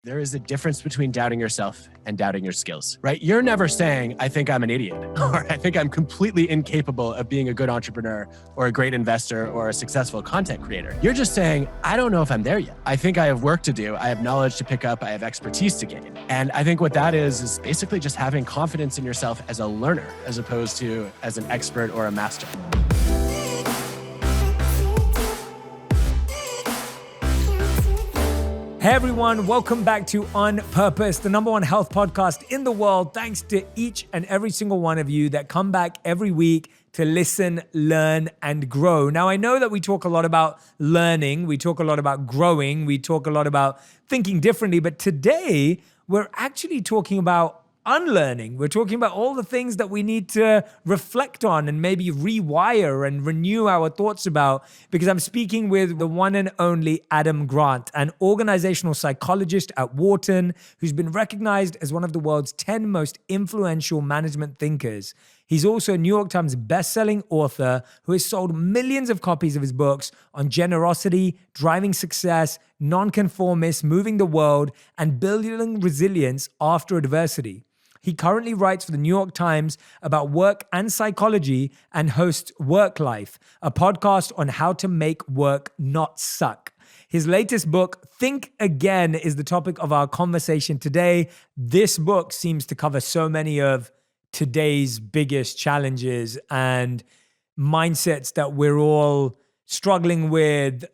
There is a difference between doubting yourself and doubting your skills, right? You're never saying, I think I'm an idiot, or I think I'm completely incapable of being a good entrepreneur or a great investor or a successful content creator. You're just saying, I don't know if I'm there yet. I think I have work to do. I have knowledge to pick up. I have expertise to gain. And I think what that is basically just having confidence in yourself as a learner, as opposed to as an expert or a master. Hey everyone, welcome back to On Purpose, the #1 health podcast in the world. Thanks to each and every single one of you that come back every week to listen, learn, and grow. Now, I know that we talk a lot about learning, we talk a lot about growing, we talk a lot about thinking differently, but today we're actually talking about unlearning. We're talking about all the things that we need to reflect on and maybe rewire and renew our thoughts about, because I'm speaking with the one and only Adam Grant, an organizational psychologist at Wharton, who's been recognized as one of the world's 10 most influential management thinkers. He's also a New York Times bestselling author who has sold millions of copies of his books on generosity, driving success, nonconformist, moving the world, and building resilience after adversity. He currently writes for the New York Times about work and psychology and hosts Work Life, a podcast on how to make work not suck. His latest book, Think Again, is the topic of our conversation today. This book seems to cover so many of today's biggest challenges and mindsets that we're all struggling with,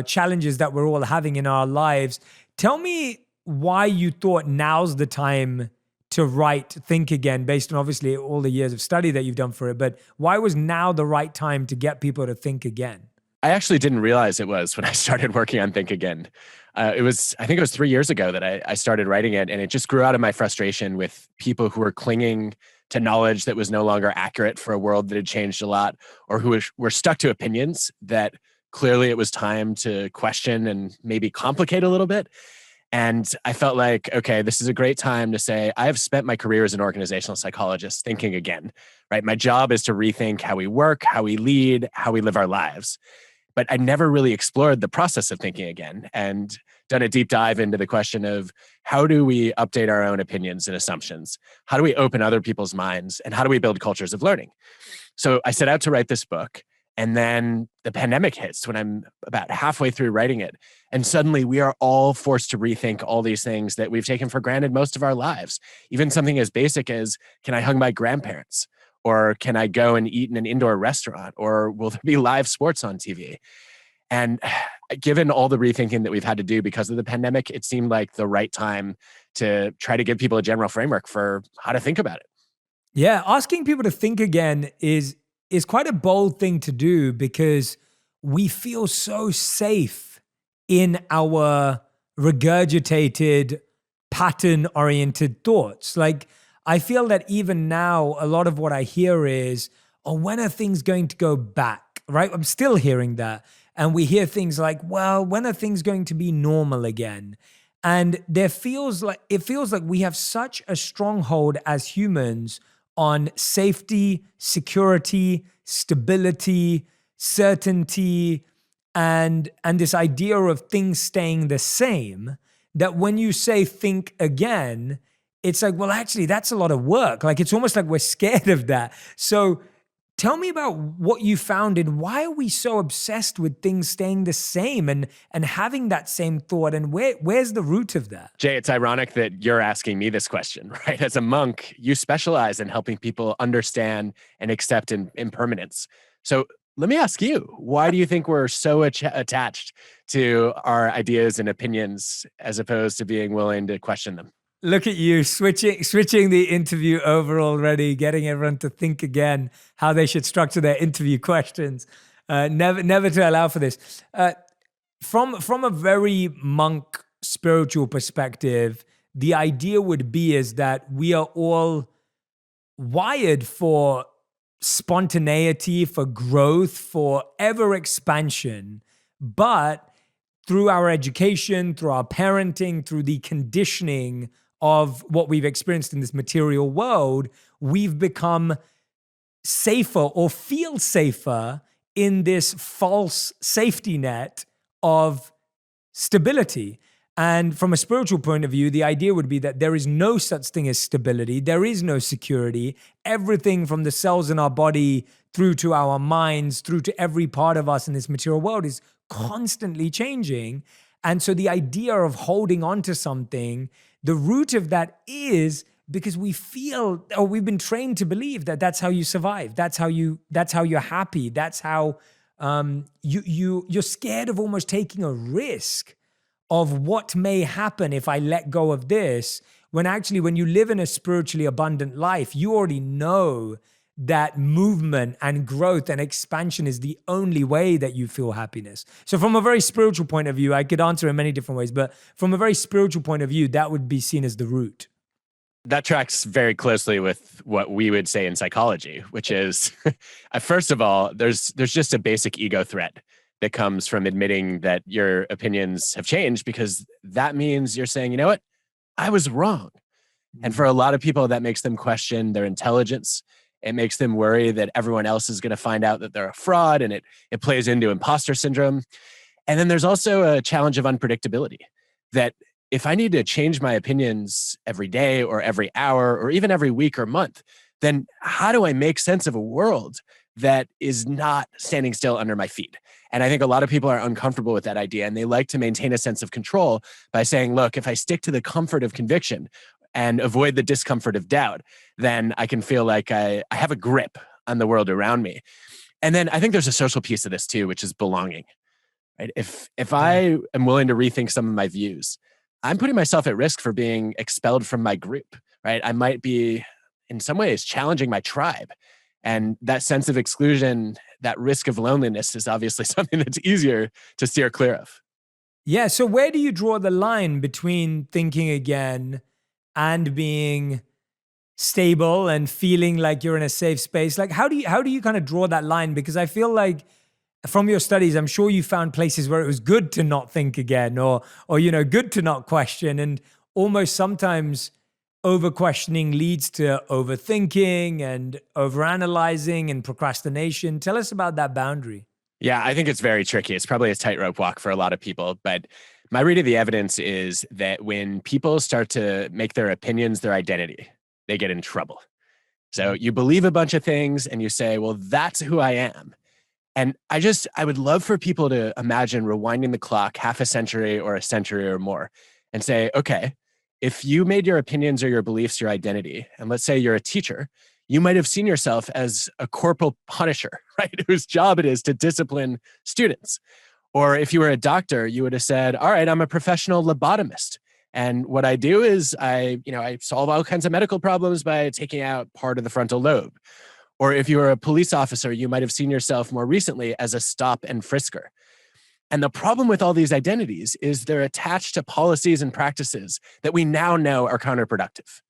challenges that we're all having in our lives. Tell me why you thought now's the time to write Think Again, based on obviously all the years of study that you've done for it, but why was now the right time to get people to think again? I actually didn't realize it was when I started working on Think Again. I think it was 3 years ago that I started writing it, and it just grew out of my frustration with people who were clinging to knowledge that was no longer accurate for a world that had changed a lot, or who were stuck to opinions that clearly it was time to question and maybe complicate a little bit. And I felt like, okay, this is a great time to say, I have spent my career as an organizational psychologist thinking again, right? My job is to rethink how we work, how we lead, how we live our lives. But I never really explored the process of thinking again and done a deep dive into the question of how do we update our own opinions and assumptions? How do we open other people's minds? And how do we build cultures of learning? So I set out to write this book. And then the pandemic hits when I'm about halfway through writing it. And suddenly we are all forced to rethink all these things that we've taken for granted most of our lives. Even something as basic as, can I hug my grandparents? Or can I go and eat in an indoor restaurant? Or will there be live sports on TV? And given all the rethinking that we've had to do because of the pandemic, it seemed like the right time to try to give people a general framework for how to think about it. Yeah, asking people to think again is quite a bold thing to do, because we feel so safe in our regurgitated, pattern-oriented thoughts. Like, I feel that even now, a lot of what I hear is, oh, when are things going to go back, right? I'm still hearing that. And we hear things like, well, when are things going to be normal again? And it feels like we have such a stronghold as humans on safety, security, stability, certainty, and this idea of things staying the same, that when you say think again, it's like, well, actually, that's a lot of work. Like, it's almost like we're scared of that. So tell me about what you found and why are we so obsessed with things staying the same and having that same thought, and where's the root of that? Jay, it's ironic that you're asking me this question, right? As a monk, you specialize in helping people understand and accept impermanence. So let me ask you, why do you think we're so attached to our ideas and opinions as opposed to being willing to question them? Look at you switching the interview over already, getting everyone to think again how they should structure their interview questions. Never to allow for this. From a very monk spiritual perspective, the idea would be is that we are all wired for spontaneity, for growth, for ever expansion, but through our education, through our parenting, through the conditioning of what we've experienced in this material world, we've become safer or feel safer in this false safety net of stability. And from a spiritual point of view, the idea would be that there is no such thing as stability. There is no security. Everything from the cells in our body through to our minds, through to every part of us in this material world is constantly changing. And so the idea of holding on to something, the root of that is because we feel, or we've been trained to believe that that's how you survive. That's how you're happy. That's how you're scared of almost taking a risk of what may happen if I let go of this, when actually when you live in a spiritually abundant life, you already know that movement and growth and expansion is the only way that you feel happiness. So from a very spiritual point of view, I could answer in many different ways, but from a very spiritual point of view, that would be seen as the root. That tracks very closely with what we would say in psychology, which is, first of all, there's just a basic ego threat that comes from admitting that your opinions have changed, because that means you're saying, you know what, I was wrong. And for a lot of people, that makes them question their intelligence. It makes them worry that everyone else is going to find out that they're a fraud, and it plays into imposter syndrome. And then there's also a challenge of unpredictability, that if I need to change my opinions every day or every hour or even every week or month, then how do I make sense of a world that is not standing still under my feet? And I think a lot of people are uncomfortable with that idea, and they like to maintain a sense of control by saying, look, if I stick to the comfort of conviction and avoid the discomfort of doubt, then I can feel like I have a grip on the world around me. And then I think there's a social piece of this too, which is belonging, right? If I am willing to rethink some of my views, I'm putting myself at risk for being expelled from my group, right? I might be in some ways challenging my tribe. And that sense of exclusion, that risk of loneliness, is obviously something that's easier to steer clear of. Yeah. So where do you draw the line between thinking again and being stable and feeling like you're in a safe space? Like, how do you kind of draw that line? Because I feel like from your studies, I'm sure you found places where it was good to not think again, or good to not question, and almost sometimes over questioning leads to overthinking and overanalyzing and procrastination. Tell us about that boundary. Yeah, I think it's very tricky. It's probably a tightrope walk for a lot of people, but my read of the evidence is that when people start to make their opinions their identity, they get in trouble. So you believe a bunch of things and you say, well, that's who I am. And I would love for people to imagine rewinding the clock half a century or a century or more and say, okay, if you made your opinions or your beliefs your identity, and let's say you're a teacher, you might have seen yourself as a corporal punisher, right? Whose job it is to discipline students. Or if you were a doctor, you would have said, all right, I'm a professional lobotomist. And what I do is I solve all kinds of medical problems by taking out part of the frontal lobe. Or if you were a police officer, you might have seen yourself more recently as a stop and frisker. And the problem with all these identities is they're attached to policies and practices that we now know are counterproductive.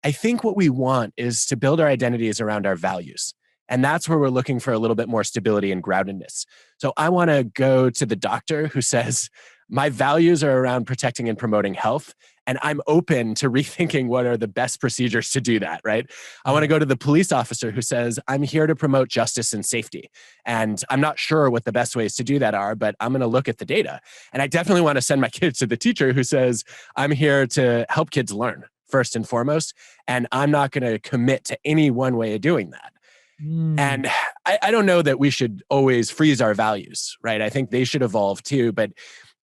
I think what we want is to build our identities around our values. And that's where we're looking for a little bit more stability and groundedness. So I want to go to the doctor who says, my values are around protecting and promoting health, and I'm open to rethinking what are the best procedures to do that, right? I want to go to the police officer who says, I'm here to promote justice and safety, and I'm not sure what the best ways to do that are, but I'm going to look at the data. And I definitely want to send my kids to the teacher who says, I'm here to help kids learn first and foremost, and I'm not going to commit to any one way of doing that. And I don't know that we should always freeze our values, right? I think they should evolve too, but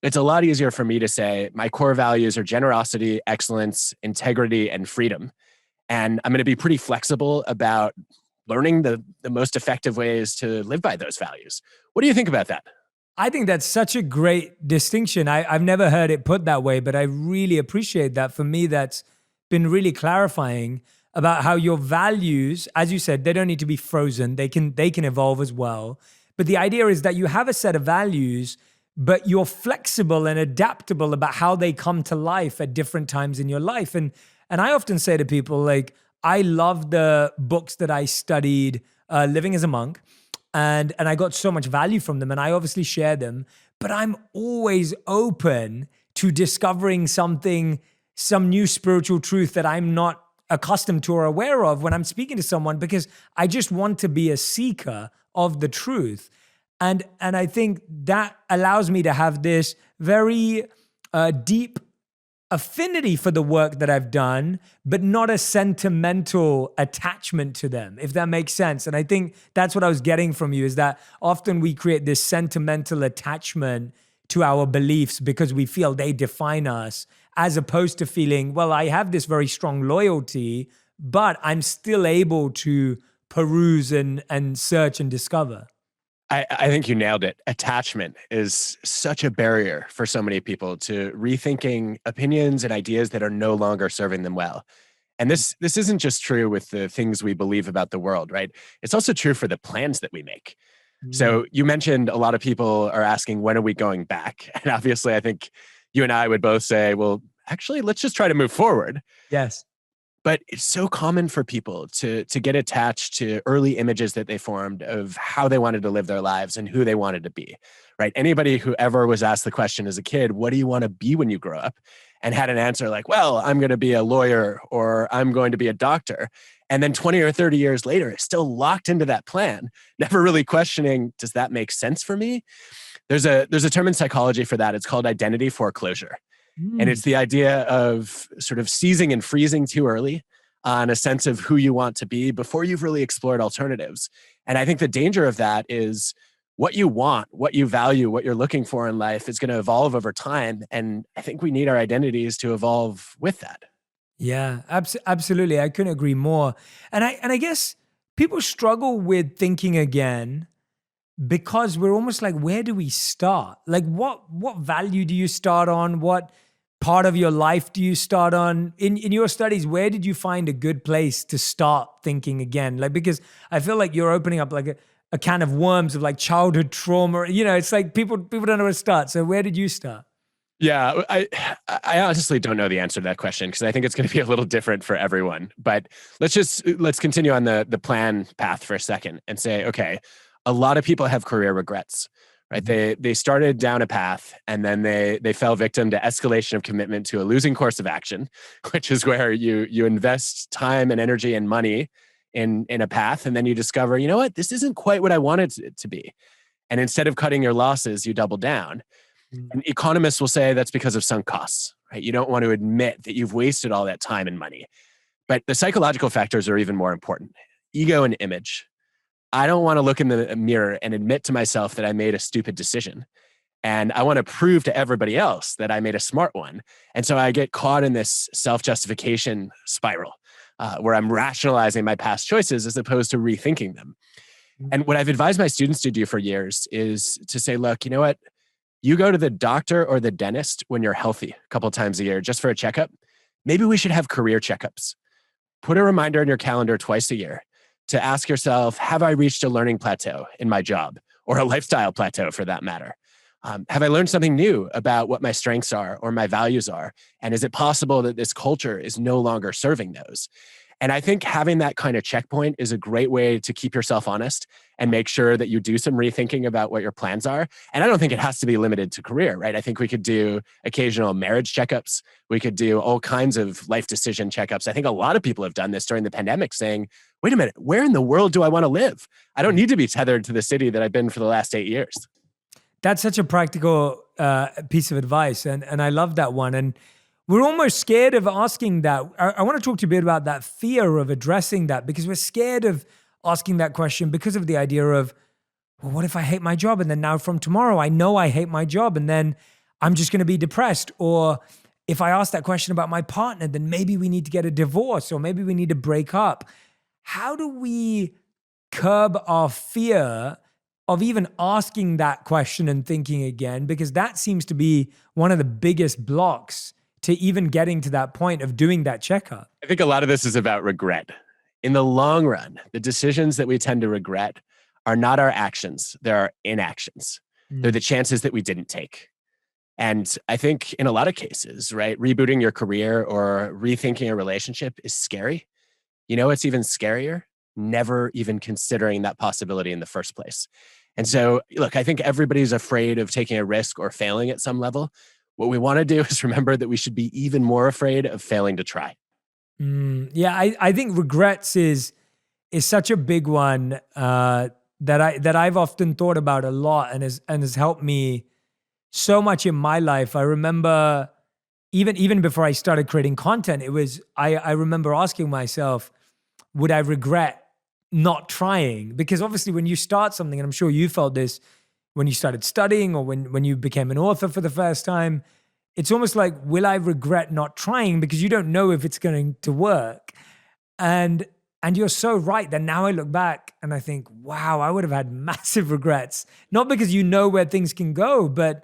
it's a lot easier for me to say my core values are generosity, excellence, integrity, and freedom. And I'm going to be pretty flexible about learning the most effective ways to live by those values. What do you think about that? I think that's such a great distinction. I've never heard it put that way, but I really appreciate that. For me, that's been really clarifying about how your values, as you said, they don't need to be frozen. They can evolve as well. But the idea is that you have a set of values, but you're flexible and adaptable about how they come to life at different times in your life. And I often say to people, like, I love the books that I studied living as a monk, and I got so much value from them, and I obviously share them, but I'm always open to discovering some new spiritual truth that I'm not accustomed to or aware of when I'm speaking to someone, because I just want to be a seeker of the truth. And I think that allows me to have this very a deep affinity for the work that I've done, but not a sentimental attachment to them, if that makes sense. And I think that's what I was getting from you, is that often we create this sentimental attachment to our beliefs because we feel they define us, as opposed to feeling, well, I have this very strong loyalty, but I'm still able to peruse and search and discover. I think you nailed it. Attachment is such a barrier for so many people to rethinking opinions and ideas that are no longer serving them well. And this isn't just true with the things we believe about the world, right? It's also true for the plans that we make. So you mentioned a lot of people are asking, when are we going back? And obviously, I think you and I would both say, well, actually, let's just try to move forward. Yes. But it's so common for people to get attached to early images that they formed of how they wanted to live their lives and who they wanted to be, right? Anybody who ever was asked the question as a kid, what do you want to be when you grow up? And had an answer like, well, I'm going to be a lawyer or I'm going to be a doctor. And then 20 or 30 years later, it's still locked into that plan, never really questioning, does that make sense for me? There's a term in psychology for that. It's called identity foreclosure. And it's the idea of sort of seizing and freezing too early on a sense of who you want to be before you've really explored alternatives. And I think the danger of that is what you want, what you value, what you're looking for in life is going to evolve over time. And I think we need our identities to evolve with that. Yeah, absolutely. I couldn't agree more. And I guess people struggle with thinking again because we're almost like, where do we start? Like what value do you start on? What part of your life do you start on? In your studies, where did you find a good place to start thinking again? Like, because I feel like you're opening up like a can of worms of like childhood trauma. You know, it's like people don't know where to start. So where did you start? Yeah, I honestly don't know the answer to that question because I think it's going to be a little different for everyone. But let's continue on the plan path for a second and say, okay, a lot of people have career regrets, right? They started down a path and then they fell victim to escalation of commitment to a losing course of action, which is where you invest time and energy and money in a path, and then you discover, you know what, this isn't quite what I wanted it to be. And instead of cutting your losses, you double down. And economists will say that's because of sunk costs, right? You don't want to admit that you've wasted all that time and money. But the psychological factors are even more important. Ego and image. I don't want to look in the mirror and admit to myself that I made a stupid decision. And I want to prove to everybody else that I made a smart one. And so I get caught in this self-justification spiral where I'm rationalizing my past choices as opposed to rethinking them. And what I've advised my students to do for years is to say, look, you know what? You go to the doctor or the dentist when you're healthy a couple of times a year just for a checkup. Maybe we should have career checkups. Put a reminder in your calendar twice a year to ask yourself, have I reached a learning plateau in my job or a lifestyle plateau for that matter? Have I learned something new about what my strengths are or my values are? And is it possible that this culture is no longer serving those? And I think having that kind of checkpoint is a great way to keep yourself honest and make sure that you do some rethinking about what your plans are. And I don't think it has to be limited to career, right? I think we could do occasional marriage checkups. We could do all kinds of life decision checkups. I think a lot of people have done this during the pandemic saying, wait a minute, where in the world do I want to live? I don't need to be tethered to the city that I've been for the last 8 years. That's such a practical piece of advice. And I love that one. And we're almost scared of asking that. I want to talk to you a bit about that fear of addressing that, because we're scared of asking that question because of the idea of, well, what if I hate my job? And then now from tomorrow, I know I hate my job and then I'm just going to be depressed. Or if I ask that question about my partner, then maybe we need to get a divorce or maybe we need to break up. How do we curb our fear of even asking that question and thinking again? Because that seems to be one of the biggest blocks to even getting to that point of doing that checkup. I think a lot of this is about regret. In the long run, the decisions that we tend to regret are not our actions, they're our inactions. They're the chances that we didn't take. And I think in a lot of cases, right, rebooting your career or rethinking a relationship is scary. You know, it's even scarier, never even considering that possibility in the first place. And so, look, I think everybody's afraid of taking a risk or failing at some level. What we want to do is remember that we should be even more afraid of failing to try. Yeah, I think regrets is such a big one that I've often thought about a lot and has helped me so much in my life. I remember even before I started creating content, I remember asking myself, would I regret not trying? Because obviously when you start something, and I'm sure you felt this when you started studying or when you became an author for the first time, it's almost like, will I regret not trying? Because you don't know if it's going to work. And you're so right that now I look back and I think, wow, I would have had massive regrets. Not because you know where things can go, but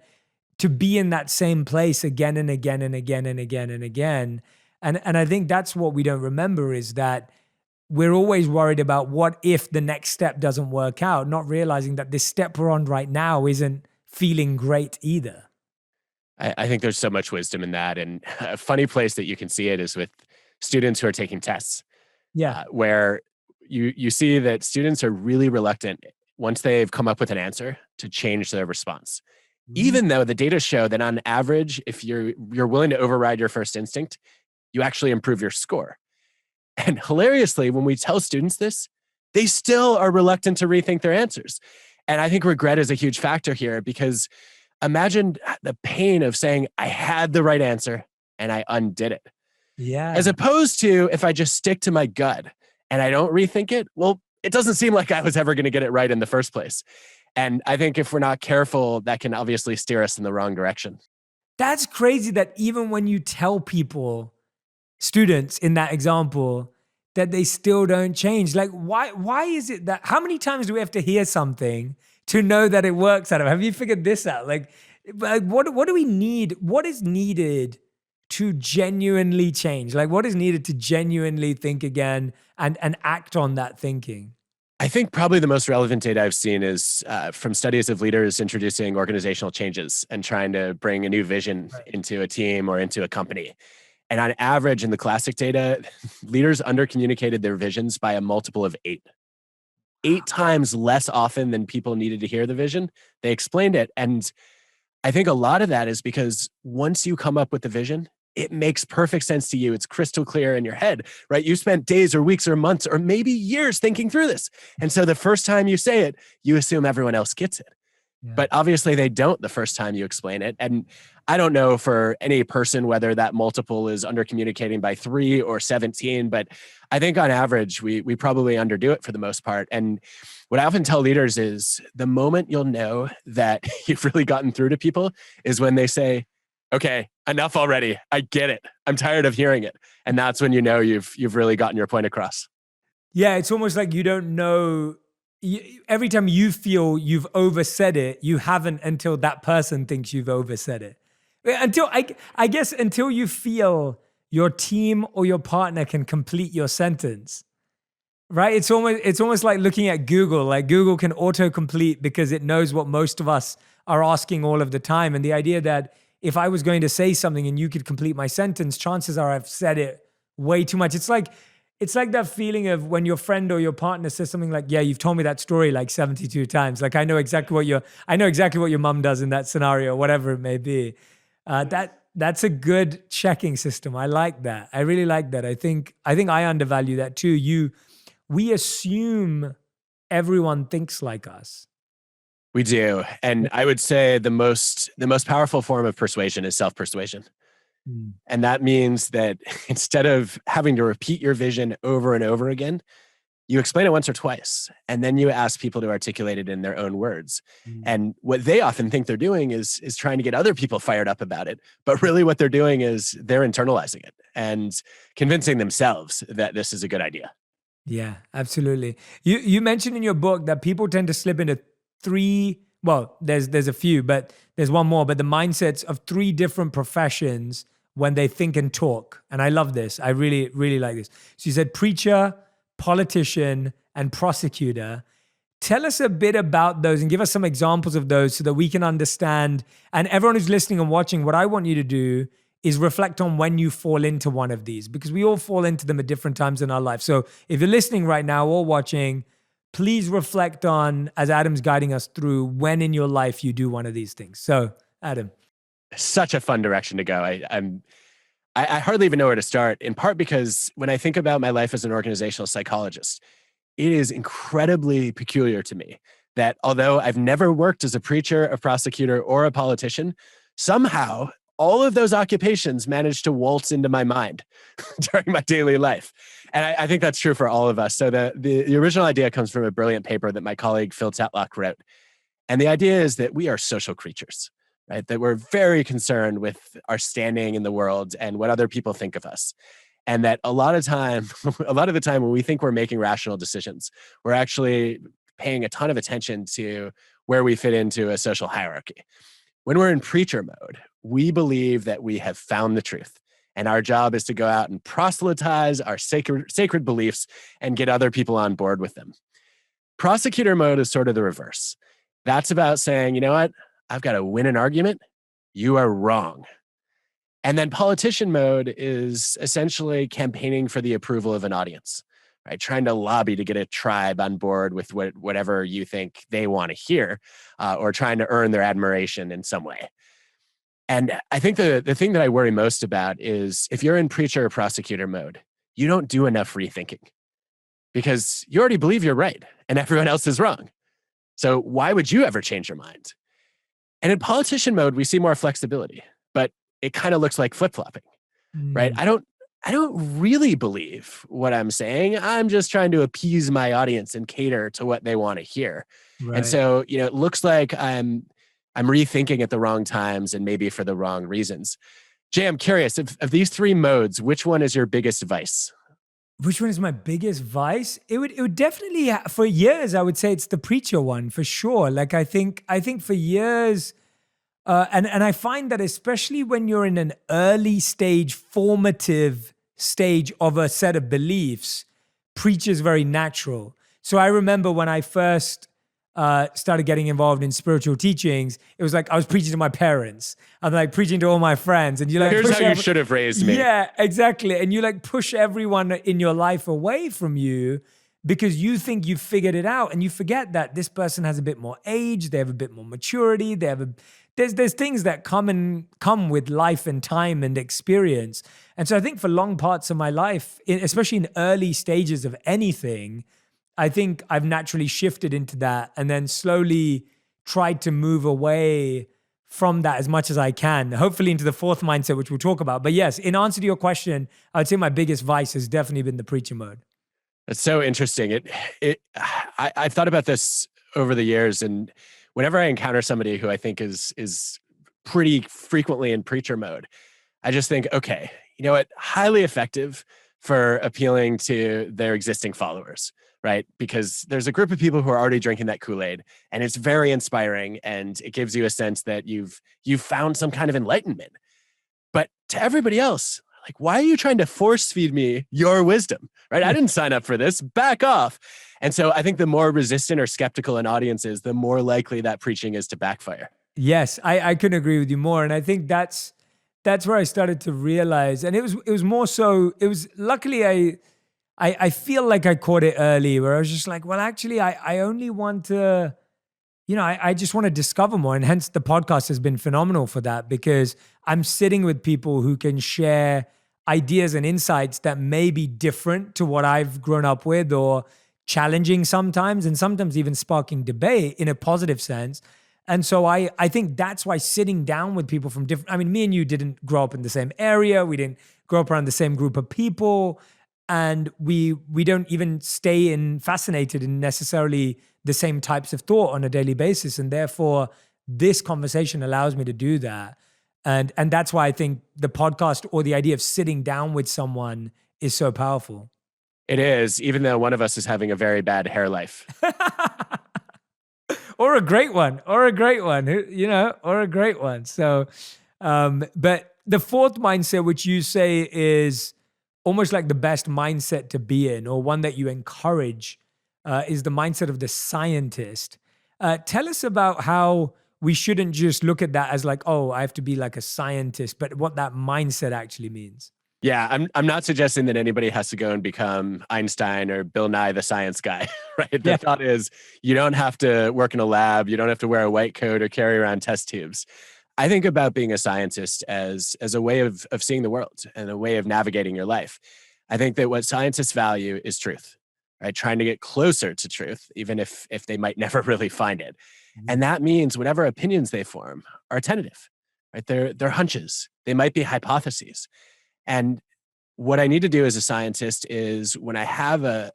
to be in that same place again and again and again and again and again. And I think that's what we don't remember, is that we're always worried about what if the next step doesn't work out, not realizing that this step we're on right now isn't feeling great either. I think there's so much wisdom in that. And a funny place that you can see it is with students who are taking tests. Yeah. Where you see that students are really reluctant once they've come up with an answer to change their response. Even though the data show that on average, if you're willing to override your first instinct, you actually improve your score. And hilariously, when we tell students this, they still are reluctant to rethink their answers. And I think regret is a huge factor here, because imagine the pain of saying, I had the right answer and I undid it. Yeah. As opposed to if I just stick to my gut and I don't rethink it, well, it doesn't seem like I was ever going to get it right in the first place. And I think if we're not careful, that can obviously steer us in the wrong direction. That's crazy that even when you tell people, students in that example, that they still don't change. Like, why is it that, how many times do we have to hear something to know that it works out of? Have you figured this out? Like what do we need? What is needed to genuinely change? Like, what is needed to genuinely think again and act on that thinking? I think probably the most relevant data I've seen is from studies of leaders introducing organizational changes and trying to bring a new vision into a team or into a company. And on average, in the classic data, leaders undercommunicated their visions by a multiple of 8. 8 times less often than people needed to hear the vision, they explained it. And I think a lot of that is because once you come up with the vision, it makes perfect sense to you. It's crystal clear in your head, right? You spent days or weeks or months or maybe years thinking through this. And so the first time you say it, you assume everyone else gets it. Yeah. But obviously they don't the first time you explain it. And I don't know for any person whether that multiple is under communicating by 3 or 17, but I think on average, we probably underdo it for the most part. And what I often tell leaders is the moment you'll know that you've really gotten through to people is when they say, okay, enough already. I get it. I'm tired of hearing it. And that's when you know you've really gotten your point across. Yeah, it's almost like you don't know. Every time you feel you've oversaid it, you haven't until that person thinks you've oversaid it. Until I guess until you feel your team or your partner can complete your sentence, right? It's almost like looking at Google. Like Google can autocomplete because it knows what most of us are asking all of the time. And the idea that if I was going to say something and you could complete my sentence, chances are I've said it way too much. It's like that feeling of when your friend or your partner says something like, yeah, you've told me that story like 72 times. Like I know exactly what your mom does in that scenario, whatever it may be. That's a good checking system. I like that. I really like that. I think I undervalue that too. We assume everyone thinks like us. We do. And I would say the most powerful form of persuasion is self-persuasion. And that means that instead of having to repeat your vision over and over again, you explain it once or twice, and then you ask people to articulate it in their own words. And what they often think they're doing is trying to get other people fired up about it. But really what they're doing is they're internalizing it and convincing themselves that this is a good idea. Yeah, absolutely. You mentioned in your book that people tend to slip into 3, well, there's a few, but there's one more, but the mindsets of 3 different professions when they think and talk. And I love this. I really, really like this. So you said preacher, politician, and prosecutor. Tell us a bit about those and give us some examples of those so that we can understand. And everyone who's listening and watching, what I want you to do is reflect on when you fall into one of these, because we all fall into them at different times in our life. So if you're listening right now or watching, please reflect on, as Adam's guiding us through, when in your life you do one of these things. So, Adam. Such a fun direction to go. I hardly even know where to start, in part because when I think about my life as an organizational psychologist, it is incredibly peculiar to me that although I've never worked as a preacher, a prosecutor, or a politician, somehow all of those occupations managed to waltz into my mind during my daily life. And I think that's true for all of us. So the original idea comes from a brilliant paper that my colleague Phil Tetlock wrote. And the idea is that we are social creatures, right? That we're very concerned with our standing in the world and what other people think of us. And that a lot of the time when we think we're making rational decisions, we're actually paying a ton of attention to where we fit into a social hierarchy. When we're in preacher mode, we believe that we have found the truth. And our job is to go out and proselytize our sacred beliefs and get other people on board with them. Prosecutor mode is sort of the reverse. That's about saying, you know what? I've got to win an argument. You are wrong. And then politician mode is essentially campaigning for the approval of an audience, right? Trying to lobby to get a tribe on board with whatever you think they want to hear, or trying to earn their admiration in some way. And I think the thing that I worry most about is if you're in preacher or prosecutor mode, you don't do enough rethinking because you already believe you're right and everyone else is wrong. So why would you ever change your mind? And in politician mode, we see more flexibility, but it kind of looks like flip-flopping, right? I don't really believe what I'm saying. I'm just trying to appease my audience and cater to what they want to hear. Right. And so, it looks like I'm rethinking at the wrong times and maybe for the wrong reasons. Jay, I'm curious, of these three modes, which one is your biggest vice? Which one is my biggest vice? It would definitely, for years, I would say it's the preacher one for sure. Like I think for years, and I find that especially when you're in an early stage, formative stage of a set of beliefs, preacher is very natural. So I remember when I first started getting involved in spiritual teachings, it was like I was preaching to my parents. I'm like preaching to all my friends, and you like here's how you should have raised me. Yeah, exactly. And you like push everyone in your life away from you because you think you've figured it out, and you forget that this person has a bit more age, they have a bit more maturity, there's things that come with life and time and experience. And so I think for long parts of my life, especially in early stages of anything, I think I've naturally shifted into that and then slowly tried to move away from that as much as I can, hopefully into the fourth mindset, which we'll talk about. But yes, in answer to your question, I would say my biggest vice has definitely been the preacher mode. That's so interesting. I've thought about this over the years, and whenever I encounter somebody who I think is pretty frequently in preacher mode, I just think, okay, you know what? Highly effective for appealing to their existing followers, right? Because there's a group of people who are already drinking that Kool-Aid, and it's very inspiring, and it gives you a sense that you've found some kind of enlightenment. But to everybody else, like, why are you trying to force feed me your wisdom, right? I didn't sign up for this. Back off. And so I think the more resistant or skeptical an audience is, the more likely that preaching is to backfire. Yes, I couldn't agree with you more. And I think that's where I started to realize, and it was more so, it was luckily I feel like I caught it early where I was just like, well, actually I only want to, I just want to discover more. And hence the podcast has been phenomenal for that, because I'm sitting with people who can share ideas and insights that may be different to what I've grown up with, or challenging sometimes, and sometimes even sparking debate in a positive sense. And so I think that's why sitting down with people from different, me and you didn't grow up in the same area. We didn't grow up around the same group of people. And we don't even stay fascinated in necessarily the same types of thought on a daily basis. And therefore, this conversation allows me to do that. And that's why I think the podcast, or the idea of sitting down with someone, is so powerful. It is, even though one of us is having a very bad hair life. Or a great one. So, but the fourth mindset, which you say is almost like the best mindset to be in, or one that you encourage, is the mindset of the scientist. Tell us about how we shouldn't just look at that as like, oh, I have to be like a scientist, but what that mindset actually means. Yeah, I'm not suggesting that anybody has to go and become Einstein or Bill Nye the Science Guy, right? The thought is you don't have to work in a lab, you don't have to wear a white coat or carry around test tubes. I think about being a scientist as a way of seeing the world and a way of navigating your life. I think that what scientists value is truth, right? Trying to get closer to truth, even if they might never really find it. And that means whatever opinions they form are tentative, right? They're hunches. They might be hypotheses. And what I need to do as a scientist is when I have an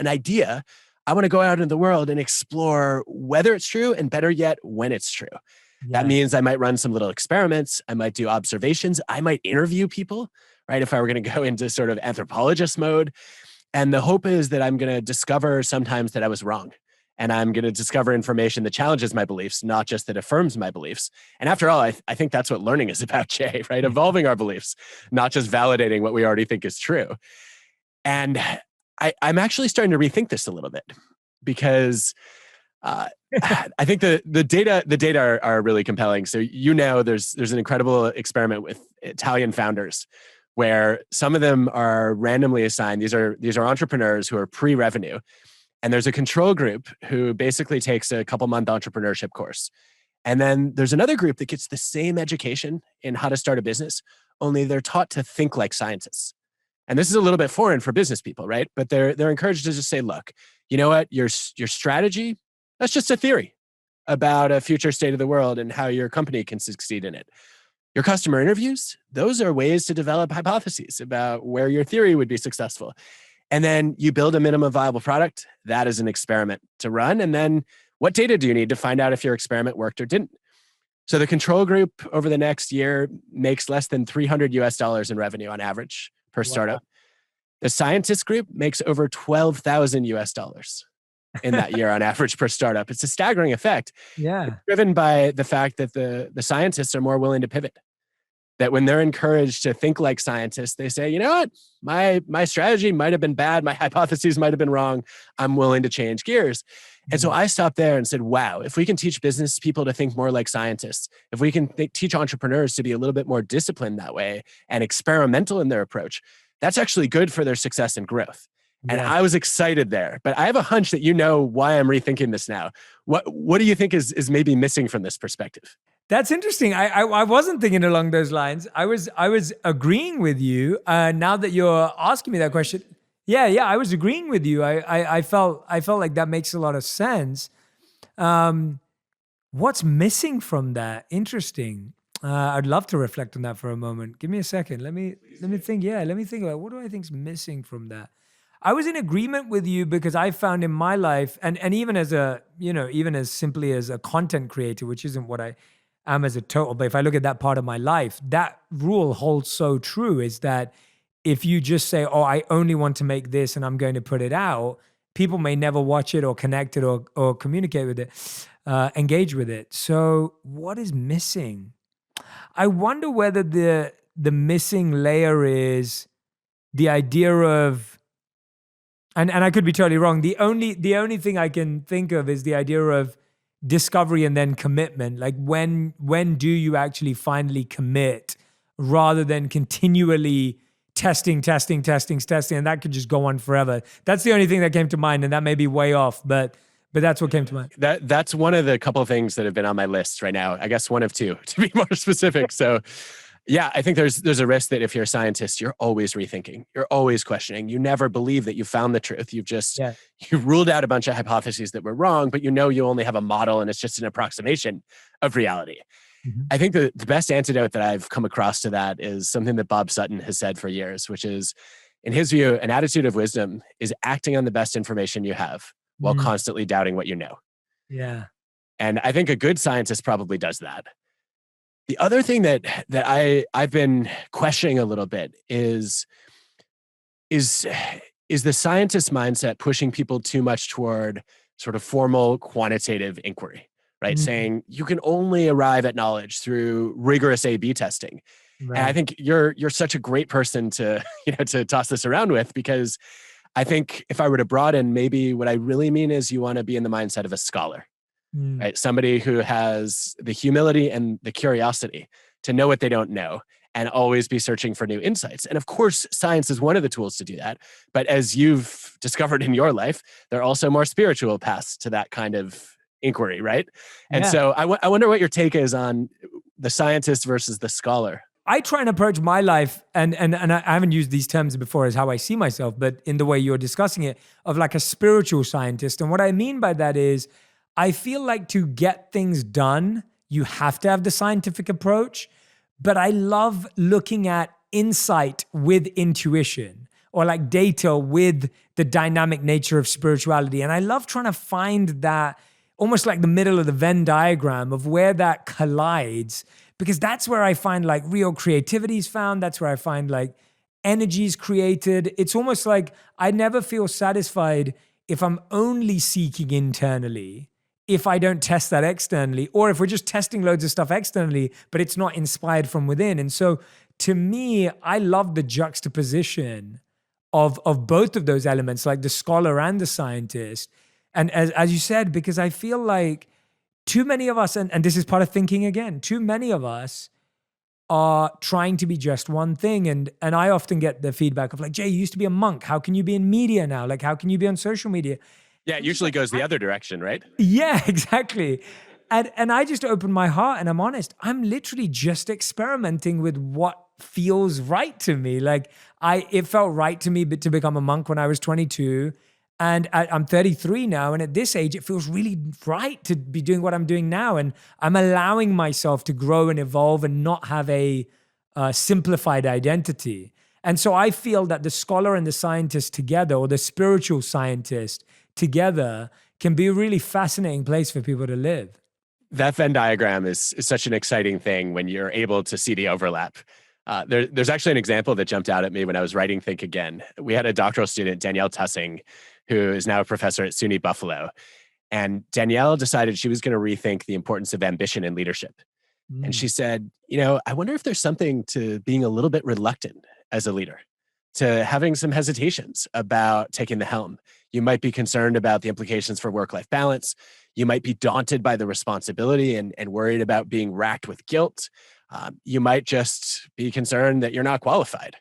idea, I want to go out into the world and explore whether it's true, and better yet, when it's true. That means I might run some little experiments. I might do observations. I might interview people, right? If I were going to go into sort of anthropologist mode. And the hope is that I'm going to discover sometimes that I was wrong. And I'm going to discover information that challenges my beliefs, not just that affirms my beliefs. And after all, I think that's what learning is about, Jay, right? Evolving our beliefs, not just validating what we already think is true. And I'm actually starting to rethink this a little bit because I think the data are really compelling. So there's an incredible experiment with Italian founders where some of them are randomly assigned. These are entrepreneurs who are pre-revenue. And there's a control group who basically takes a couple-month entrepreneurship course. And then there's another group that gets the same education in how to start a business, only they're taught to think like scientists. And this is a little bit foreign for business people, right? But they're encouraged to just say, look, you know what? Your strategy, that's just a theory about a future state of the world and how your company can succeed in it. Your customer interviews, those are ways to develop hypotheses about where your theory would be successful. And then you build a minimum viable product. That is an experiment to run. And then what data do you need to find out if your experiment worked or didn't? So the control group over the next year makes less than $300 in revenue on average per startup. The scientist group makes over $12,000 in that year on average per startup. It's a staggering effect. Yeah. It's driven by the fact that the scientists are more willing to pivot. That when they're encouraged to think like scientists, they say, you know what, my strategy might have been bad. My hypotheses might have been wrong. I'm willing to change gears. And so I stopped there and said, wow, if we can teach business people to think more like scientists, if we can teach entrepreneurs to be a little bit more disciplined that way and experimental in their approach, that's actually good for their success and growth. And I was excited there, but I have a hunch that you know why I'm rethinking this now. What do you think is maybe missing from this perspective? That's interesting. I wasn't thinking along those lines. I was agreeing with you. Now that you're asking me that question, yeah, I was agreeing with you. I felt like that makes a lot of sense. What's missing from that? Interesting. I'd love to reflect on that for a moment. Give me a second. Let me think. Yeah, let me think about what do I think's missing from that. I was in agreement with you because I found in my life, and even as even as simply as a content creator, which isn't what I am as a total, but if I look at that part of my life, that rule holds so true, is that if you just say, oh, I only want to make this and I'm going to put it out, people may never watch it or connect it or communicate with it, engage with it. So what is missing? I wonder whether the missing layer is the idea of, and I could be totally wrong. The only thing I can think of is the idea of discovery and then commitment. Like when do you actually finally commit rather than continually testing, and that could just go on forever. That's the only thing that came to mind, and that may be way off, but that's what came to mind. That's one of the couple of things that have been on my list right now. I guess one of two, to be more specific. So yeah, I think there's a risk that if you're a scientist, you're always rethinking, you're always questioning. You never believe that you found the truth. You've ruled out a bunch of hypotheses that were wrong, but you only have a model and it's just an approximation of reality. Mm-hmm. I think the best antidote that I've come across to that is something that Bob Sutton has said for years, which is, in his view, an attitude of wisdom is acting on the best information you have while constantly doubting what you know. Yeah. And I think a good scientist probably does that. The other thing that I've been questioning a little bit is the scientist mindset pushing people too much toward sort of formal quantitative inquiry, right? Mm-hmm. Saying you can only arrive at knowledge through rigorous A/B testing. Right. And I think you're such a great person to toss this around with, because I think if I were to broaden, maybe what I really mean is you want to be in the mindset of a scholar. Right? Somebody who has the humility and the curiosity to know what they don't know and always be searching for new insights. And of course, science is one of the tools to do that. But as you've discovered in your life, there are also more spiritual paths to that kind of inquiry, right? And so I wonder what your take is on the scientist versus the scholar. I try and approach my life, and I haven't used these terms before as how I see myself, but in the way you're discussing it, of like a spiritual scientist. And what I mean by that is, I feel like to get things done, you have to have the scientific approach, but I love looking at insight with intuition, or like data with the dynamic nature of spirituality. And I love trying to find that almost like the middle of the Venn diagram of where that collides, because that's where I find like real creativity is found. That's where I find like energy is created. It's almost like I never feel satisfied if I'm only seeking internally, if I don't test that externally, or if we're just testing loads of stuff externally, but it's not inspired from within. And so to me, I love the juxtaposition of both of those elements, like the scholar and the scientist. And as you said, because I feel like too many of us, and this is part of thinking again, too many of us are trying to be just one thing. And I often get the feedback of like, Jay, you used to be a monk. How can you be in media now? Like, how can you be on social media? Yeah, it usually goes the other direction, right? Yeah, exactly. And I just open my heart and I'm honest. I'm literally just experimenting with what feels right to me. Like it felt right to me to become a monk when I was 22. And I'm 33 now. And at this age, it feels really right to be doing what I'm doing now. And I'm allowing myself to grow and evolve and not have a simplified identity. And so I feel that the scholar and the scientist together, or the spiritual scientist together, can be a really fascinating place for people to live. That Venn diagram is such an exciting thing when you're able to see the overlap. There's actually an example that jumped out at me when I was writing Think Again. We had a doctoral student, Danielle Tussing, who is now a professor at SUNY Buffalo. And Danielle decided she was going to rethink the importance of ambition in leadership. And she said, I wonder if there's something to being a little bit reluctant as a leader, to having some hesitations about taking the helm. You might be concerned about the implications for work-life balance. You might be daunted by the responsibility and worried about being racked with guilt. You might just be concerned that you're not qualified.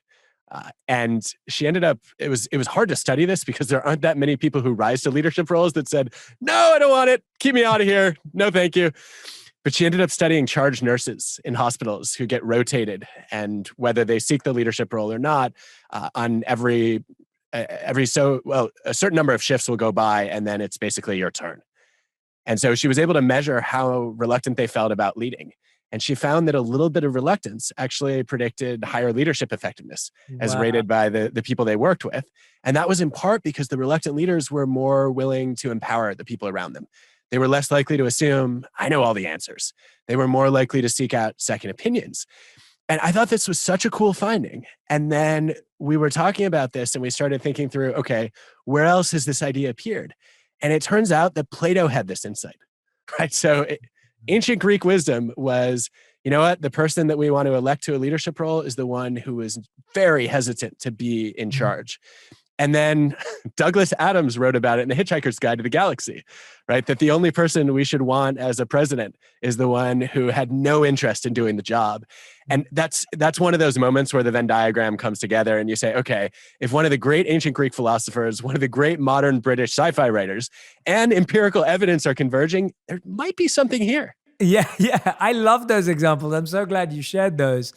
And she ended up, it was hard to study this because there aren't that many people who rise to leadership roles that said, no, I don't want it. Keep me out of here. No, thank you. But she ended up studying charge nurses in hospitals who get rotated, and whether they seek the leadership role or not, on a certain number of shifts will go by, and then it's basically your turn. And so she was able to measure how reluctant they felt about leading. And she found that a little bit of reluctance actually predicted higher leadership effectiveness as rated by the people they worked with. And that was in part because the reluctant leaders were more willing to empower the people around them. They were less likely to assume, I know all the answers. They were more likely to seek out second opinions. And I thought this was such a cool finding. And then we were talking about this and we started thinking through, okay, where else has this idea appeared? And it turns out that Plato had this insight, right? So ancient Greek wisdom was, you know what? The person that we want to elect to a leadership role is the one who is very hesitant to be in charge. And then Douglas Adams wrote about it in The Hitchhiker's Guide to the Galaxy, right? That the only person we should want as a president is the one who had no interest in doing the job. And that's one of those moments where the Venn diagram comes together and you say, okay, if one of the great ancient Greek philosophers, one of the great modern British sci-fi writers, and empirical evidence are converging, there might be something here. Yeah. I love those examples. I'm so glad you shared those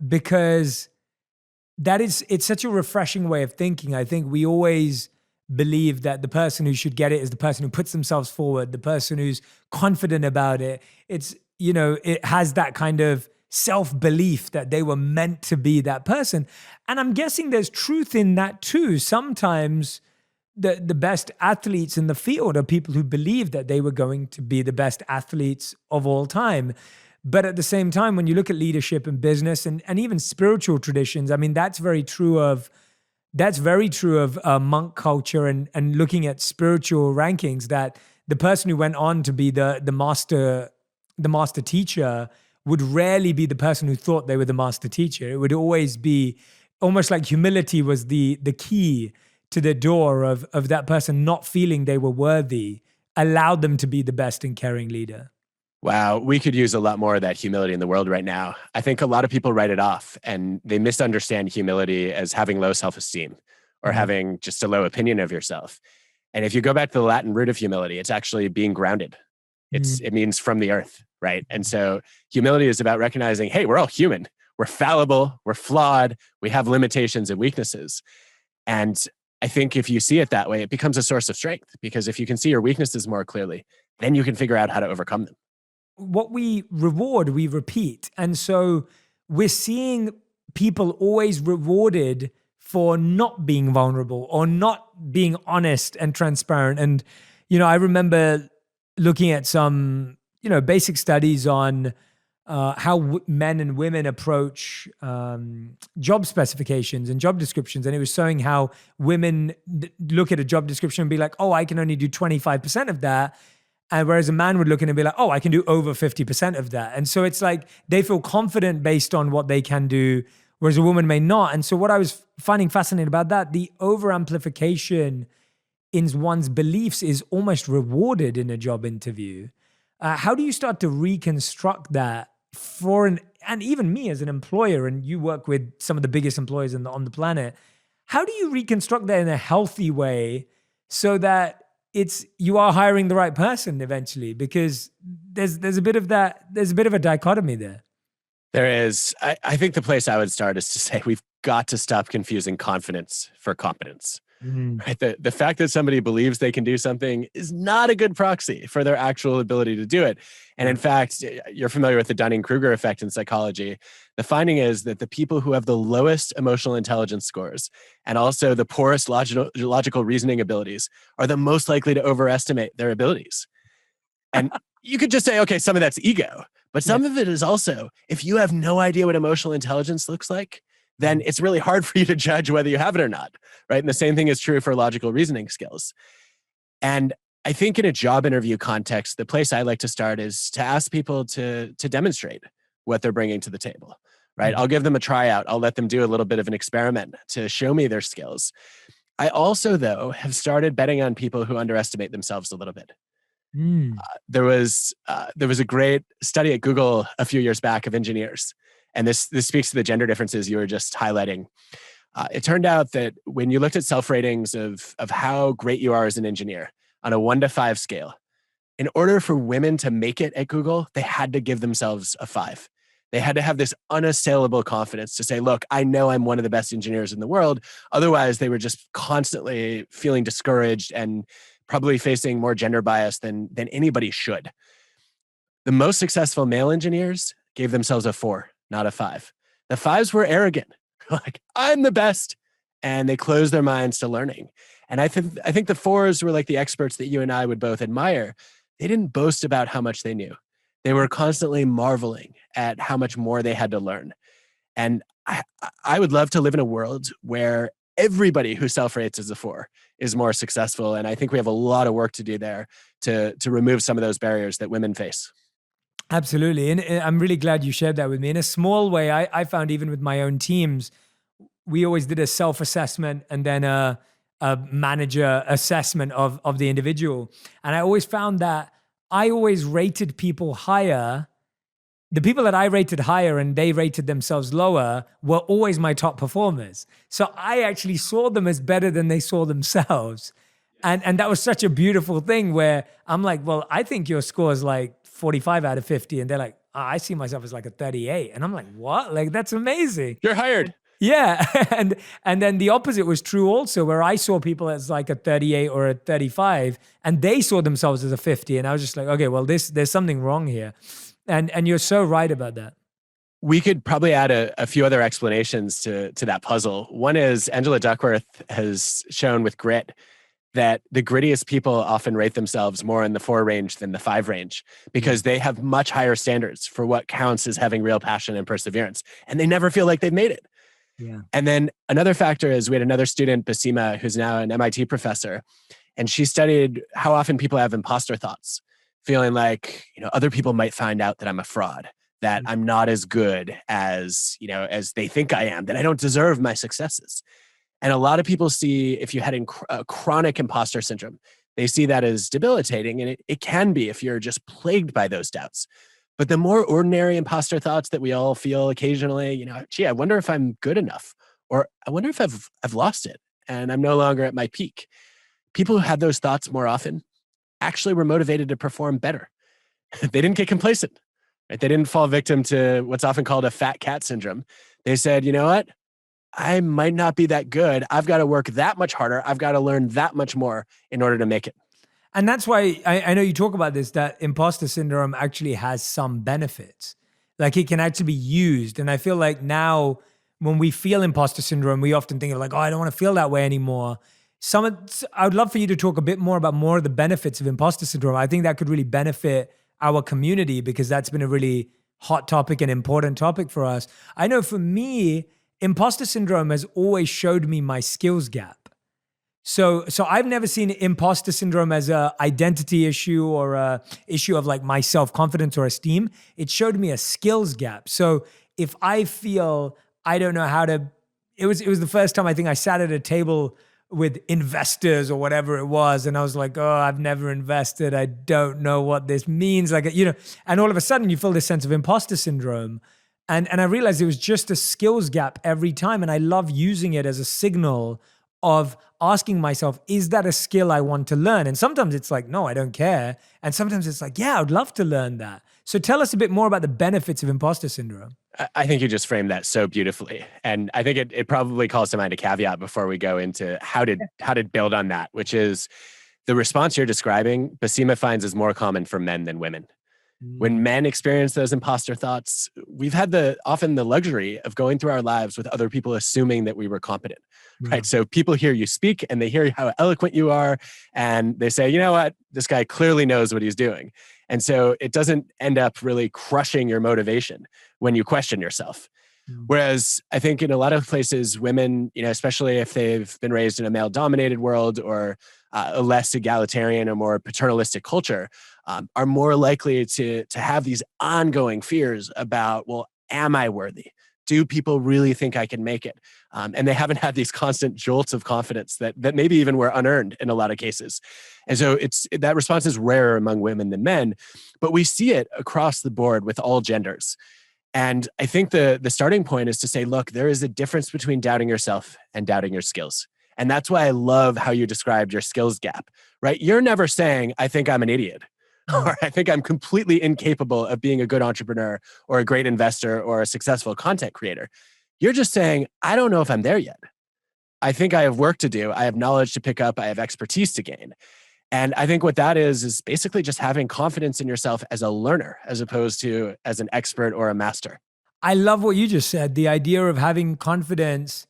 because it's such a refreshing way of thinking. I think we always believe that the person who should get it is the person who puts themselves forward, the person who's confident about it. It's, it has that kind of self-belief that they were meant to be that person. And I'm guessing there's truth in that too. Sometimes the best athletes in the field are people who believe that they were going to be the best athletes of all time. But at the same time, when you look at leadership and business and even spiritual traditions, I mean, that's very true of monk culture and looking at spiritual rankings, that the person who went on to be the master teacher would rarely be the person who thought they were the master teacher. It would always be almost like humility was the key to the door of that person not feeling they were worthy, allowed them to be the best and caring leader. Wow, we could use a lot more of that humility in the world right now. I think a lot of people write it off and they misunderstand humility as having low self-esteem or having just a low opinion of yourself. And if you go back to the Latin root of humility, it's actually being grounded. It means from the earth, right? And so humility is about recognizing, hey, we're all human. We're fallible, we're flawed, we have limitations and weaknesses. And I think if you see it that way, it becomes a source of strength, because if you can see your weaknesses more clearly, then you can figure out how to overcome them. What we reward, we repeat. And so we're seeing people always rewarded for not being vulnerable or not being honest and transparent. And, I remember looking at some, basic studies on how men and women approach job specifications and job descriptions. And it was showing how women look at a job description and be like, oh, I can only do 25% of that. And whereas a man would look in and be like, oh, I can do over 50% of that. And so it's like they feel confident based on what they can do, whereas a woman may not. And so what I was finding fascinating about that, the over-amplification in one's beliefs is almost rewarded in a job interview. How do you start to reconstruct that and even me as an employer, and you work with some of the biggest employers on the planet, how do you reconstruct that in a healthy way so that you are hiring the right person eventually? Because there's a bit of a dichotomy there. There is. I think the place I would start is to say we've got to stop confusing confidence for competence. Right? The fact that somebody believes they can do something is not a good proxy for their actual ability to do it. And in fact, you're familiar with the Dunning-Kruger effect in psychology. The finding is that the people who have the lowest emotional intelligence scores and also the poorest logical reasoning abilities are the most likely to overestimate their abilities. And you could just say, okay, some of that's ego, but some of it is also, if you have no idea what emotional intelligence looks like, then it's really hard for you to judge whether you have it or not, right? And the same thing is true for logical reasoning skills. And I think in a job interview context, the place I like to start is to ask people to demonstrate what they're bringing to the table, right? I'll give them a tryout. I'll let them do a little bit of an experiment to show me their skills. I also, though, have started betting on people who underestimate themselves a little bit. There was a great study at Google a few years back of engineers. And this speaks to the gender differences you were just highlighting. It turned out that when you looked at self-ratings of how great you are as an engineer on a 1 to 5 scale, in order for women to make it at Google, they had to give themselves a 5. They had to have this unassailable confidence to say, look, I know I'm one of the best engineers in the world. Otherwise, they were just constantly feeling discouraged and probably facing more gender bias than anybody should. The most successful male engineers gave themselves a 4. Not a 5. The 5s were arrogant. Like, I'm the best. And they closed their minds to learning. And I think the 4s were like the experts that you and I would both admire. They didn't boast about how much they knew. They were constantly marveling at how much more they had to learn. And I would love to live in a world where everybody who self-rates as a 4 is more successful. And I think we have a lot of work to do there to remove some of those barriers that women face. Absolutely. And I'm really glad you shared that with me. In a small way, I found even with my own teams, we always did a self-assessment and then a manager assessment of the individual. And I always found that I always rated people higher. The people that I rated higher and they rated themselves lower were always my top performers. So I actually saw them as better than they saw themselves. And that was such a beautiful thing where I'm like, well, I think your score is like 45 out of 50. And they're like, I see myself as like a 38. And I'm like, what? Like, that's amazing. You're hired. Yeah. And then the opposite was true also, where I saw people as like a 38 or a 35 and they saw themselves as a 50. And I was just like, okay, well, there's something wrong here. And you're so right about that. We could probably add a few other explanations to that puzzle. One is Angela Duckworth has shown with grit that the grittiest people often rate themselves more in the 4 range than the 5 range because they have much higher standards for what counts as having real passion and perseverance. And they never feel like they've made it. Yeah. And then another factor is we had another student, Basima, who's now an MIT professor, and she studied how often people have imposter thoughts, feeling like, other people might find out that I'm a fraud, that I'm not as good as, as they think I am, that I don't deserve my successes. And a lot of people see, if you had a chronic imposter syndrome, they see that as debilitating. And it can be if you're just plagued by those doubts. But the more ordinary imposter thoughts that we all feel occasionally, gee, I wonder if I'm good enough, or I wonder if I've lost it and I'm no longer at my peak. People who had those thoughts more often actually were motivated to perform better. They didn't get complacent. Right? They didn't fall victim to what's often called a fat cat syndrome. They said, you know what? I might not be that good. I've got to work that much harder. I've got to learn that much more in order to make it. And that's why I know you talk about this, that imposter syndrome actually has some benefits. Like it can actually be used. And I feel like now when we feel imposter syndrome, we often think of like, oh, I don't want to feel that way anymore. I would love for you to talk a bit more about more of the benefits of imposter syndrome. I think that could really benefit our community because that's been a really hot topic and important topic for us. I know for me, imposter syndrome has always showed me my skills gap. So I've never seen imposter syndrome as a identity issue or a issue of like my self-confidence or esteem. It showed me a skills gap. So if I feel I don't know how to, it was the first time I think I sat at a table with investors or whatever it was. And I was like, oh, I've never invested. I don't know what this means. Like, and all of a sudden you feel this sense of imposter syndrome. And I realized it was just a skills gap every time. And I love using it as a signal of asking myself, is that a skill I want to learn? And sometimes it's like, no, I don't care. And sometimes it's like, yeah, I'd love to learn that. So tell us a bit more about the benefits of imposter syndrome. I think you just framed that so beautifully. And I think it probably calls to mind a caveat before we go into how to build on that, which is the response you're describing, Basima finds is more common for men than women. When men experience those imposter thoughts, we've had often the luxury of going through our lives with other people assuming that we were competent, right? So people hear you speak and they hear how eloquent you are and they say, you know what, this guy clearly knows what he's doing. And so it doesn't end up really crushing your motivation when you question yourself. Whereas I think in a lot of places, women, especially if they've been raised in a male-dominated world or a less egalitarian or more paternalistic culture, are more likely to have these ongoing fears about, well, am I worthy? Do people really think I can make it? And they haven't had these constant jolts of confidence that maybe even were unearned in a lot of cases. And so that response is rarer among women than men, but we see it across the board with all genders. And I think the starting point is to say, look, there is a difference between doubting yourself and doubting your skills. And that's why I love how you described your skills gap, right? You're never saying, I think I'm an idiot, or I think I'm completely incapable of being a good entrepreneur or a great investor or a successful content creator. You're just saying, I don't know if I'm there yet. I think I have work to do. I have knowledge to pick up. I have expertise to gain. And I think what that is basically just having confidence in yourself as a learner, as opposed to as an expert or a master. I love what you just said, the idea of having confidence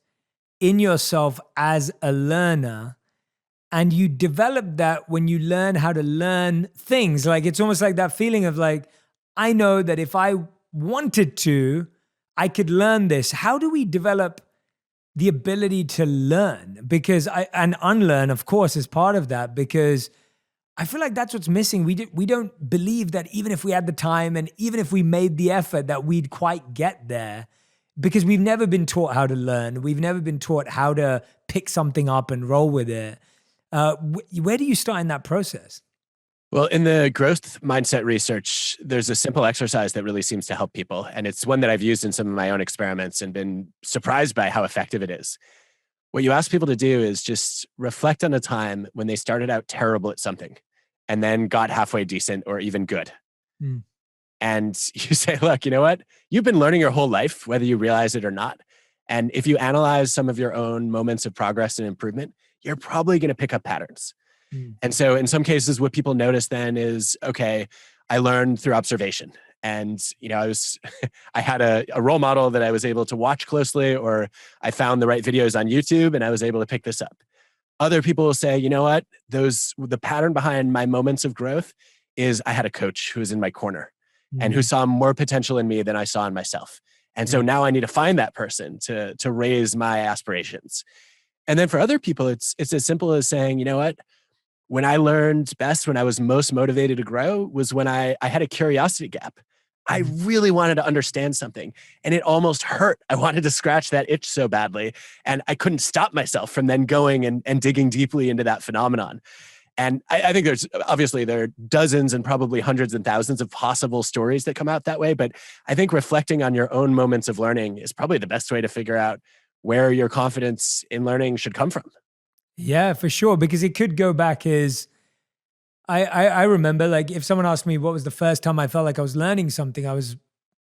in yourself as a learner. And you develop that when you learn how to learn things. Like it's almost like that feeling of like, I know that if I wanted to, I could learn this. How do we develop the ability to learn? And unlearn, of course, is part of that, because I feel like that's what's missing. We don't believe that even if we had the time and even if we made the effort that we'd quite get there, because we've never been taught how to learn. We've never been taught how to pick something up and roll with it. Where do you start in that process? Well, in the growth mindset research, there's a simple exercise that really seems to help people. And it's one that I've used in some of my own experiments and been surprised by how effective it is. What you ask people to do is just reflect on a time when they started out terrible at something and then got halfway decent or even good. And you say, look, you know what? You've been learning your whole life, whether you realize it or not. And if you analyze some of your own moments of progress and improvement, you're probably going to pick up patterns. And so in some cases, what people notice then is, okay, I learned through observation. And, I had a role model that I was able to watch closely, or I found the right videos on YouTube and I was able to pick this up. Other people will say, you know what, the pattern behind my moments of growth is I had a coach who was in my corner and who saw more potential in me than I saw in myself. And so now I need to find that person to raise my aspirations. And then for other people, it's as simple as saying, you know what, when I learned best, when I was most motivated to grow, was when I had a curiosity gap. I really wanted to understand something and it almost hurt. I wanted to scratch that itch so badly. And I couldn't stop myself from then going and digging deeply into that phenomenon. And I think there are dozens and probably hundreds and thousands of possible stories that come out that way. But I think reflecting on your own moments of learning is probably the best way to figure out where your confidence in learning should come from. Yeah, for sure. Because it could go back as I remember, like, if someone asked me what was the first time I felt like I was learning something, I was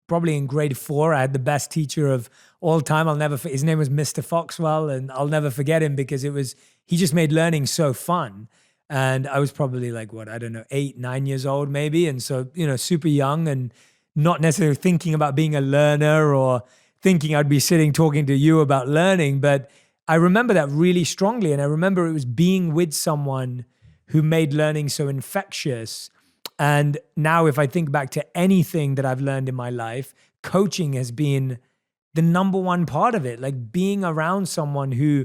probably in grade 4. I had the best teacher of all time. His name was Mr. Foxwell, and I'll never forget him because he just made learning so fun. And I was probably like, what, I don't know, 8, 9 years old maybe. And so, super young and not necessarily thinking about being a learner or thinking I'd be sitting talking to you about learning. But I remember that really strongly. And I remember it was being with someone who made learning so infectious. And now if I think back to anything that I've learned in my life, coaching has been the number one part of it. Like being around someone who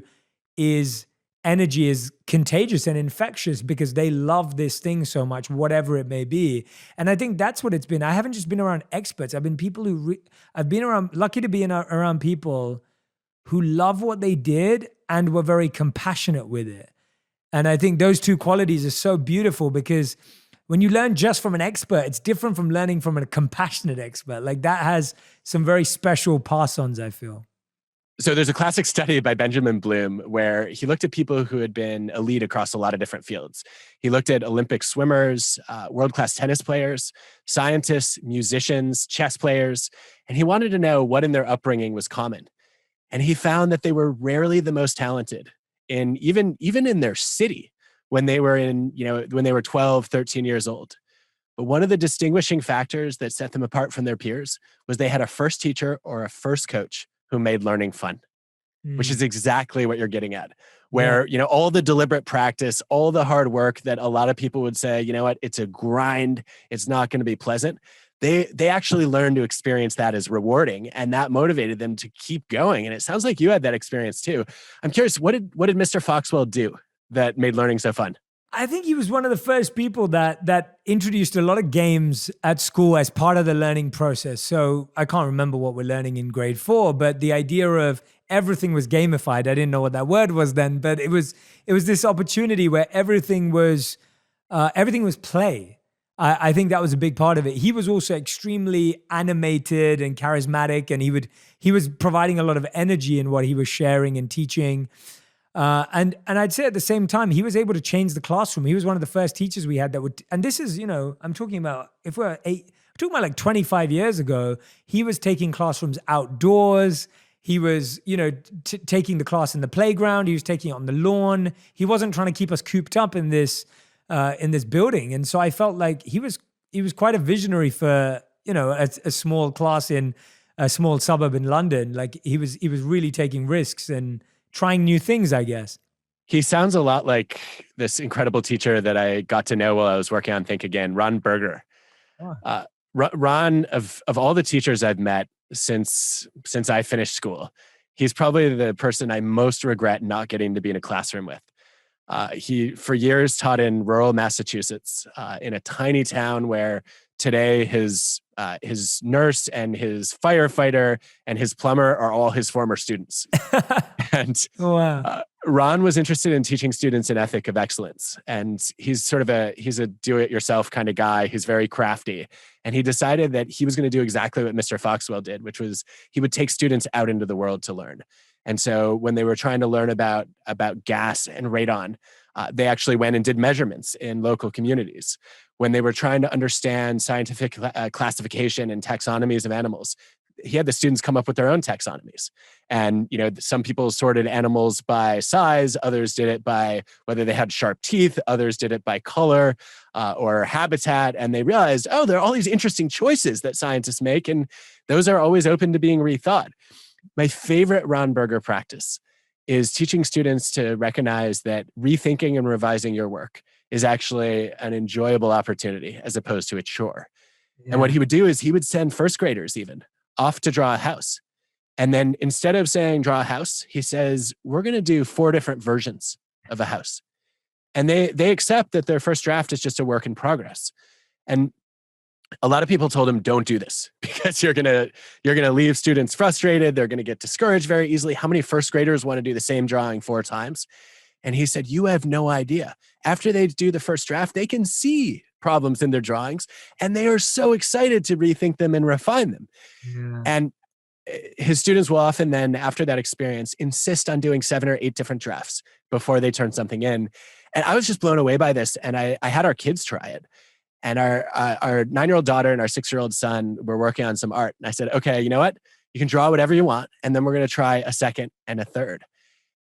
energy is contagious and infectious because they love this thing so much, whatever it may be. And I think that's what it's been. I haven't just been around experts. I've been lucky to be around people who love what they did and were very compassionate with it. And I think those two qualities are so beautiful because when you learn just from an expert, it's different from learning from a compassionate expert. Like that has some very special pass-ons, I feel. So there's a classic study by Benjamin Bloom where he looked at people who had been elite across a lot of different fields. He looked at Olympic swimmers, world-class tennis players, scientists, musicians, chess players, and he wanted to know what in their upbringing was common. And he found that they were rarely the most talented even in their city when they were 12, 13 years old. But one of the distinguishing factors that set them apart from their peers was they had a first teacher or a first coach who made learning fun, which is exactly what you're getting at, where, all the deliberate practice, all the hard work that a lot of people would say, you know what, it's a grind, it's not going to be pleasant. They actually learned to experience that as rewarding, and that motivated them to keep going. And it sounds like you had that experience too. I'm curious, what did Mr. Foxwell do that made learning so fun? I think he was one of the first people that introduced a lot of games at school as part of the learning process. So I can't remember what we're learning in grade 4, but the idea of everything was gamified. I didn't know what that word was then, but it was this opportunity where everything was play. I think that was a big part of it. He was also extremely animated and charismatic, and he was providing a lot of energy in what he was sharing and teaching. And I'd say at the same time, he was able to change the classroom. He was one of the first teachers we had and this is, I'm talking about, like 25 years ago, he was taking classrooms outdoors. He was, taking the class in the playground. He was taking it on the lawn. He wasn't trying to keep us cooped up in this building. And so I felt like he was quite a visionary for, a small class in a small suburb in London. Like he was really taking risks and trying new things, I guess. He sounds a lot like this incredible teacher that I got to know while I was working on Think Again, Ron Berger. Oh. Ron, of all the teachers I've met since I finished school, he's probably the person I most regret not getting to be in a classroom with. He, for years, taught in rural Massachusetts, in a tiny town where today his nurse and his firefighter and his plumber are all his former students. And wow. Ron was interested in teaching students an ethic of excellence. And he's a do-it-yourself kind of guy. He's very crafty. And he decided that he was going to do exactly what Mr. Foxwell did, which was he would take students out into the world to learn. And so when they were trying to learn about gas and radon, they actually went and did measurements in local communities. When they were trying to understand scientific classification and taxonomies of animals, he had the students come up with their own taxonomies. And, some people sorted animals by size, others did it by whether they had sharp teeth, others did it by color or habitat. And they realized, there are all these interesting choices that scientists make, and those are always open to being rethought. My favorite Ron Berger practice is teaching students to recognize that rethinking and revising your work is actually an enjoyable opportunity as opposed to a chore. Yeah. And what he would do is he would send first graders even off to draw a house. And then instead of saying draw a house, he says, we're going to do 4 different versions of a house. And they accept that their first draft is just a work in progress. And a lot of people told him, don't do this because you're gonna leave students frustrated. They're gonna get discouraged very easily. How many first graders want to do the same drawing 4 times? And he said, you have no idea. After they do the first draft, they can see problems in their drawings, and they are so excited to rethink them and refine them. Yeah. And his students will often then, after that experience, insist on doing 7 or 8 different drafts before they turn something in. And I was just blown away by this. And I had our kids try it. And our 9-year-old daughter and our 6-year-old son were working on some art. And I said, okay, you know what? You can draw whatever you want. And then we're going to try a second and a third.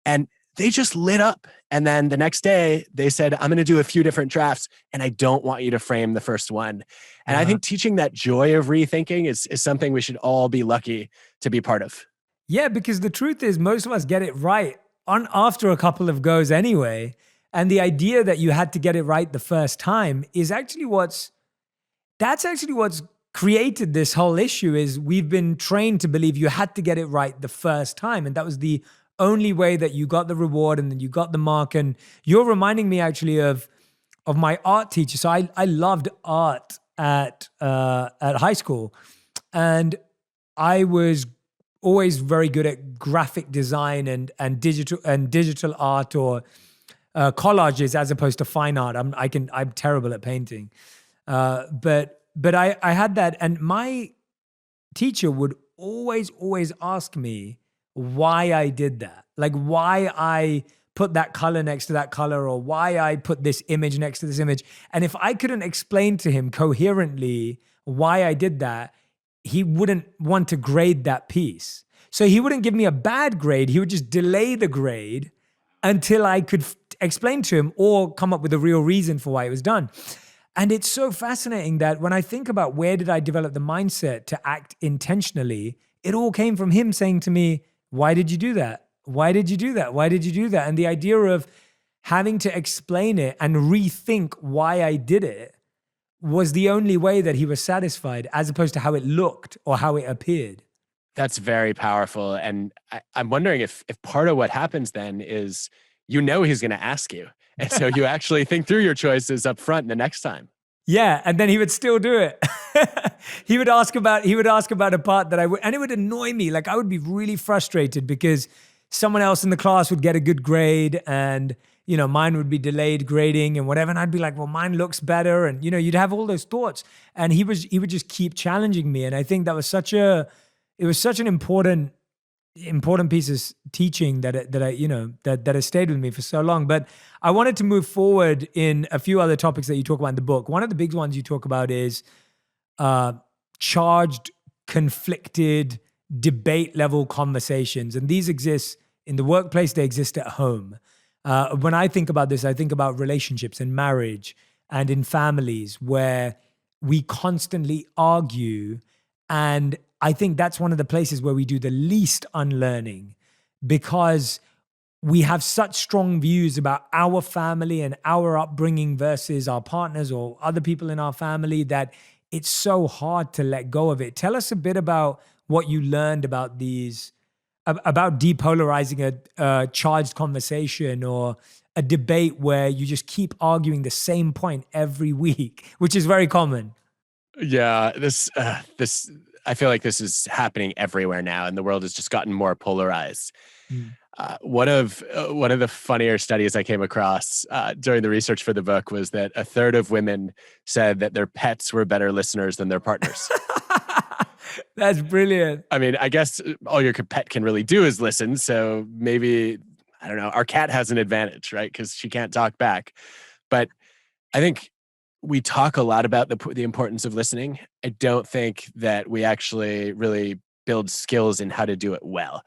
And they just lit up. And then the next day they said, I'm going to do a few different drafts and I don't want you to frame the first one. And I think teaching that joy of rethinking is something we should all be lucky to be part of. Yeah, because the truth is most of us get it right after a couple of goes anyway. And the idea that you had to get it right the first time is actually what's created this whole issue. Is we've been trained to believe you had to get it right the first time. And that was the only way that you got the reward and then you got the mark. And you're reminding me actually of my art teacher. So I loved art at high school. And I was always very good at graphic design and digital art or collages as opposed to fine art. I'm terrible at painting. But I had that, and my teacher would always ask me why I did that. Like why I put that color next to that color, or why I put this image next to this image. And if I couldn't explain to him coherently why I did that, he wouldn't want to grade that piece. So he wouldn't give me a bad grade. He would just delay the grade until I could explain to him or come up with a real reason for why it was done. And it's so fascinating that when I think about where did I develop the mindset to act intentionally, it all came from him saying to me, why did you do that? Why did you do that? Why did you do that? And the idea of having to explain it and rethink why I did it was the only way that he was satisfied, as opposed to how it looked or how it appeared. That's very powerful. And I'm wondering if part of what happens then is, he's going to ask you. And so you actually think through your choices up front the next time. Yeah. And then he would still do it. He would ask about a part that and it would annoy me. Like I would be really frustrated because someone else in the class would get a good grade and, mine would be delayed grading and whatever. And I'd be like, well, mine looks better. And, you'd have all those thoughts, and he would just keep challenging me. And I think that was such an important piece of teaching that has stayed with me for so long. But I wanted to move forward in a few other topics that you talk about in the book. One of the big ones you talk about is charged, conflicted, debate level conversations. And these exist in the workplace, they exist at home. When I think about this, I think about relationships and marriage and in families where we constantly argue. And I think that's one of the places where we do the least unlearning, because we have such strong views about our family and our upbringing versus our partners or other people in our family that it's so hard to let go of it. Tell us a bit about what you learned about about depolarizing a charged conversation or a debate where you just keep arguing the same point every week, which is very common. Yeah, I feel like this is happening everywhere now, and the world has just gotten more polarized. One of the funnier studies I came across during the research for the book was that a third of women said that their pets were better listeners than their partners. That's brilliant. I mean, I guess all your pet can really do is listen. So maybe, I don't know, our cat has an advantage, right? Because she can't talk back. But I think we talk a lot about the importance of listening. I don't think that we actually really build skills in how to do it well.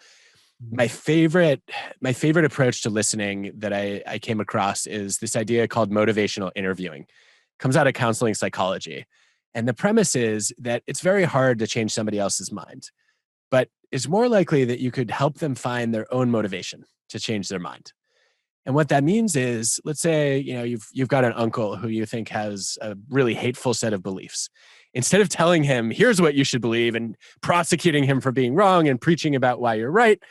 My favorite approach to listening that I came across is this idea called motivational interviewing. It comes out of counseling psychology. And the premise is that it's very hard to change somebody else's mind, but it's more likely that you could help them find their own motivation to change their mind. And what that means is, let's say, you've got an uncle who you think has a really hateful set of beliefs. Instead of telling him, here's what you should believe, and prosecuting him for being wrong and preaching about why you're right,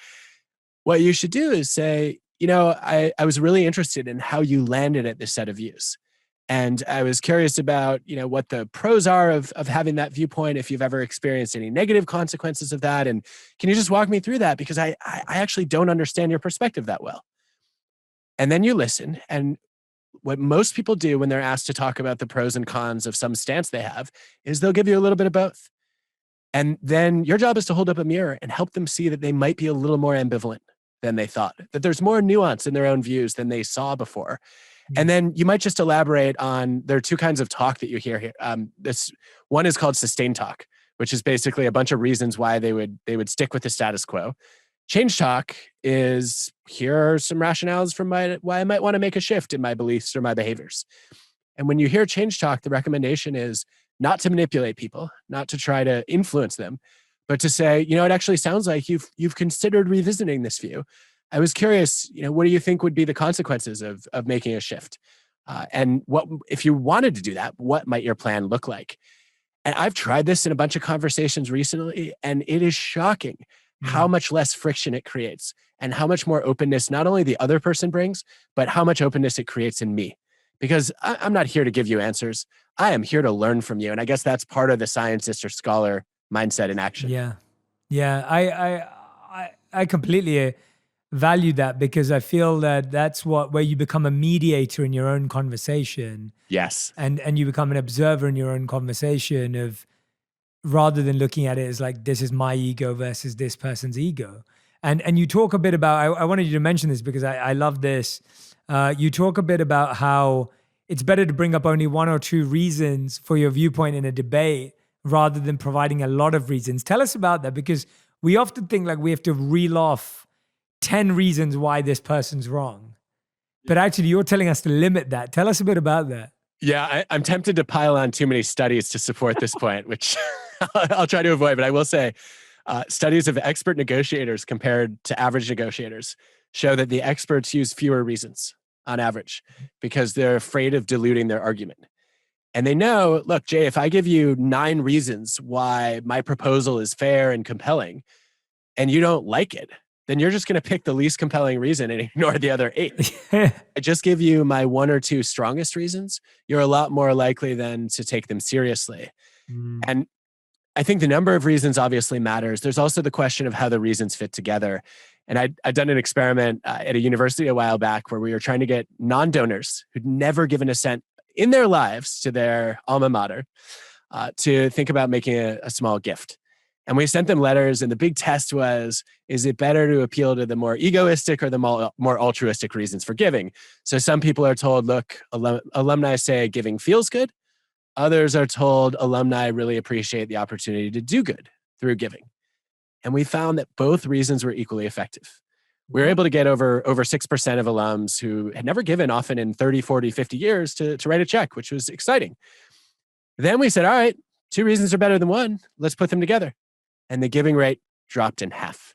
what you should do is say, I was really interested in how you landed at this set of views. And I was curious about, what the pros are of having that viewpoint, if you've ever experienced any negative consequences of that. And can you just walk me through that? Because I actually don't understand your perspective that well. And then you listen. And what most people do when they're asked to talk about the pros and cons of some stance they have is they'll give you a little bit of both. And then your job is to hold up a mirror and help them see that they might be a little more ambivalent than they thought, that there's more nuance in their own views than they saw before. And then you might just elaborate on, there are two kinds of talk that you hear here. This one is called sustained talk, which is basically a bunch of reasons why they would stick with the status quo. Change talk is, here are some rationales for why I might want to make a shift in my beliefs or my behaviors. And when you hear change talk, the recommendation is not to manipulate people, not to try to influence them, but to say, it actually sounds like you've considered revisiting this view. I was curious, what do you think would be the consequences of making a shift? And what, if you wanted to do that, what might your plan look like? And I've tried this in a bunch of conversations recently, and it is shocking how much less friction it creates and how much more openness not only the other person brings, but how much openness it creates in me. Because I'm not here to give you answers. I am here to learn from you. And I guess that's part of the scientist or scholar mindset in action. Yeah. I completely value that, because I feel that that's where you become a mediator in your own conversation. Yes. And you become an observer in your own conversation, rather than looking at it as like, this is my ego versus this person's ego. And you talk a bit about, I wanted you to mention this because I love this. You talk a bit about how it's better to bring up only one or two reasons for your viewpoint in a debate rather than providing a lot of reasons. Tell us about that, because we often think like we have to reel off 10 reasons why this person's wrong. But actually, you're telling us to limit that. Tell us a bit about that. Yeah, I'm tempted to pile on too many studies to support this point, which I'll try to avoid. But I will say, studies of expert negotiators compared to average negotiators show that the experts use fewer reasons on average because they're afraid of diluting their argument. And they know, look, Jay, if I give you 9 reasons why my proposal is fair and compelling, and you don't like it, then you're just going to pick the least compelling reason and ignore the other 8. I just give you my 1 or 2 strongest reasons, you're a lot more likely then to take them seriously. And I think the number of reasons obviously matters. There's also the question of how the reasons fit together. And I'd done an experiment at a university a while back where we were trying to get non-donors who'd never given a cent in their lives to their alma mater to think about making a small gift. And we sent them letters, and the big test was, is it better to appeal to the more egoistic or the more altruistic reasons for giving? So some people are told, look, alumni say giving feels good. Others are told alumni really appreciate the opportunity to do good through giving. And we found that both reasons were equally effective. We were able to get over 6% of alums who had never given, often in 30, 40, 50 years, to write a check, which was exciting. Then we said, all right, 2 reasons are better than 1. Let's put them together. And the giving rate dropped in half.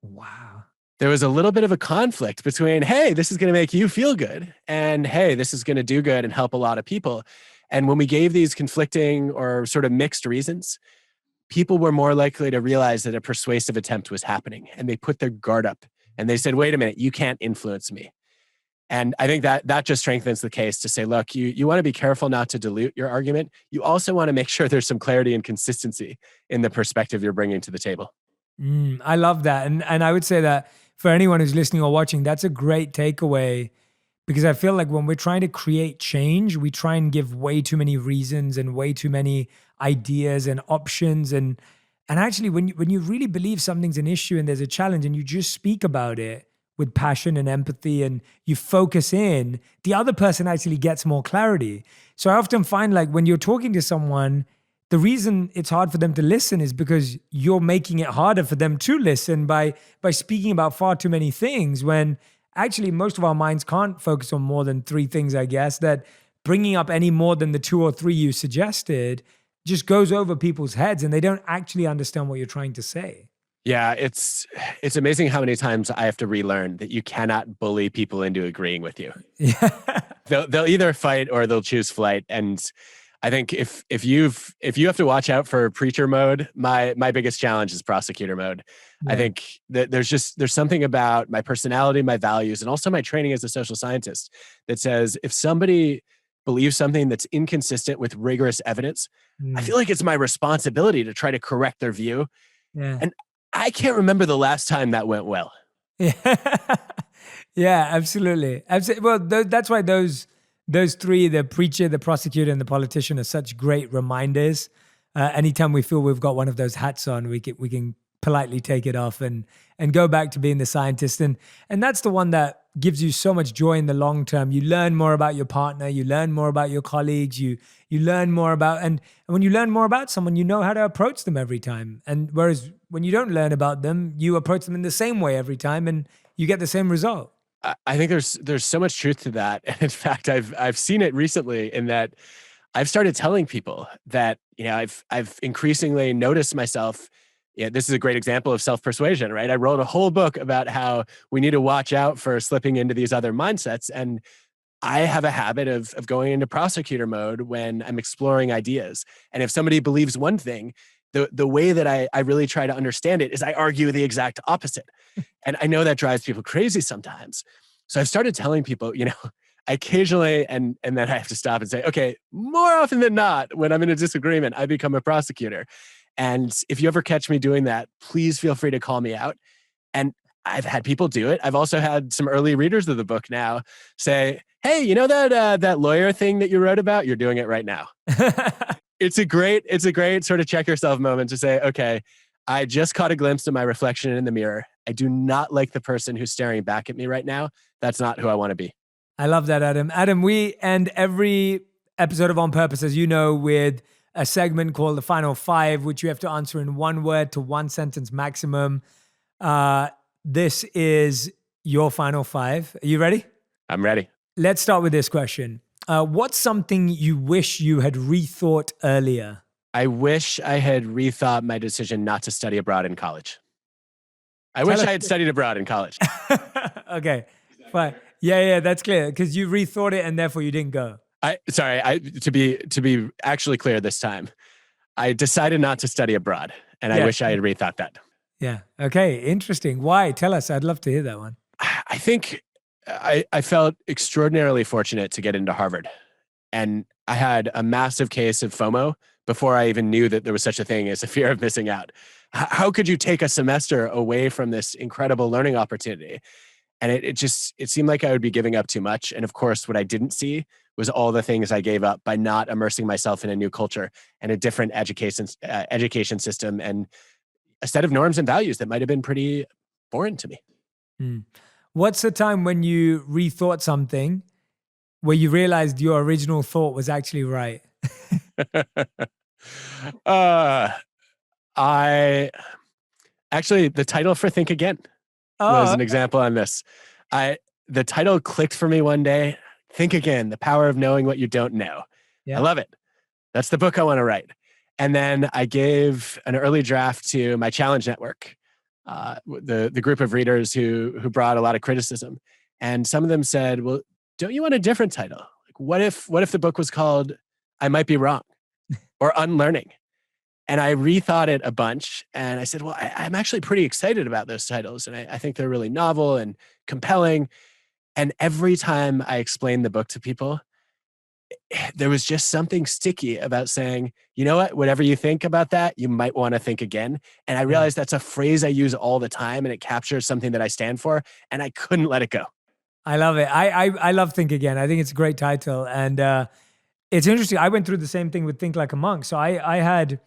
Wow. There was a little bit of a conflict between, hey, this is going to make you feel good, and hey, this is going to do good and help a lot of people. And when we gave these conflicting or sort of mixed reasons, people were more likely to realize that a persuasive attempt was happening, and they put their guard up and they said, wait a minute, you can't influence me. And I think that just strengthens the case to say, look, you want to be careful not to dilute your argument. You also want to make sure there's some clarity and consistency in the perspective you're bringing to the table. I love that. And I would say that for anyone who's listening or watching, that's a great takeaway, because I feel like when we're trying to create change, we try and give way too many reasons and way too many ideas and options. And actually, when you really believe something's an issue and there's a challenge and you just speak about it with passion and empathy and you focus in, the other person actually gets more clarity. So I often find like when you're talking to someone, the reason it's hard for them to listen is because you're making it harder for them to listen by speaking about far too many things, when actually most of our minds can't focus on more than 3 things, I guess, that bringing up any more than the 2 or 3 you suggested just goes over people's heads and they don't actually understand what you're trying to say. Yeah, it's amazing how many times I have to relearn that you cannot bully people into agreeing with you. Yeah. They'll either fight or they'll choose flight. And I think if you have to watch out for preacher mode, my biggest challenge is prosecutor mode. Yeah. I think that there's something about my personality, my values, and also my training as a social scientist that says if somebody believes something that's inconsistent with rigorous evidence, I feel like it's my responsibility to try to correct their view. Yeah. And I can't remember the last time that went well. Yeah, yeah, absolutely. Well, that's why those 3, the preacher, the prosecutor, and the politician, are such great reminders. Anytime we feel we've got one of those hats on, we can politely take it off and go back to being the scientist. And that's the one that gives you so much joy in the long term. You learn more about your partner, you learn more about your colleagues, you learn more about, and when you learn more about someone, you know how to approach them every time. And whereas when you don't learn about them, you approach them in the same way every time and you get the same result. I think there's so much truth to that. And in fact, I've seen it recently in that I've started telling people that, I've increasingly noticed myself. Yeah, this is a great example of self-persuasion, right? I wrote a whole book about how we need to watch out for slipping into these other mindsets. And I have a habit of going into prosecutor mode when I'm exploring ideas. And if somebody believes one thing, the way that I really try to understand it is I argue the exact opposite. And I know that drives people crazy sometimes. So I've started telling people, I occasionally, and then I have to stop and say, okay, more often than not, when I'm in a disagreement, I become a prosecutor. And if you ever catch me doing that, please feel free to call me out. And I've had people do it. I've also had some early readers of the book now say, hey, that lawyer thing that you wrote about, you're doing it right now. It's a great sort of check yourself moment to say, okay, I just caught a glimpse of my reflection in the mirror. I do not like the person who's staring back at me right now. That's not who I want to be. I love that, Adam. Adam, we end every episode of On Purpose, as you know, with a segment called the Final Five, which you have to answer in one word to one sentence maximum. This is your final five. Are you ready? I'm ready. Let's start with this question. What's something you wish you had rethought earlier? I wish I had rethought my decision not to study abroad in college. I wish I had studied abroad in college. Okay, fine. Yeah, that's clear. Because you rethought it and therefore you didn't go. To be actually clear this time, I decided not to study abroad, and I wish I had rethought that. Yeah. Okay. Interesting. Why? Tell us. I'd love to hear that one. I think I felt extraordinarily fortunate to get into Harvard, and I had a massive case of FOMO before I even knew that there was such a thing as a fear of missing out. How could you take a semester away from this incredible learning opportunity? And it seemed like I would be giving up too much. And of course, what I didn't see was all the things I gave up by not immersing myself in a new culture and a different education system and a set of norms and values that might have been pretty foreign to me. What's the time when you rethought something where you realized your original thought was actually right? The title for Think Again was an example on this. The title clicked for me one day. Think Again, the power of knowing what you don't know. Yeah. I love it. That's the book I want to write. And then I gave an early draft to my challenge network, the group of readers who brought a lot of criticism. And some of them said, well, don't you want a different title? Like, what if the book was called I Might Be Wrong or Unlearning? And I rethought it a bunch. And I said, well, I'm actually pretty excited about those titles. And I think they're really novel and compelling. And every time I explained the book to people, there was just something sticky about saying, you know what, whatever you think about that, you might want to think again. And I realized that's a phrase I use all the time and it captures something that I stand for. And I couldn't let it go. I love it. I love Think Again. I think it's a great title. And it's interesting. I went through the same thing with Think Like a Monk. So I had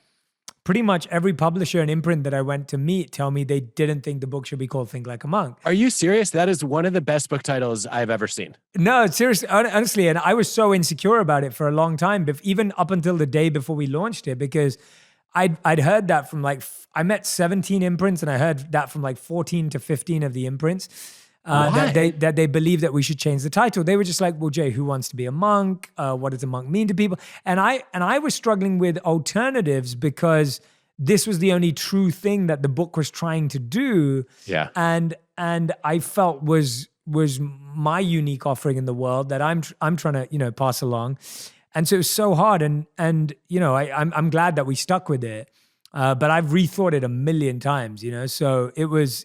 pretty much every publisher and imprint that I went to meet tell me they didn't think the book should be called Think Like a Monk. Are you serious? That is one of the best book titles I've ever seen. No, seriously, honestly. And I was so insecure about it for a long time, even up until the day before we launched it, because I'd heard that from I met 17 imprints and I heard that from 14 to 15 of the imprints. That they believe that we should change the title. They were just like, well, Jay, who wants to be a monk? What does a monk mean to people? And I was struggling with alternatives because this was the only true thing that the book was trying to do. Yeah. And I felt was my unique offering in the world that I'm trying to, pass along. And so it was so hard. And I'm glad that we stuck with it. But I've rethought it a million times, so I was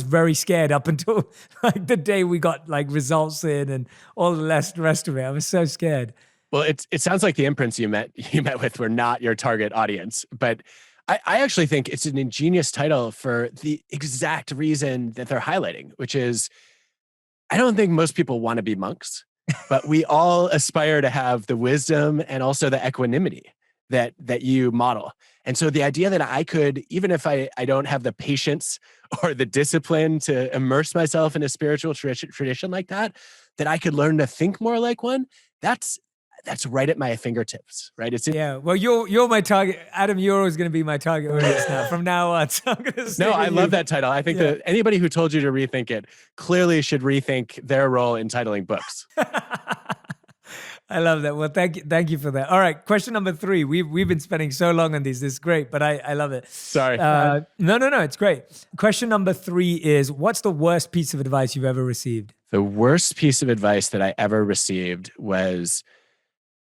very scared up until the day we got results in and all the rest of it. I was so scared. Well, it sounds like the imprints you met with were not your target audience, but I actually think it's an ingenious title for the exact reason that they're highlighting, which is, I don't think most people want to be monks, but we all aspire to have the wisdom and also the equanimity that you model. And so the idea that I could, even if I don't have the patience or the discipline to immerse myself in a spiritual tradition like that I could learn to think more like one, that's right at my fingertips, right? Yeah. Well, you're my target. Adam, you're always going to be my target audience now from now on. So I'm going to I love that title. I think that anybody who told you to rethink it clearly should rethink their role in titling books. I love that. Well, thank you for that. All right, question number 3. We've been spending so long on these. This is great, but I love it. Sorry. No, it's great. Question number 3 is, what's the worst piece of advice you've ever received? The worst piece of advice that I ever received was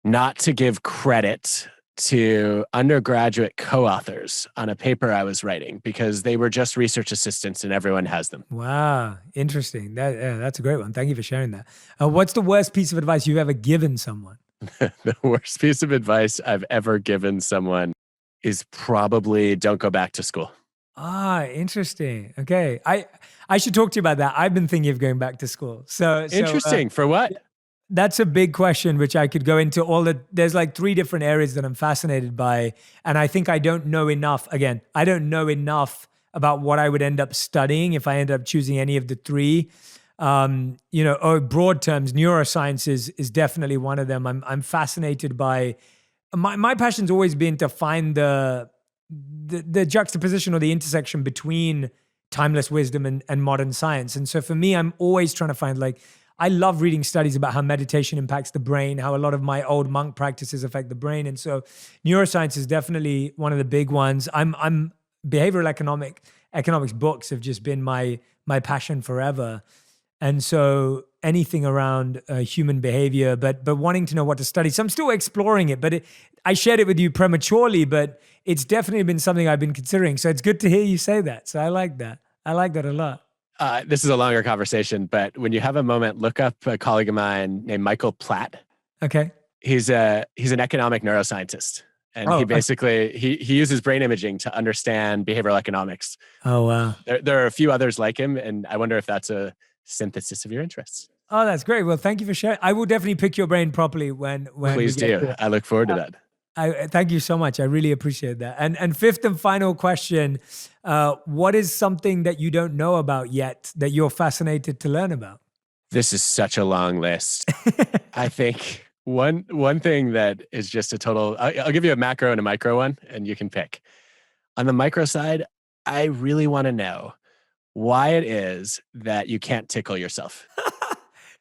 not to give credit to undergraduate co-authors on a paper I was writing because they were just research assistants and everyone has them. Wow. Interesting. That's a great one. Thank you for sharing that. What's the worst piece of advice you've ever given someone? The worst piece of advice I've ever given someone is probably don't go back to school. Interesting. Okay. I should talk to you about that. I've been thinking of going back to school. So interesting. For what? That's a big question, which I could go into there's like 3 different areas that I'm fascinated by. And I think I don't know enough. Again, I don't know enough about what I would end up studying if I end up choosing any of the 3. Broad terms, neuroscience is definitely one of them. I'm fascinated by, my passion's always been to find the juxtaposition or the intersection between timeless wisdom and modern science. And so for me, I'm always trying to find I love reading studies about how meditation impacts the brain, how a lot of my old monk practices affect the brain. And so neuroscience is definitely one of the big ones. I'm behavioral economics books have just been my passion forever. And so anything around human behavior, but wanting to know what to study. So I'm still exploring it, but I shared it with you prematurely, but it's definitely been something I've been considering. So it's good to hear you say that. So I like that. I like that a lot. This is a longer conversation, but when you have a moment, look up a colleague of mine named Michael Platt. Okay. He's an economic neuroscientist. And he basically, he uses brain imaging to understand behavioral economics. Oh, wow. There are a few others like him, and I wonder if that's a synthesis of your interests. Oh, that's great. Well, thank you for sharing. I will definitely pick your brain properly when Please do. I look forward to that. I thank you so much. I really appreciate that. And 5th and final question, what is something that you don't know about yet that you're fascinated to learn about? This is such a long list. I think one thing that is just a total, I'll give you a macro and a micro one, and you can pick. On the micro side, I really want to know why it is that you can't tickle yourself.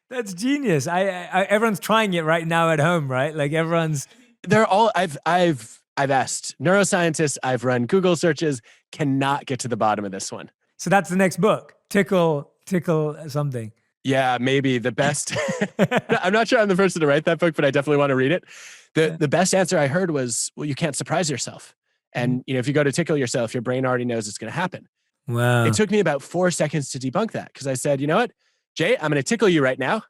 That's genius. Everyone's trying it right now at home, right? Like everyone's... They're all, I've asked neuroscientists, I've run Google searches, cannot get to the bottom of this one. So that's the next book. Tickle something. Yeah, maybe the best. I'm not sure I'm the person to write that book, but I definitely want to read it. The best answer I heard was, well, you can't surprise yourself. And if you go to tickle yourself, your brain already knows it's going to happen. Wow. It took me about 4 seconds to debunk that because I said, you know what, Jay, I'm going to tickle you right now.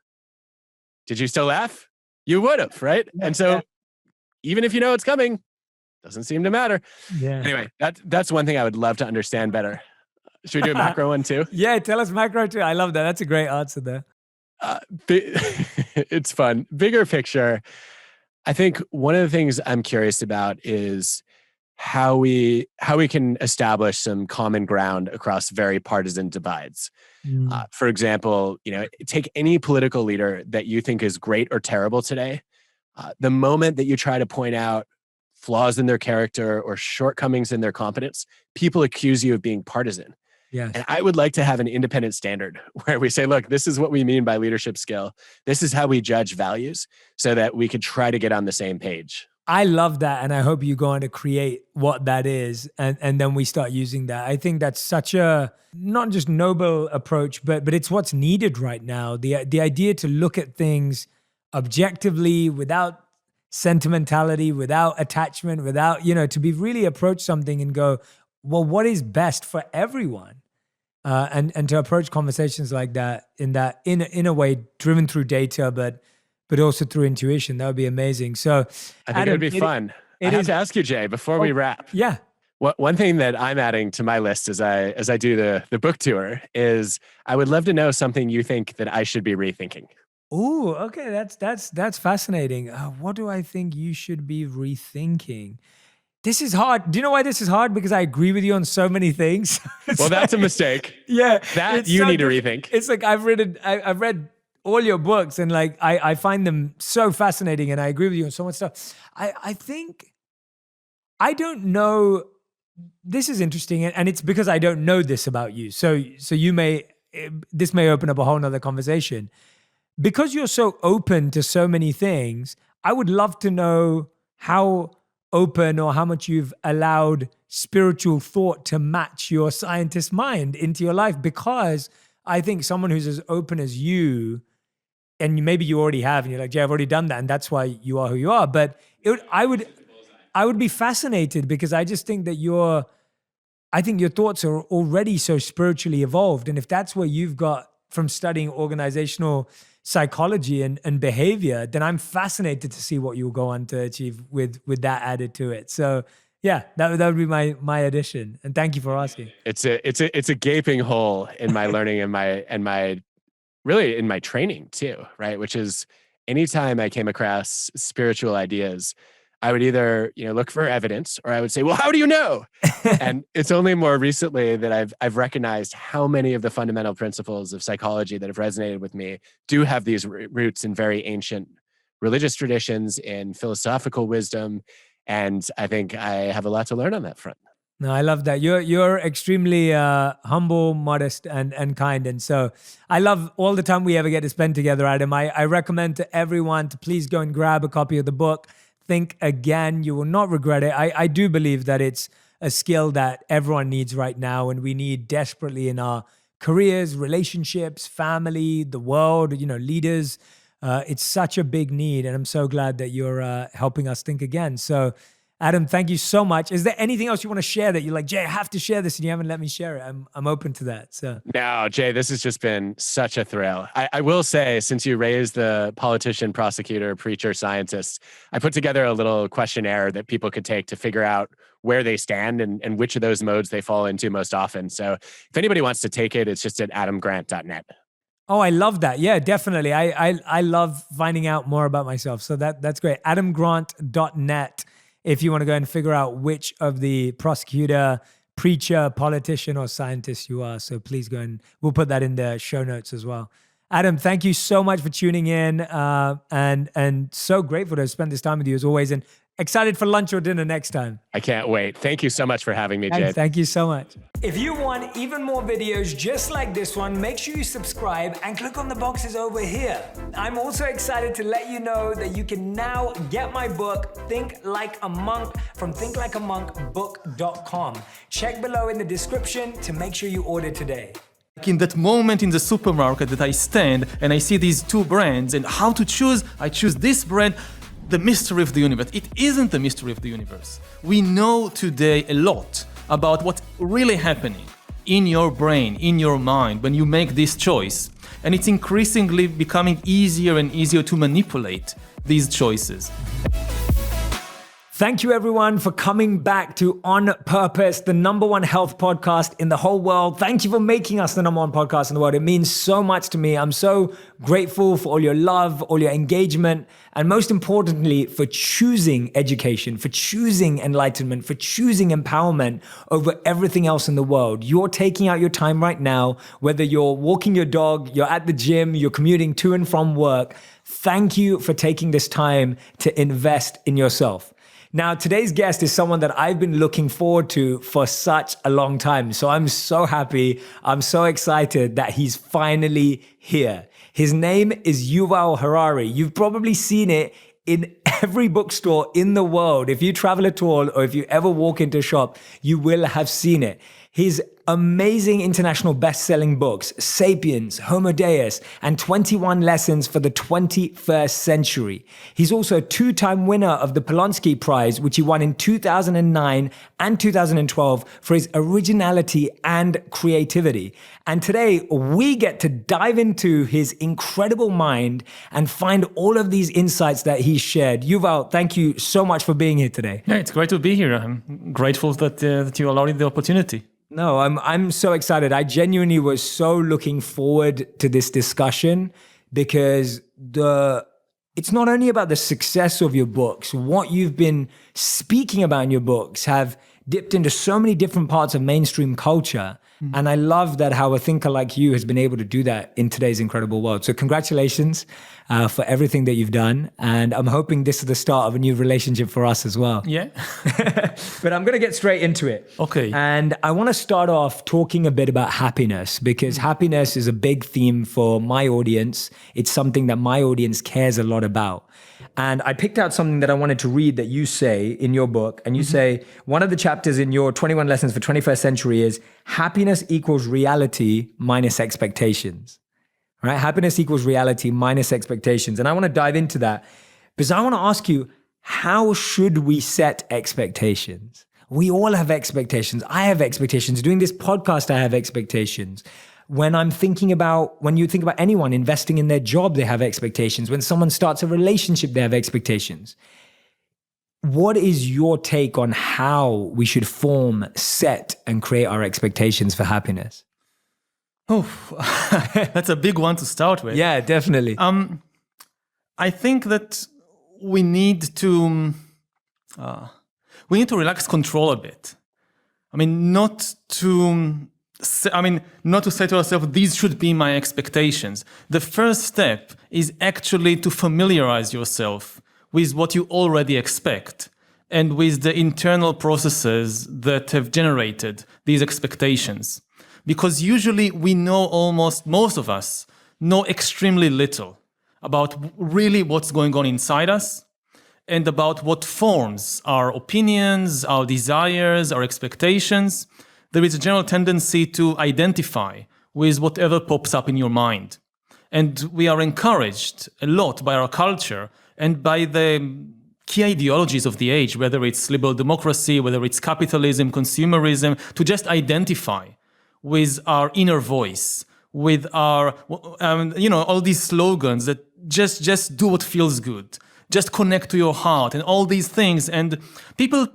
Did you still laugh? You would have, right? Yeah, and so even if you know it's coming, doesn't seem to matter. Yeah. Anyway, that's one thing I would love to understand better. Should we do a macro one too? Yeah, tell us macro too. I love that. That's a great answer there. It's fun. Bigger picture, I think one of the things I'm curious about is how we can establish some common ground across very partisan divides. For example, take any political leader that you think is great or terrible today. The moment that you try to point out flaws in their character or shortcomings in their competence, people accuse you of being partisan. Yes. And I would like to have an independent standard where we say, look, this is what we mean by leadership skill. This is how we judge values so that we could try to get on the same page. I love that. And I hope you go on to create what that is. And then we start using that. I think that's such a, not just noble approach, but it's what's needed right now. The idea to look at things objectively, without sentimentality, without attachment, without, to be really approach something and go, well, what is best for everyone? And to approach conversations like that in a way driven through data, but also through intuition. That would be amazing. So I think it would be fun. I have to ask you, Jay, before we wrap. Yeah. One thing that I'm adding to my list as I do the book tour is I would love to know something you think that I should be rethinking. Oh, okay. That's fascinating. What do I think you should be rethinking? This is hard. Do you know why this is hard? Because I agree with you on so many things. Well, that's a mistake. Yeah. That you need to rethink. It's like I've read all your books and like I find them so fascinating and I agree with you on so much stuff. I think I don't know. This is interesting and it's because I don't know this about you. So this may open up a whole nother conversation. Because you're so open to so many things, I would love to know how open or how much you've allowed spiritual thought to match your scientist mind into your life, because I think someone who's as open as you, and maybe you already have, and you're like, Jay, I've already done that, and that's why you are who you are. But I would be fascinated because I just think that I think your thoughts are already so spiritually evolved. And if that's where you've got from studying organizational psychology and behavior, then I'm fascinated to see what you'll go on to achieve with that added to it. So yeah, that would be my addition. And thank you for asking. It's a gaping hole in my learning and my really in my training too, right? Which is anytime I came across spiritual ideas, I would either, look for evidence or I would say, well, how do you know? And it's only more recently that I've recognized how many of the fundamental principles of psychology that have resonated with me do have these roots in very ancient religious traditions, in philosophical wisdom. And I think I have a lot to learn on that front. No, I love that. You're extremely humble, modest, and kind. And so I love all the time we ever get to spend together, Adam. I recommend to everyone to please go and grab a copy of the book. Think again. You will not regret it. I do believe that it's a skill that everyone needs right now, and we need desperately in our careers, relationships, family, the world, leaders. It's such a big need, and I'm so glad that you're helping us think again. So Adam, thank you so much. Is there anything else you want to share that you're like, Jay, I have to share this and you haven't let me share it? I'm open to that. So no, Jay, this has just been such a thrill. I will say, since you raised the politician, prosecutor, preacher, scientist, I put together a little questionnaire that people could take to figure out where they stand and which of those modes they fall into most often. So if anybody wants to take it, it's just at adamgrant.net. Oh, I love that. Yeah, definitely. I love finding out more about myself. So that's great. adamgrant.net. If you want to go and figure out which of the prosecutor, preacher, politician, or scientist you are. So please go and we'll put that in the show notes as well. Adam, thank you so much for tuning in and so grateful to have spent this time with you as always. And excited for lunch or dinner next time. I can't wait. Thank you so much for having me, Jay. Thank you so much. If you want even more videos just like this one, make sure you subscribe and click on the boxes over here. I'm also excited to let you know that you can now get my book, Think Like a Monk, from thinklikeamonkbook.com. Check below in the description to make sure you order today. In that moment in the supermarket that I stand and I see these two brands and how to choose, I choose this brand. The mystery of the universe. It isn't the mystery of the universe. We know today a lot about what's really happening in your brain, in your mind when you make this choice. And it's increasingly becoming easier and easier to manipulate these choices. Thank you everyone for coming back to On Purpose, the #1 health podcast in the whole world. Thank you for making us the #1 podcast in the world. It means so much to me. I'm so grateful for all your love, all your engagement, and most importantly, for choosing education, for choosing enlightenment, for choosing empowerment over everything else in the world. You're taking out your time right now, whether you're walking your dog, you're at the gym, you're commuting to and from work. Thank you for taking this time to invest in yourself. Now, today's guest is someone that I've been looking forward to for such a long time. So I'm so happy. I'm so excited that he's finally here. His name is Yuval Harari. You've probably seen it in every bookstore in the world. If you travel at all, or if you ever walk into a shop, you will have seen it. His amazing international best-selling books, Sapiens, Homo Deus, and 21 Lessons for the 21st Century. He's also a 2-time winner of the Polonsky Prize, which he won in 2009 and 2012 for his originality and creativity. And today, we get to dive into his incredible mind and find all of these insights that he shared. Yuval, thank you so much for being here today. Yeah, it's great to be here. I'm grateful that you allowed me the opportunity. No, I'm so excited. I genuinely was so looking forward to this discussion because it's not only about the success of your books. What you've been speaking about in your books have dipped into so many different parts of mainstream culture. And I love that how a thinker like you has been able to do that in today's incredible world. So congratulations for everything that you've done. And I'm hoping this is the start of a new relationship for us as well. Yeah. But I'm going to get straight into it. Okay. And I want to start off talking a bit about happiness, because happiness is a big theme for my audience. It's something that my audience cares a lot about. And I picked out something that I wanted to read that you say in your book. And you say, one of the chapters in your 21 Lessons for 21st Century is happiness equals reality minus expectations, right? Happiness equals reality minus expectations. And I want to dive into that because I want to ask you, how should we set expectations? We all have expectations. I have expectations. Doing this podcast, I have expectations. When you think about anyone investing in their job, they have expectations. When someone starts a relationship, they have expectations. What is your take on how we should form, set, and create our expectations for happiness? Oh, that's a big one to start with. Yeah, definitely. I think that we need to relax control a bit. Not to say to ourselves, these should be my expectations. The first step is actually to familiarize yourself with what you already expect and with the internal processes that have generated these expectations. Because usually most of us know extremely little about really what's going on inside us and about what forms our opinions, our desires, our expectations. There is a general tendency to identify with whatever pops up in your mind. And we are encouraged a lot by our culture and by the key ideologies of the age, whether it's liberal democracy, whether it's capitalism, consumerism, to just identify with our inner voice, with our, all these slogans that just do what feels good, just connect to your heart and all these things. And people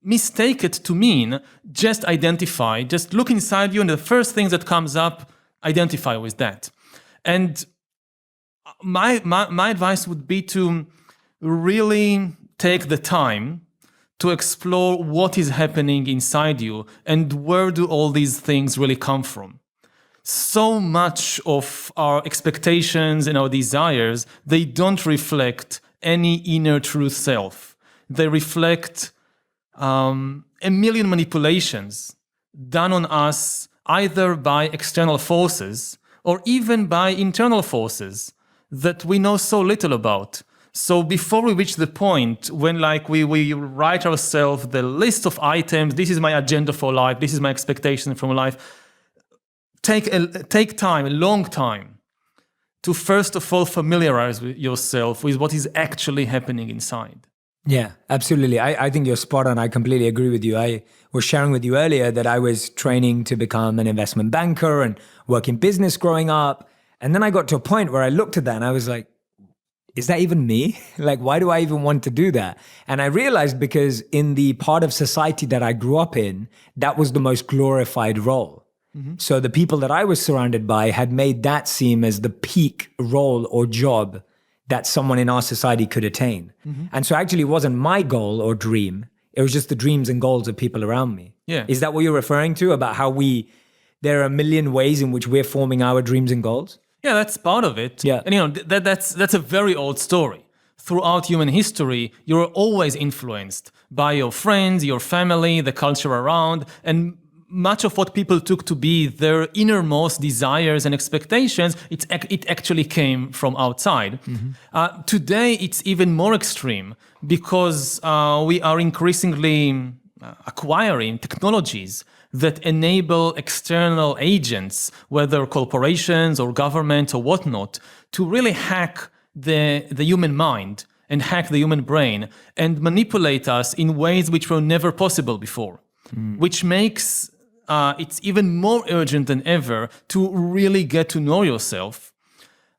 mistake it to mean just identify, just look inside you and the first thing that comes up, identify with that. And my advice would be to really take the time to explore what is happening inside you and where do all these things really come from. So much of our expectations and our desires, they don't reflect any inner true self. They reflect a million manipulations done on us either by external forces or even by internal forces that we know so little about. So before we reach the point when we write ourselves the list of items, this is my agenda for life, this is my expectation from life, take time, a long time, to first of all familiarize yourself with what is actually happening inside. Yeah, absolutely. I think you're spot on. I completely agree with you. I was sharing with you earlier that I was training to become an investment banker and work in business growing up. And then I got to a point where I looked at that and I was like, is that even me? Why do I even want to do that? And I realized because in the part of society that I grew up in, that was the most glorified role. Mm-hmm. So the people that I was surrounded by had made that seem as the peak role or job that someone in our society could attain. Mm-hmm. And so actually it wasn't my goal or dream. It was just the dreams and goals of people around me. Yeah. Is that what you're referring to about how there are a million ways in which we're forming our dreams and goals? Yeah, that's part of it. Yeah. And that's a very old story. Throughout human history, you're always influenced by your friends, your family, the culture around, and much of what people took to be their innermost desires and expectations, it actually came from outside. Mm-hmm. Today, it's even more extreme because we are increasingly acquiring technologies that enable external agents, whether corporations or government or whatnot, to really hack the human mind and hack the human brain and manipulate us in ways which were never possible before, which makes it's even more urgent than ever to really get to know yourself.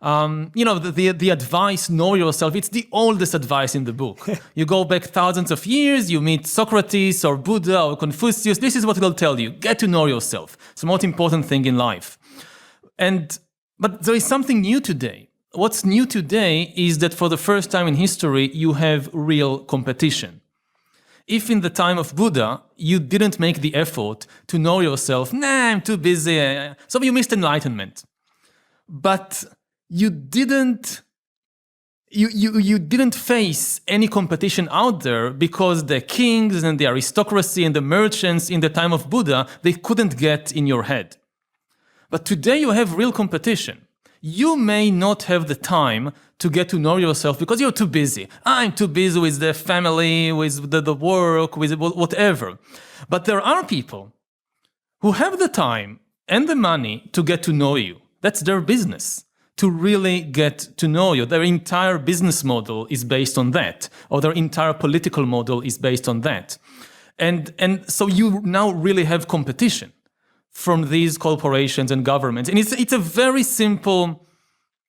The advice, know yourself, it's the oldest advice in the book. You go back thousands of years, you meet Socrates or Buddha or Confucius, this is what they'll tell you. Get to know yourself. It's the most important thing in life. But there is something new today. what's new today is that for the first time in history, you have real competition. If in the time of Buddha, you didn't make the effort to know yourself, I'm too busy, so you missed enlightenment. But you didn't face any competition out there because the kings and the aristocracy and the merchants in the time of Buddha, they couldn't get in your head. But today you have real competition. You may not have the time to get to know yourself because you're too busy. I'm too busy with the family, with the work, with whatever. But there are people who have the time and the money to get to know you. That's their business, to really get to know you. Their entire business model is based on that, or their entire political model is based on that. And so you now really have competition from these corporations and governments. And it's a very simple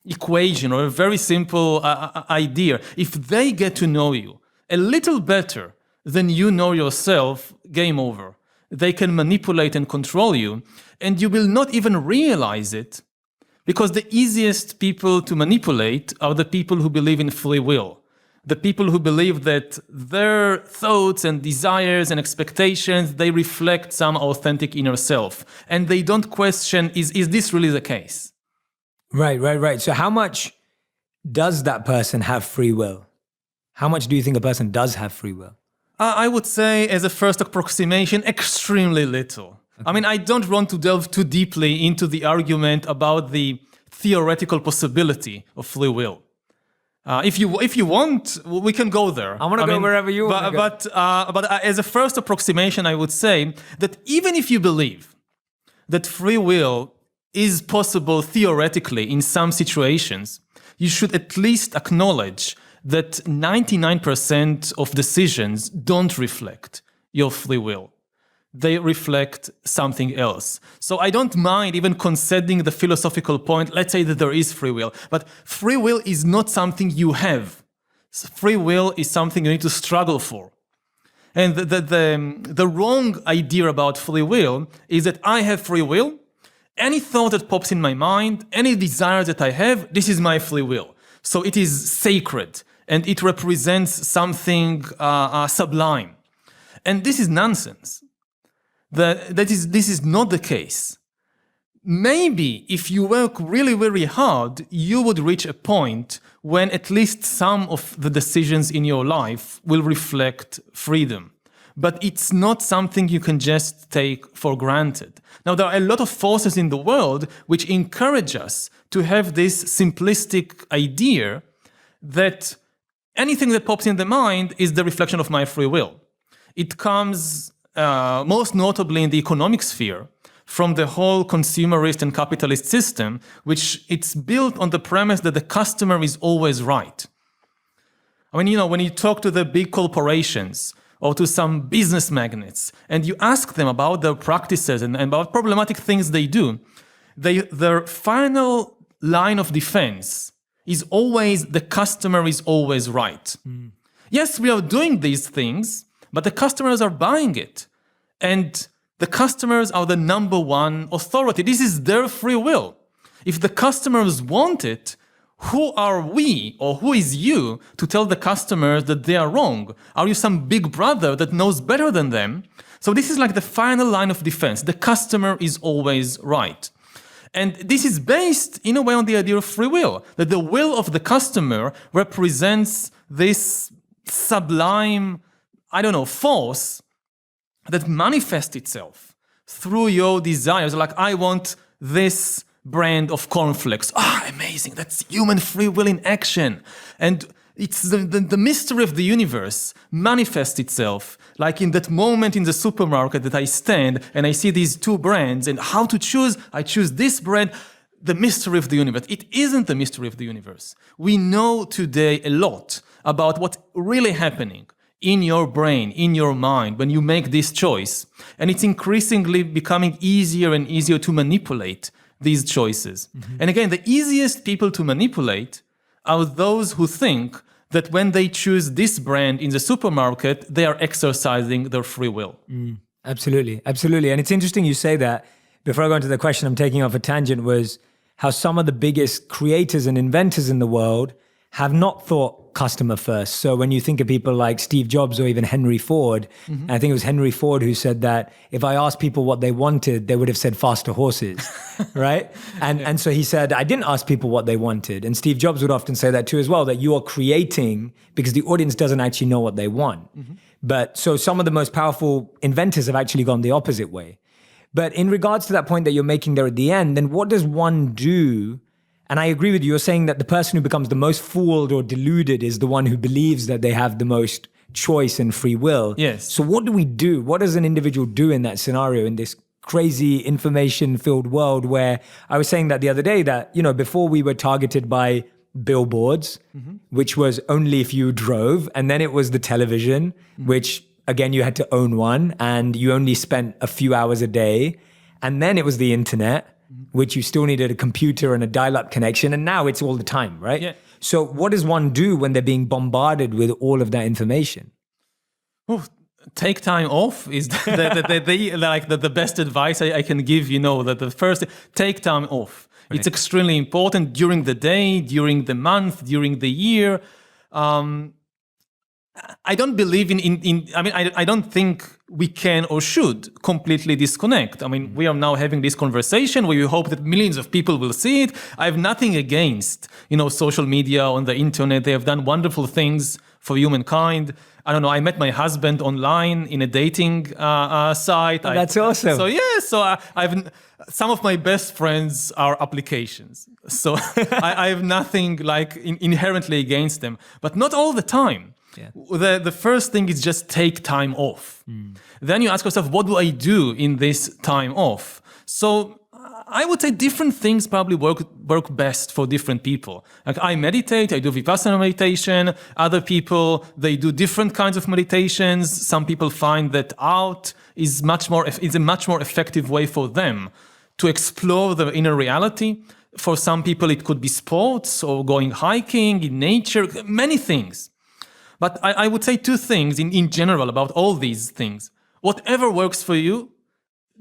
equation or a very simple idea. If they get to know you a little better than you know yourself, game over. They can manipulate and control you, and you will not even realize it, because the easiest people to manipulate are the people who believe in free will. The people who believe that their thoughts and desires and expectations, they reflect some authentic inner self. And they don't question, is this really the case? Right. So how much does that person have free will? How much do you think a person does have free will? I would say, as a first approximation, extremely little. Okay. I mean, I don't want to delve too deeply into the argument about the theoretical possibility of free will. If you want, we can go there. I want to go wherever you want. But as a first approximation, I would say that even if you believe that free will is possible theoretically in some situations, you should at least acknowledge that 99% of decisions don't reflect your free will. They reflect something else. So I don't mind even conceding the philosophical point. Let's say that there is free will, but free will is not something you have. Free will is something you need to struggle for. And the wrong idea about free will is that I have free will. Any thought that pops in my mind, any desire that I have, this is my free will. So it is sacred and it represents something sublime. And this is nonsense. This is not the case. Maybe if you work really, very hard, you would reach a point when at least some of the decisions in your life will reflect freedom. But it's not something you can just take for granted. Now, there are a lot of forces in the world which encourage us to have this simplistic idea that anything that pops in the mind is the reflection of my free will. It comes most notably in the economic sphere, from the whole consumerist and capitalist system, which it's built on the premise that the customer is always right. I mean, when you talk to the big corporations or to some business magnates, and you ask them about their practices and about problematic things they do, their final line of defense is always the customer is always right. Yes, we are doing these things, but the customers are buying it. And the customers are the number one authority. This is their free will. If the customers want it, who are we or who is you to tell the customers that they are wrong? Are you some big brother that knows better than them? So this is like the final line of defense. The customer is always right. And this is based in a way on the idea of free will, that the will of the customer represents this sublime, force that manifests itself through your desires. Like, I want this brand of cornflakes. Amazing. That's human free will in action. And it's the mystery of the universe manifests itself. Like in that moment in the supermarket that I stand and I see these two brands and how to choose, I choose this brand. The mystery of the universe. It isn't the mystery of the universe. We know today a lot about what's really happening in your brain, in your mind, when you make this choice. And it's increasingly becoming easier and easier to manipulate these choices. Mm-hmm. And again, the easiest people to manipulate are those who think that when they choose this brand in the supermarket, they are exercising their free will. Absolutely. And it's interesting you say that. Before I go into the question, I'm taking off a tangent, was how some of the biggest creators and inventors in the world have not thought customer first. So when you think of people like Steve Jobs or even Henry Ford, I think it was Henry Ford who said that if I asked people what they wanted, they would have said faster horses, right? And so he said, I didn't ask people what they wanted. And Steve Jobs would often say that too as well, that you are creating because the audience doesn't actually know what they want. But so some of the most powerful inventors have actually gone the opposite way. But in regards to that point that you're making there at the end, then what does one do? And I agree with you. You're saying that the person who becomes the most fooled or deluded is the one who believes that they have the most choice and free will. Yes. So what do we do? What does an individual do in that scenario, in this crazy information-filled world where I was saying that the other day that, before we were targeted by billboards, which was only if you drove, and then it was the television, which again, you had to own one and you only spent a few hours a day. And then it was the internet, which you still needed a computer and a dial-up connection. And now it's all the time, right? Yeah. So what does one do when they're being bombarded with all of that information? Oh, take time off is the best advice I can give. That the first, take time off. Right. It's extremely important during the day, during the month, during the year. I don't believe I don't think we can or should completely disconnect. We are now having this conversation where we hope that millions of people will see it. I have nothing against, social media on the internet. They have done wonderful things for humankind. I don't know. I met my husband online in a dating site. Oh, that's awesome. So I've some of my best friends are applications. So I have nothing inherently against them, but not all the time. Yeah. The first thing is just take time off. Then you ask yourself, what do I do in this time off? So I would say different things probably work best for different people. Like I meditate, I do Vipassana meditation. Other people, they do different kinds of meditations. Some people find that art is a much more effective way for them to explore their inner reality. For some people, it could be sports or going hiking in nature, many things. But I would say two things in general about all these things. Whatever works for you,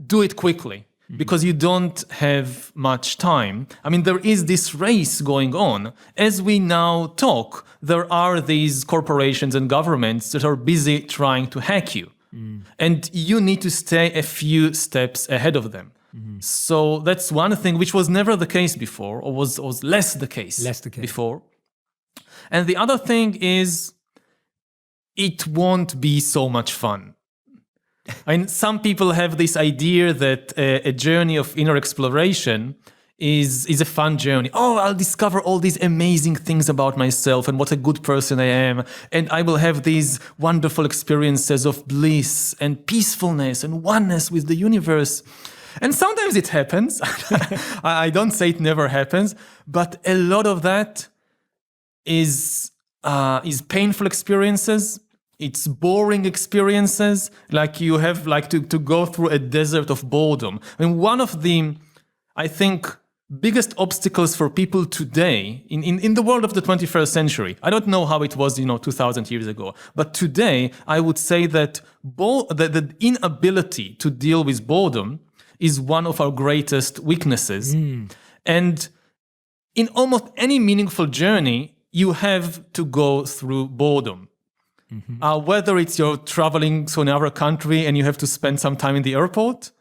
do it quickly because you don't have much time. There is this race going on. As we now talk, there are these corporations and governments that are busy trying to hack you. And you need to stay a few steps ahead of them. So that's one thing which was never the case before, or was less the case before. And the other thing is, it won't be so much fun. Some people have this idea that a journey of inner exploration is a fun journey. Oh, I'll discover all these amazing things about myself and what a good person I am. And I will have these wonderful experiences of bliss and peacefulness and oneness with the universe. And sometimes it happens. I don't say it never happens, but a lot of that is painful experiences. It's boring experiences, like you have to go through a desert of boredom. One of the, I think, biggest obstacles for people today in the world of the 21st century, I don't know how it was 2,000 years ago, but today I would say that the inability to deal with boredom is one of our greatest weaknesses. And in almost any meaningful journey, you have to go through boredom. Whether it's you're traveling to another country and you have to spend some time in the airport,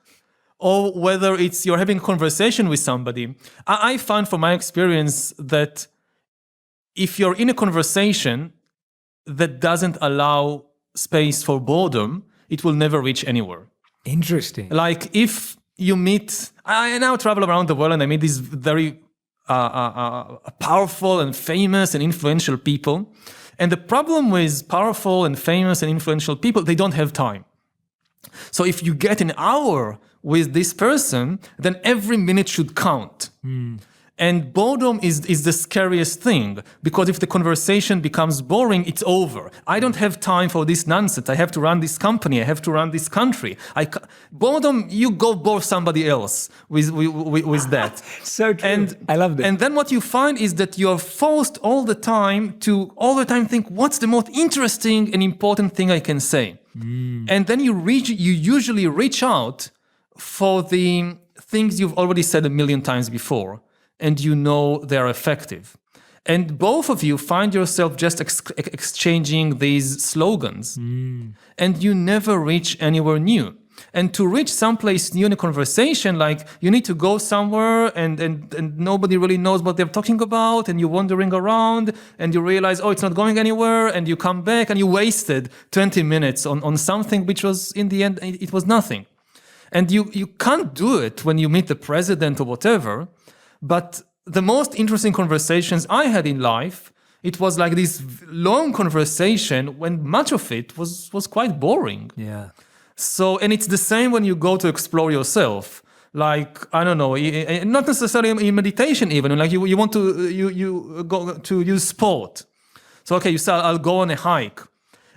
or whether it's you're having a conversation with somebody. I found from my experience that if you're in a conversation that doesn't allow space for boredom, it will never reach anywhere. Interesting. Like if you meet, I now travel around the world and I meet these very powerful and famous and influential people. And the problem with powerful and famous and influential people, they don't have time. So if you get an hour with this person, then every minute should count. And boredom is the scariest thing, because if the conversation becomes boring, it's over. I don't have time for this nonsense. I have to run this company. I have to run this country. Boredom, you go bore somebody else with that. So true. I love that. And then what you find is that you're forced all the time to think, what's the most interesting and important thing I can say? And then you usually reach out for the things you've already said a million times before. and you know they're effective. And both of you find yourself just exchanging these slogans, and you never reach anywhere new. And to reach someplace new in a conversation, like you need to go somewhere and nobody really knows what they're talking about, and you're wandering around and you realize, oh, it's not going anywhere, and you come back and you wasted 20 minutes on something which was, in the end, it was nothing. And you can't do it when you meet the president or whatever, but the most interesting conversations I had in life, it was like this long conversation when much of it was quite boring. Yeah. So, and it's the same when you go to explore yourself. Like, I don't know, not necessarily in meditation even, like you want to, you go to use sport. So, okay, you start, I'll go on a hike.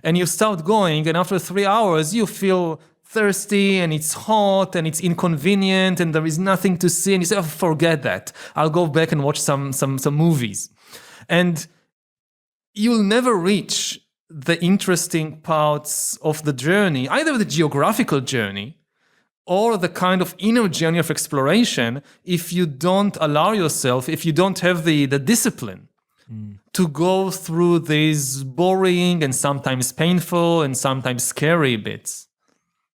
And you start going, and after 3 hours, you feel thirsty, and it's hot, and it's inconvenient, and there is nothing to see, and you say, oh, forget that. I'll go back and watch some movies. And you'll never reach the interesting parts of the journey, either the geographical journey or the kind of inner journey of exploration, if you don't allow yourself, if you don't have the discipline to go through these boring and sometimes painful and sometimes scary bits.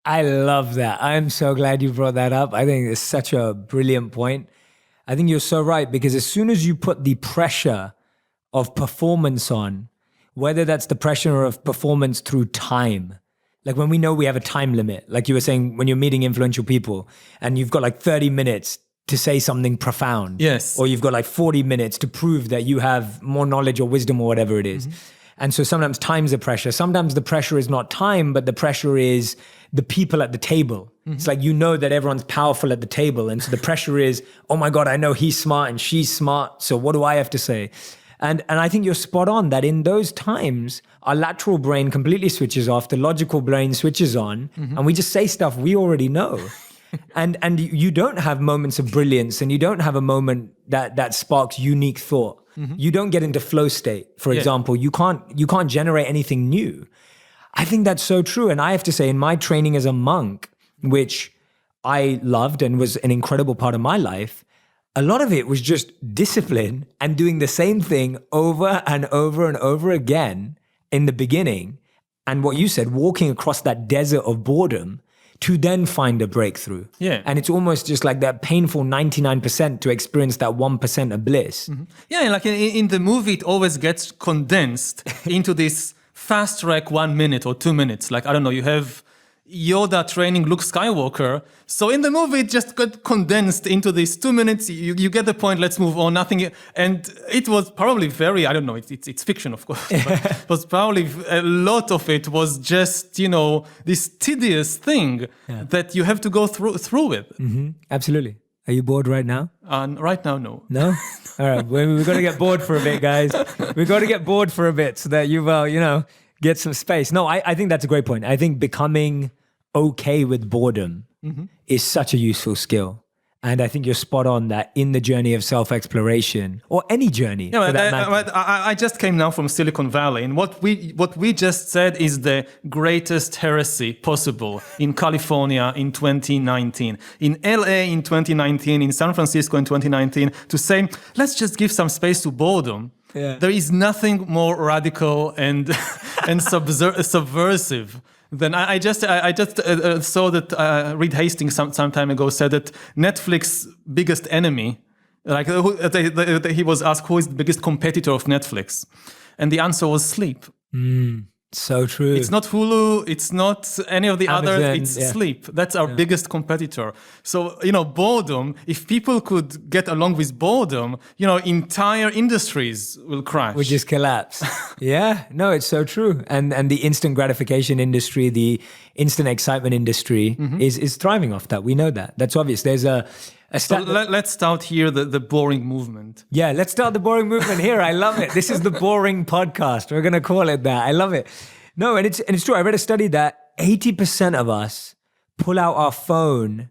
I love that. I'm so glad you brought that up. I think it's such a brilliant point. I think you're so right, because as soon as you put the pressure of performance on, whether that's the pressure of performance through time, like when we know we have a time limit, like you were saying, when you're meeting influential people and you've got like 30 minutes to say something profound. Yes. Or you've got like 40 minutes to prove that you have more knowledge or wisdom or whatever it is. And so sometimes time's a pressure. Sometimes the pressure is not time, but the pressure is the people at the table. It's like, you know that everyone's powerful at the table. And so the pressure is, oh my God, I know he's smart and she's smart. So what do I have to say? And I think you're spot on that in those times, our lateral brain completely switches off, the logical brain switches on, and we just say stuff we already know. And you don't have moments of brilliance, and you don't have a moment that sparks unique thought. You don't get into flow state, for example. You can't generate anything new. I think that's so true. And I have to say, in my training as a monk, which I loved and was an incredible part of my life, a lot of it was just discipline and doing the same thing over and over and over again in the beginning. And what you said, walking across that desert of boredom to then find a breakthrough. Yeah. And it's almost just like that painful 99% to experience that 1% of bliss. Yeah, like in the movie, it always gets condensed into this fast track 1 minute or 2 minutes. Like, I don't know, you have Yoda training Luke Skywalker. So in the movie, it just got condensed into these 2 minutes. You get the point, let's move on, nothing. And it was probably very, I don't know, it's fiction, of course. But it was probably a lot of it was just, this tedious thing that you have to go through with. Absolutely. Are you bored right now? Right now, no. No? All right. We've got to get bored for a bit, guys. We've got to get bored for a bit so that you, get some space. No, I think that's a great point. I think becoming okay with boredom is such a useful skill. And I think you're spot on that in the journey of self-exploration, or any journey. For that matter. I just came now from Silicon Valley, and what we just said is the greatest heresy possible in California in 2019, in LA in 2019, in San Francisco in 2019, to say, let's just give some space to boredom. Yeah. There is nothing more radical and subversive than I just saw that Reed Hastings some time ago said that Netflix's biggest enemy, like he was asked who is the biggest competitor of Netflix, and the answer was sleep. So true. It's not Hulu, it's not any of the Amazon, others, it's sleep. That's our biggest competitor. So, boredom, if people could get along with boredom, entire industries will crash. We just collapse. Yeah, no, it's so true. And the instant gratification industry, the instant excitement industry is thriving off that. We know that. That's obvious. There's a so let's start here the boring movement. Yeah, let's start the boring movement here. I love it. This is the boring podcast. We're going to call it that. I love it. No, and it's true. I read a study that 80% of us pull out our phone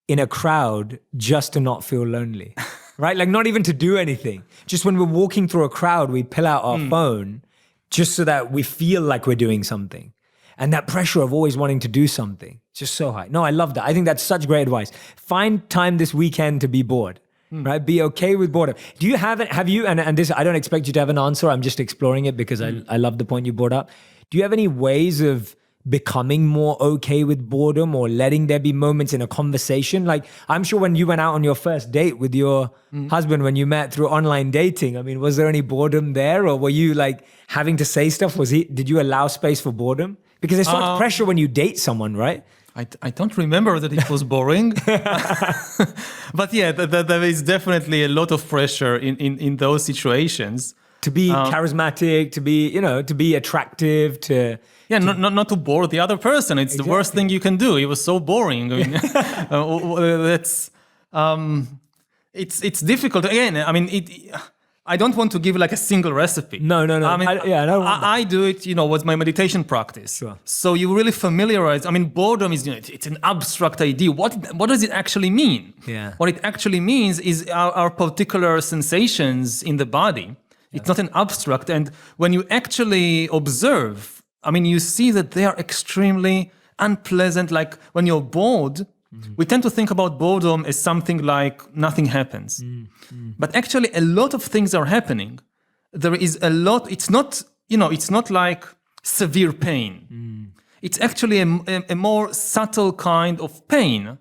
in a crowd just to not feel lonely, right? Like not even to do anything. Just when we're walking through a crowd, we pull out our phone just so that we feel like we're doing something. And that pressure of always wanting to do something, just so high. No, I love that. I think that's such great advice. Find time this weekend to be bored. right? Be okay with boredom. Do you have you, and this, I don't expect you to have an answer. I'm just exploring it because I love the point you brought up. Do you have any ways of becoming more okay with boredom or letting there be moments in a conversation? Like, I'm sure when you went out on your first date with your husband, when you met through online dating, I mean, was there any boredom there, or were you like having to say stuff? Did you allow space for boredom? Because there's so much pressure when you date someone, right? I don't remember that it was boring, but yeah, there is definitely a lot of pressure in those situations. To be charismatic, to be attractive, not to bore the other person. It's the worst thing you can do. It was so boring. I mean, it's difficult. Again, I mean, I don't want to give like a single recipe. No. I mean, I do it, with my meditation practice. Sure. So you really familiarize. I mean, boredom is, it's an abstract idea. What does it actually mean? Yeah. What it actually means is our particular sensations in the body. It's not an abstract. And when you actually observe, I mean, you see that they are extremely unpleasant. Like when you're bored, we tend to think about boredom as something like nothing happens. But actually, a lot of things are happening. There is a lot. It's not like severe pain. It's actually a more subtle kind of pain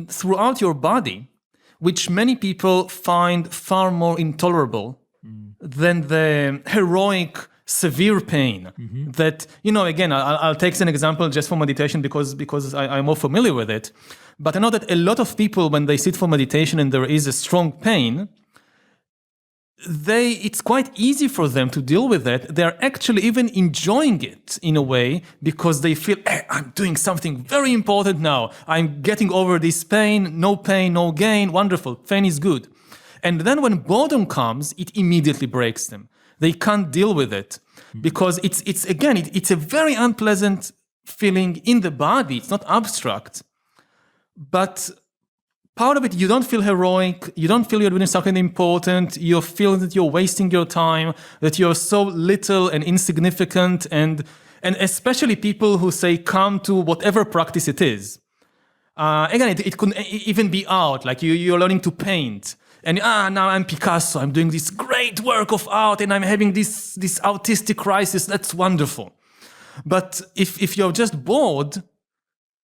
throughout your body, which many people find far more intolerable than the heroic, severe pain that, again, I'll take an example just for meditation because I'm more familiar with it. But I know that a lot of people, when they sit for meditation and there is a strong pain, it's quite easy for them to deal with it. They're actually even enjoying it in a way because they feel, I'm doing something very important now. I'm getting over this pain, no gain, wonderful, pain is good. And then when boredom comes, it immediately breaks them. They can't deal with it because it's a very unpleasant feeling in the body. It's not abstract. But part of it, you don't feel heroic. You don't feel you're doing something important. You feel that you're wasting your time, that you're so little and insignificant. And especially people who say, come to whatever practice it is. Again, it could even be art, like you're learning to paint. And now I'm Picasso, I'm doing this great work of art and I'm having this autistic crisis, that's wonderful. But if you're just bored,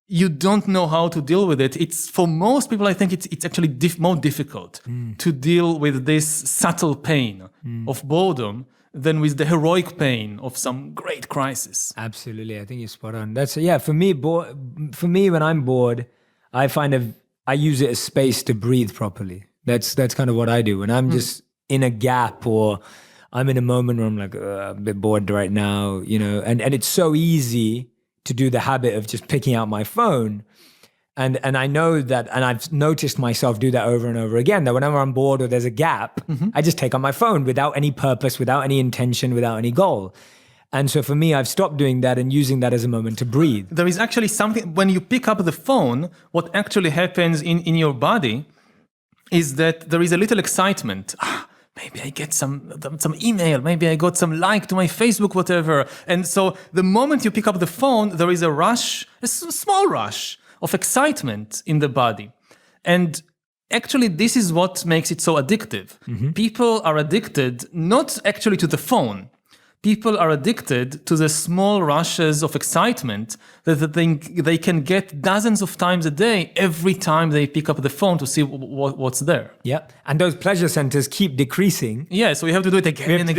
you don't know how to deal with it. It's for most people, I think it's actually more difficult to deal with this subtle pain of boredom than with the heroic pain of some great crisis. Absolutely, I think you're spot on. For me, when I'm bored, I use it as space to breathe properly. That's kind of what I do. When I'm just in a gap or I'm in a moment where I'm like, a bit bored right now, and it's so easy to do the habit of just picking out my phone. And I know that, and I've noticed myself do that over and over again, that whenever I'm bored or there's a gap, I just take out my phone without any purpose, without any intention, without any goal. And so for me, I've stopped doing that and using that as a moment to breathe. There is actually something, when you pick up the phone, what actually happens in your body is that there is a little excitement. Maybe I get some email, maybe I got some like to my Facebook, whatever. And so the moment you pick up the phone, there is a rush, a small rush of excitement in the body. And actually, this is what makes it so addictive. People are addicted not actually to the phone. People are addicted to the small rushes of excitement that they can get dozens of times a day every time they pick up the phone to see what's there. Yeah, and those pleasure centers keep decreasing. Yeah, so we have to do it again and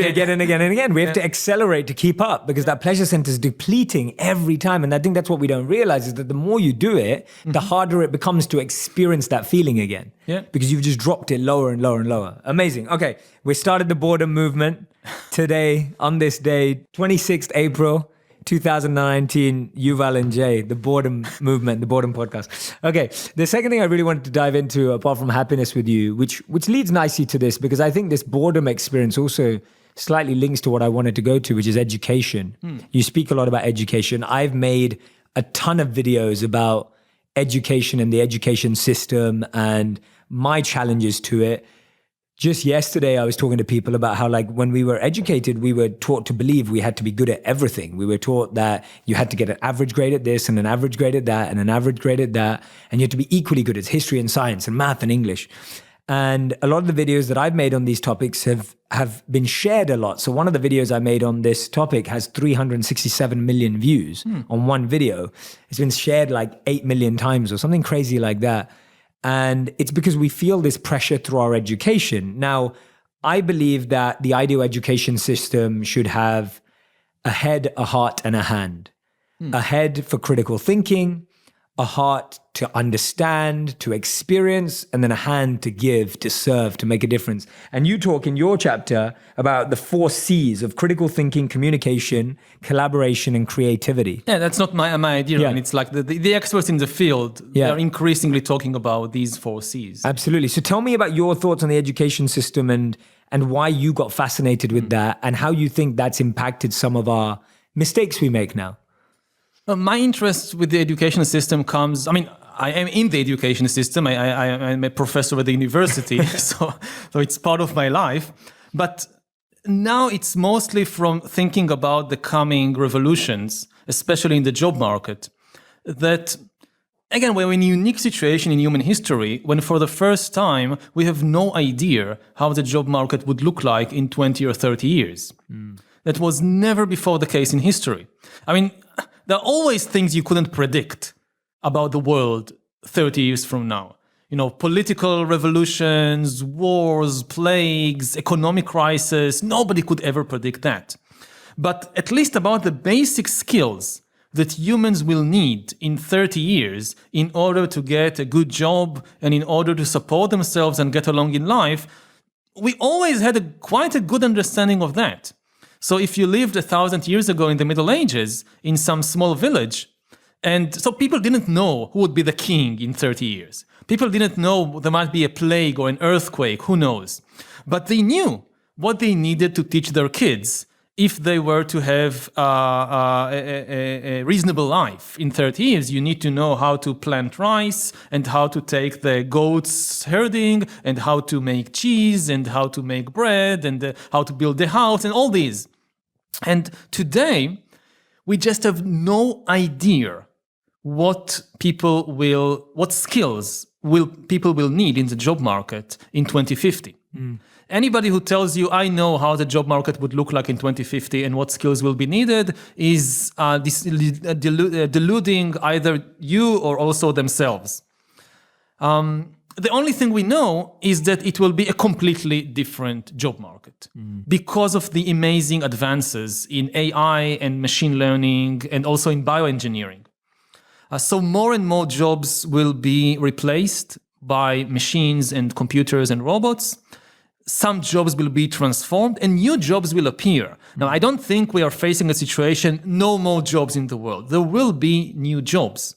again. We have to accelerate to keep up because that pleasure center is depleting every time. And I think that's what we don't realize is that the more you do it, the harder it becomes to experience that feeling again. Yeah. Because you've just dropped it lower and lower and lower. Amazing. Okay, we started the boredom movement. Today, on this day, 26th April, 2019, Yuval and Jay, the boredom movement, the boredom podcast. Okay, the second thing I really wanted to dive into, apart from happiness with you, which leads nicely to this, because I think this boredom experience also slightly links to what I wanted to go to, which is education. You speak a lot about education. I've made a ton of videos about education and the education system and my challenges to it. Just yesterday, I was talking to people about how, like, when we were educated, we were taught to believe we had to be good at everything. We were taught that you had to get an average grade at this and an average grade at that and an average grade at that. And you had to be equally good at history and science and math and English. And a lot of the videos that I've made on these topics have been shared a lot. So one of the videos I made on this topic has 367 million views on one video. It's been shared like 8 million times or something crazy like that. And it's because we feel this pressure through our education. Now, I believe that the ideal education system should have a head, a heart, and a hand. A head for critical thinking, a heart to understand, to experience, and then a hand to give, to serve, to make a difference. And you talk in your chapter about the 4 C's of critical thinking, communication, collaboration, and creativity. Yeah, that's not my idea. Yeah. And it's like the experts in the field are increasingly talking about these 4 C's. Absolutely. So tell me about your thoughts on the education system and why you got fascinated with that and how you think that's impacted some of our mistakes we make now. My interest with the education system comes, I am in the education system. I'm a professor at the university, so it's part of my life. But now it's mostly from thinking about the coming revolutions, especially in the job market, that, again, we're in a unique situation in human history when for the first time we have no idea how the job market would look like in 20 or 30 years. That was never before the case in history. There are always things you couldn't predict about the world 30 years from now. Political revolutions, wars, plagues, economic crisis, nobody could ever predict that. But at least about the basic skills that humans will need in 30 years in order to get a good job and in order to support themselves and get along in life, we always had quite a good understanding of that. So if you lived 1,000 years ago in the Middle Ages in some small village, and so people didn't know who would be the king in 30 years. People didn't know there might be a plague or an earthquake, who knows. But they knew what they needed to teach their kids if they were to have a reasonable life in 30 years. You need to know how to plant rice and how to take the goats herding and how to make cheese and how to make bread and how to build a house and all these. And today, we just have no idea what skills people will need in the job market in 2050. Anybody who tells you, I know how the job market would look like in 2050 and what skills will be needed is deluding either you or also themselves. The only thing we know is that it will be a completely different job market because of the amazing advances in AI and machine learning and also in bioengineering. So more and more jobs will be replaced by machines and computers and robots. Some jobs will be transformed and new jobs will appear. Now, I don't think we are facing a situation, no more jobs in the world. There will be new jobs.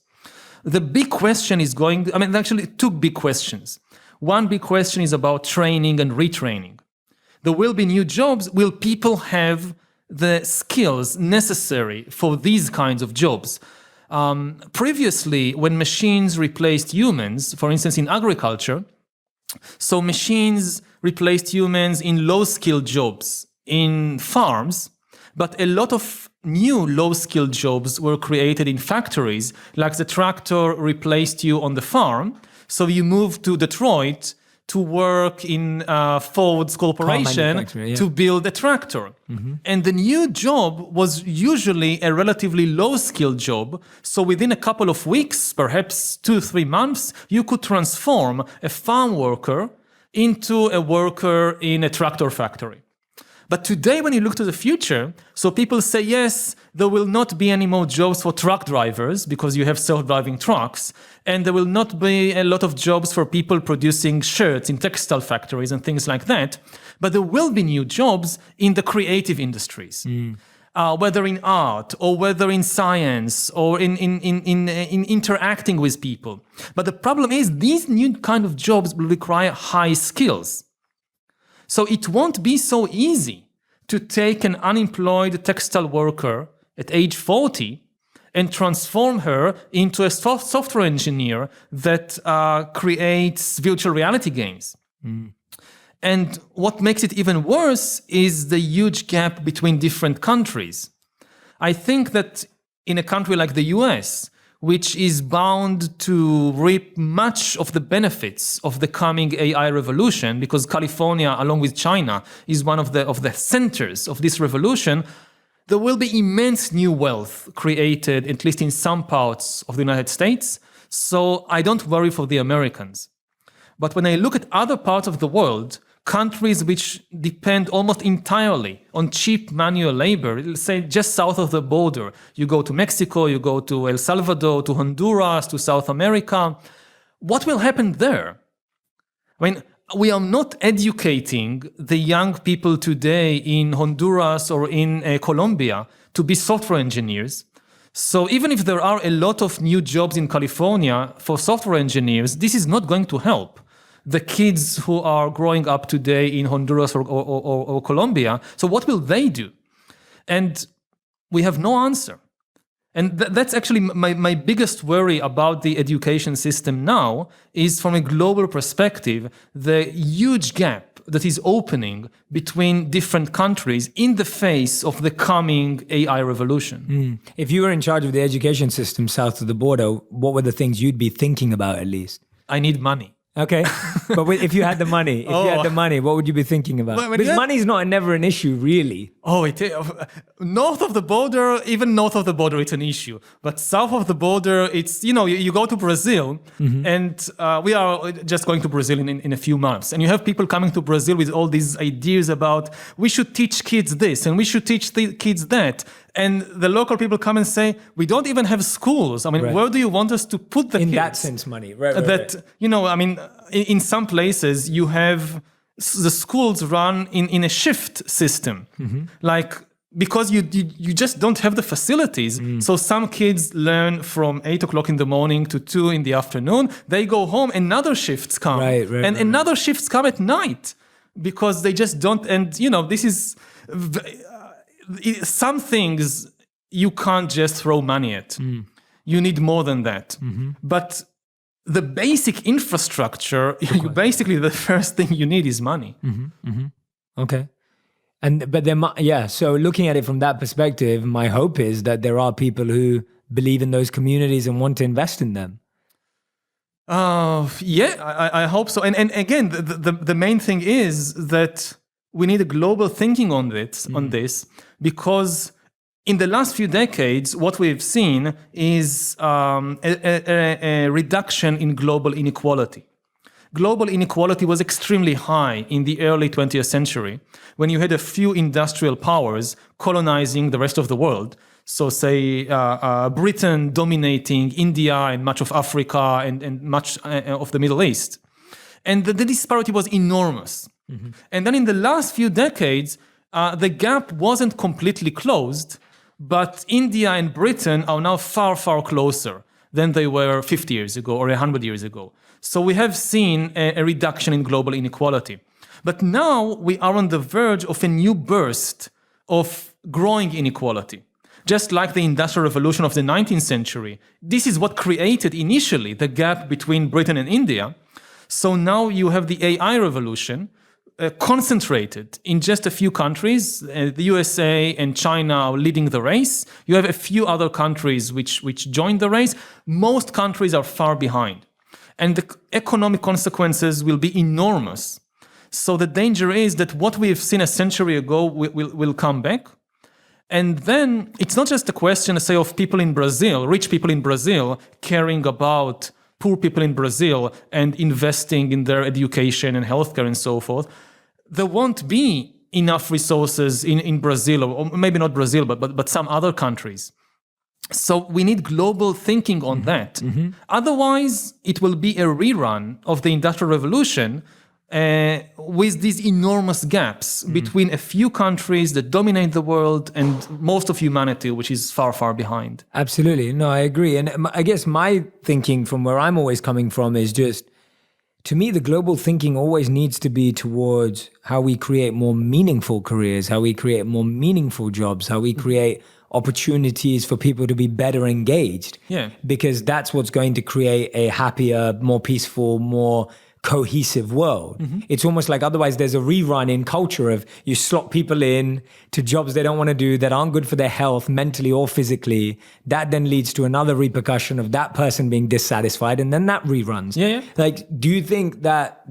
The big question is actually 2 big questions. One big question is about training and retraining. There will be new jobs. Will people have the skills necessary for these kinds of jobs? Previously, when machines replaced humans, for instance, in agriculture, so machines replaced humans in low-skilled jobs in farms, but a lot of new low-skilled jobs were created in factories, like the tractor replaced you on the farm. So you moved to Detroit to work in Ford's corporation to build a tractor. And the new job was usually a relatively low-skilled job. So within a couple of weeks, perhaps 2-3 months, you could transform a farm worker into a worker in a tractor factory. But today, when you look to the future, so people say, yes, there will not be any more jobs for truck drivers because you have self-driving trucks, and there will not be a lot of jobs for people producing shirts in textile factories and things like that. But there will be new jobs in the creative industries, whether in art or whether in science or in interacting with people. But the problem is these new kind of jobs will require high skills. So it won't be so easy to take an unemployed textile worker at age 40 and transform her into a software engineer that creates virtual reality games. And what makes it even worse is the huge gap between different countries. I think that in a country like the US, which is bound to reap much of the benefits of the coming AI revolution, because California, along with China, is one of the centers of this revolution. There will be immense new wealth created, at least in some parts of the United States. So I don't worry for the Americans. But when I look at other parts of the world, countries which depend almost entirely on cheap manual labor, let's say just south of the border, you go to Mexico, you go to El Salvador, to Honduras, to South America, what will happen there? I mean, we are not educating the young people today in Honduras or in Colombia to be software engineers. So even if there are a lot of new jobs in California for software engineers, this is not going to help the kids who are growing up today in Honduras or Colombia. So what will they do? And we have no answer. And that's actually my biggest worry about the education system now, is from a global perspective, the huge gap that is opening between different countries in the face of the coming AI revolution. If you were in charge of the education system south of the border, what were the things you'd be thinking about at least? I need money. Okay, but if you had the money, what would you be thinking about? Because money is never an issue, really. North of the border, even north of the border, it's an issue. But south of the border, it's, you go to Brazil, and we are just going to Brazil in a few months. And you have people coming to Brazil with all these ideas about, we should teach kids this, and we should teach the kids that. And the local people come and say, we don't even have schools. I mean, where do you want us to put the kids? In that sense, money. In some places, you have the schools run in a shift system. Because you just don't have the facilities. So some kids learn from 8 o'clock in the morning to 2 in the afternoon. They go home, another shifts come. Another shifts come at night, because they just don't. And, this is... some things you can't just throw money at. You need more than that. But the basic infrastructure, basically the first thing you need is money. Okay. So looking at it from that perspective, my hope is that there are people who believe in those communities and want to invest in them. I hope so. And again, the main thing is that we need a global thinking on this, because in the last few decades, what we've seen is a reduction in global inequality. Global inequality was extremely high in the early 20th century, when you had a few industrial powers colonizing the rest of the world. So say Britain dominating India and much of Africa and much of the Middle East. And the disparity was enormous. And then in the last few decades, the gap wasn't completely closed, but India and Britain are now far, far closer than they were 50 years ago or 100 years ago. So we have seen a reduction in global inequality. But now we are on the verge of a new burst of growing inequality. Just like the Industrial Revolution of the 19th century, this is what created initially the gap between Britain and India. So now you have the AI revolution, concentrated in just a few countries. The USA and China are leading the race. You have a few other countries which joined the race. Most countries are far behind. And the economic consequences will be enormous. So the danger is that what we have seen a century ago will come back. And then it's not just a question, say, of people in Brazil, rich people in Brazil, caring about poor people in Brazil and investing in their education and healthcare and so forth. There won't be enough resources in Brazil, or maybe not Brazil, but some other countries. So we need global thinking on that. Otherwise, it will be a rerun of the Industrial Revolution with these enormous gaps between a few countries that dominate the world and most of humanity, which is far, far behind. Absolutely. No, I agree. And I guess my thinking from where I'm always coming from is just, to me, the global thinking always needs to be towards how we create more meaningful careers, how we create more meaningful jobs, how we create opportunities for people to be better engaged. Yeah. Because that's what's going to create a happier, more peaceful, more cohesive world. It's almost like otherwise there's a rerun in culture of you slot people in to jobs they don't want to do that aren't good for their health mentally or physically. That then leads to another repercussion of that person being dissatisfied, and then that reruns. Like, do you think that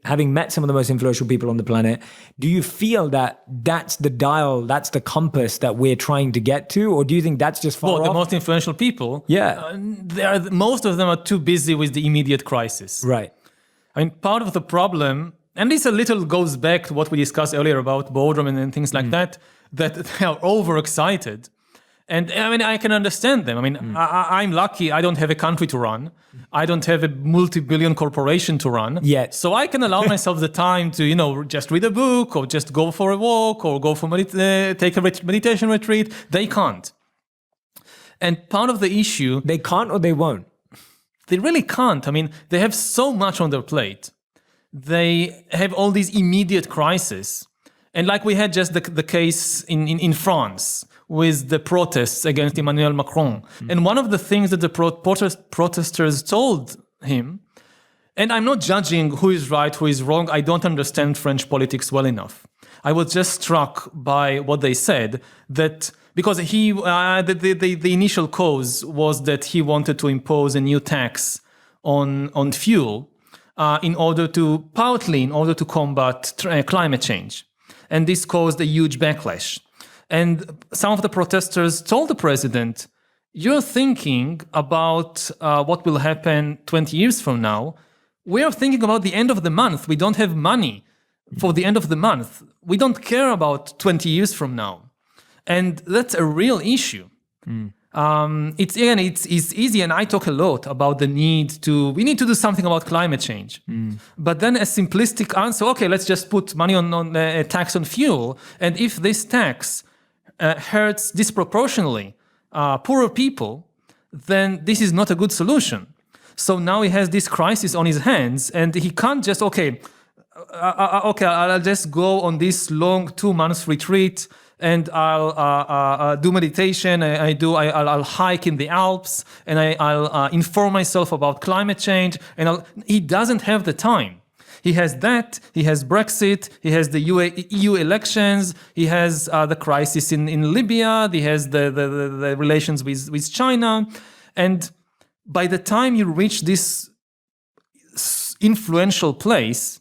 having met some of the most influential people on the planet, do you feel that that's the dial, that's the compass that we're trying to get to, or do you think that's just far off? The most influential people, most of them are too busy with the immediate crisis. Right. I mean, part of the problem, and this a little goes back to what we discussed earlier about boredom and things like that they are overexcited. And I mean, I can understand them. I mean, I'm lucky I don't have a country to run. I don't have a multi-billion corporation to run. Yet. So I can allow myself the time to, just read a book or just go for a walk or go for take a meditation retreat. They can't. And part of the issue... They can't or they won't? They really can't. I mean, they have so much on their plate. They have all these immediate crises. And like we had just the case in France with the protests against Emmanuel Macron. And one of the things that the protesters told him, and I'm not judging who is right, who is wrong. I don't understand French politics well enough. I was just struck by what they said, that because the initial cause was that he wanted to impose a new tax on fuel in order to combat climate change. And this caused a huge backlash. And some of the protesters told the president, you're thinking about what will happen 20 years from now. We're thinking about the end of the month. We don't have money for the end of the month. We don't care about 20 years from now. And that's a real issue. It's easy, and I talk a lot about we need to do something about climate change. But then a simplistic answer, okay, let's just put money on a tax on fuel. And if this tax hurts disproportionately poorer people, then this is not a good solution. So now he has this crisis on his hands, and he can't just, I'll just go on this long 2 months retreat, and I'll do meditation. I'll hike in the Alps, and I'll inform myself about climate change. And he doesn't have the time. He has that. He has Brexit. He has the EU elections. He has the crisis in Libya. He has the relations with China. And by the time you reach this influential place,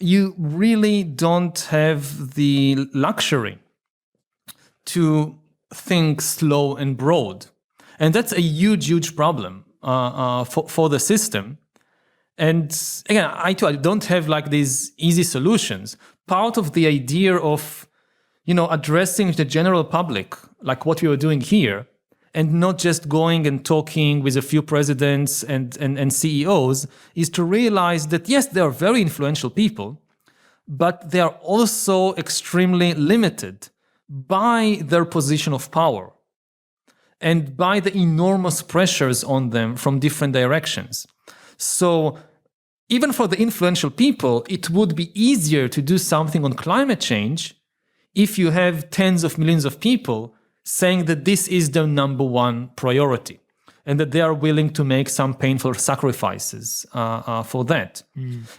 you really don't have the luxury to think slow and broad. And that's a huge, huge problem for the system. And again, I don't have like these easy solutions. Part of the idea of, addressing the general public, like what we were doing here, and not just going and talking with a few presidents and CEOs, is to realize that, yes, they are very influential people, but they are also extremely limited by their position of power and by the enormous pressures on them from different directions. So even for the influential people, it would be easier to do something on climate change if you have tens of millions of people saying that this is their number one priority and that they are willing to make some painful sacrifices for that.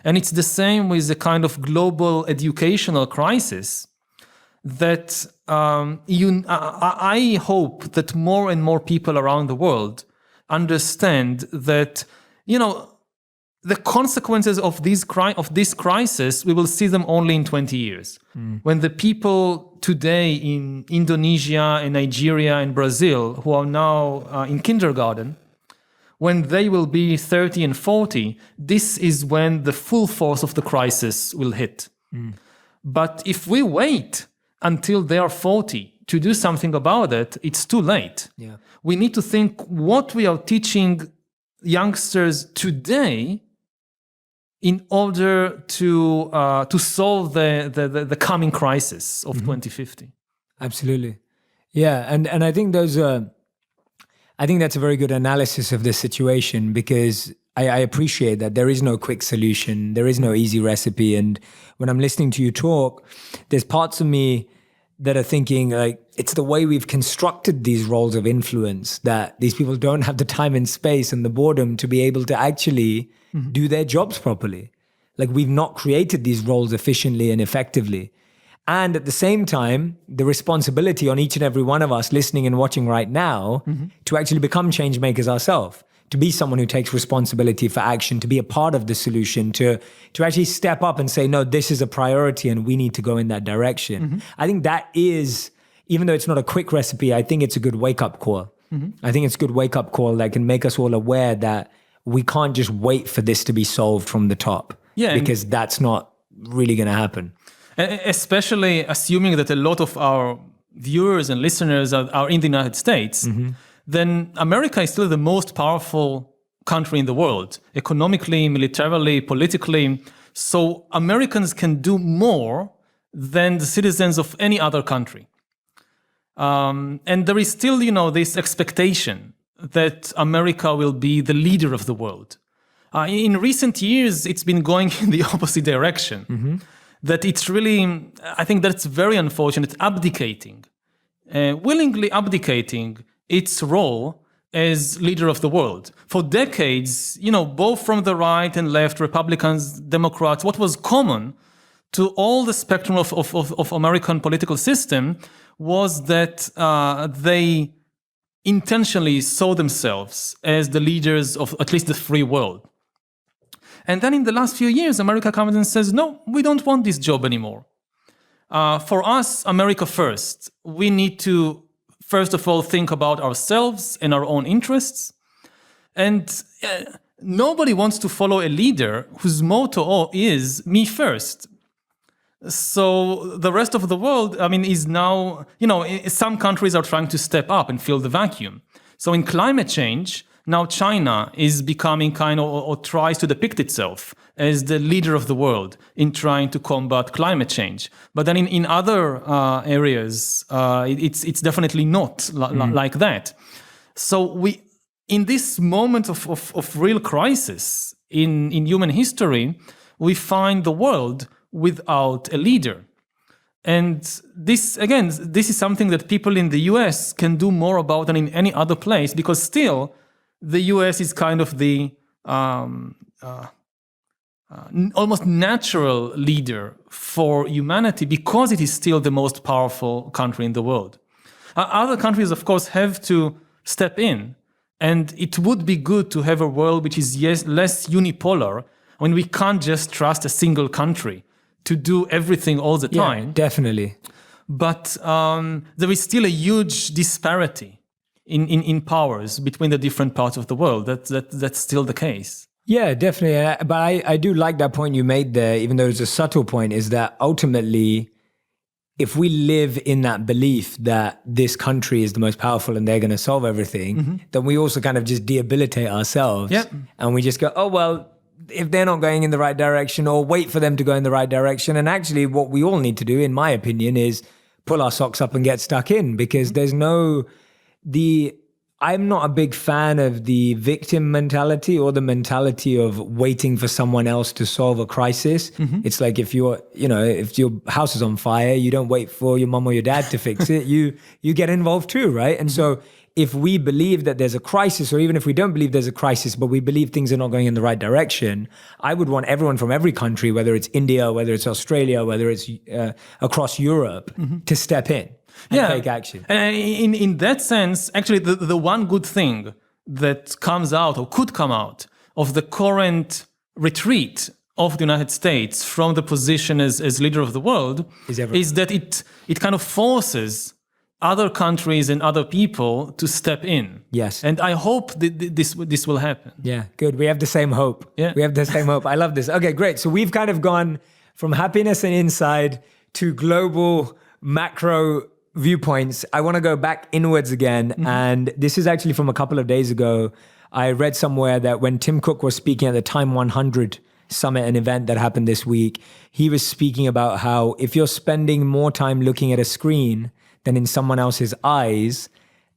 And it's the same with the kind of global educational crisis that I hope that more and more people around the world understand that, the consequences of this crisis, we will see them only in 20 years. When the people today in Indonesia and Nigeria and Brazil who are now in kindergarten, when they will be 30 and 40, this is when the full force of the crisis will hit. But if we wait until they are 40 to do something about it, it's too late. We need to think what we are teaching youngsters today in order to solve the coming crisis of 2050. Absolutely, yeah, and I think that's a very good analysis of the situation, because I appreciate that there is no quick solution, there is no easy recipe, and when I'm listening to you talk, there's parts of me that are thinking like it's the way we've constructed these roles of influence that these people don't have the time and space and the boredom to be able to actually do their jobs properly. Like we've not created these roles efficiently and effectively. And at the same time, the responsibility on each and every one of us listening and watching right now to actually become change makers ourselves, to be someone who takes responsibility for action, to be a part of the solution, to actually step up and say, no, this is a priority and we need to go in that direction. I think that is, even though it's not a quick recipe, I think it's a good wake-up call. I think it's a good wake-up call that can make us all aware that we can't just wait for this to be solved from the top. Yeah, because that's not really going to happen. Especially assuming that a lot of our viewers and listeners are in the United States, then America is still the most powerful country in the world, economically, militarily, politically. So Americans can do more than the citizens of any other country. And there is still, this expectation that America will be the leader of the world. In recent years, it's been going in the opposite direction. That it's really, I think that's very unfortunate, willingly abdicating its role as leader of the world. For decades, both from the right and left, Republicans, Democrats, what was common to all the spectrum of American political system was that they intentionally saw themselves as the leaders of at least the free world. And then in the last few years, America comes and says, no, we don't want this job anymore. For us, America first. We need to, first of all, think about ourselves and our own interests. And nobody wants to follow a leader whose motto is me first. So the rest of the world, is now, some countries are trying to step up and fill the vacuum. So in climate change, now China is becoming or tries to depict itself as the leader of the world in trying to combat climate change. But then in other areas, it's definitely not like that. So in this moment of real crisis in human history, we find the world without a leader. And this is something that people in the US can do more about than in any other place, because still the US is kind of the almost natural leader for humanity because it is still the most powerful country in the world. Other countries, of course, have to step in. And it would be good to have a world which is less unipolar, when we can't just trust a single country to do everything all the time. Yeah, definitely. But there is still a huge disparity in powers between the different parts of the world. That's still the case. Yeah, definitely. But I do like that point you made there, even though it's a subtle point, is that ultimately, if we live in that belief that this country is the most powerful and they're going to solve everything, then we also kind of just debilitate ourselves. Yep. And we just go, oh, well, if they're not going in the right direction, or wait for them to go in the right direction. And actually what we all need to do, in my opinion, is pull our socks up and get stuck in, because I'm not a big fan of the victim mentality or the mentality of waiting for someone else to solve a crisis. It's like if your house is on fire, you don't wait for your mom or your dad to fix it. You get involved too, right? And so if we believe that there's a crisis, or even if we don't believe there's a crisis, but we believe things are not going in the right direction, I would want everyone from every country, whether it's India, whether it's Australia, whether it's across Europe, to step in and take action. And in that sense, actually, the one good thing that comes out or could come out of the current retreat of the United States from the position as leader of the world is that it kind of forces other countries and other people to step in. Yes. And I hope that this will happen. Yeah, good. We have the same hope. Yeah. We have the same hope. I love this. Okay, great. So we've kind of gone from happiness and inside to global macro viewpoints. I want to go back inwards again. And this is actually from a couple of days ago. I read somewhere that when Tim Cook was speaking at the Time 100 Summit, an event that happened this week, he was speaking about how if you're spending more time looking at a screen than in someone else's eyes,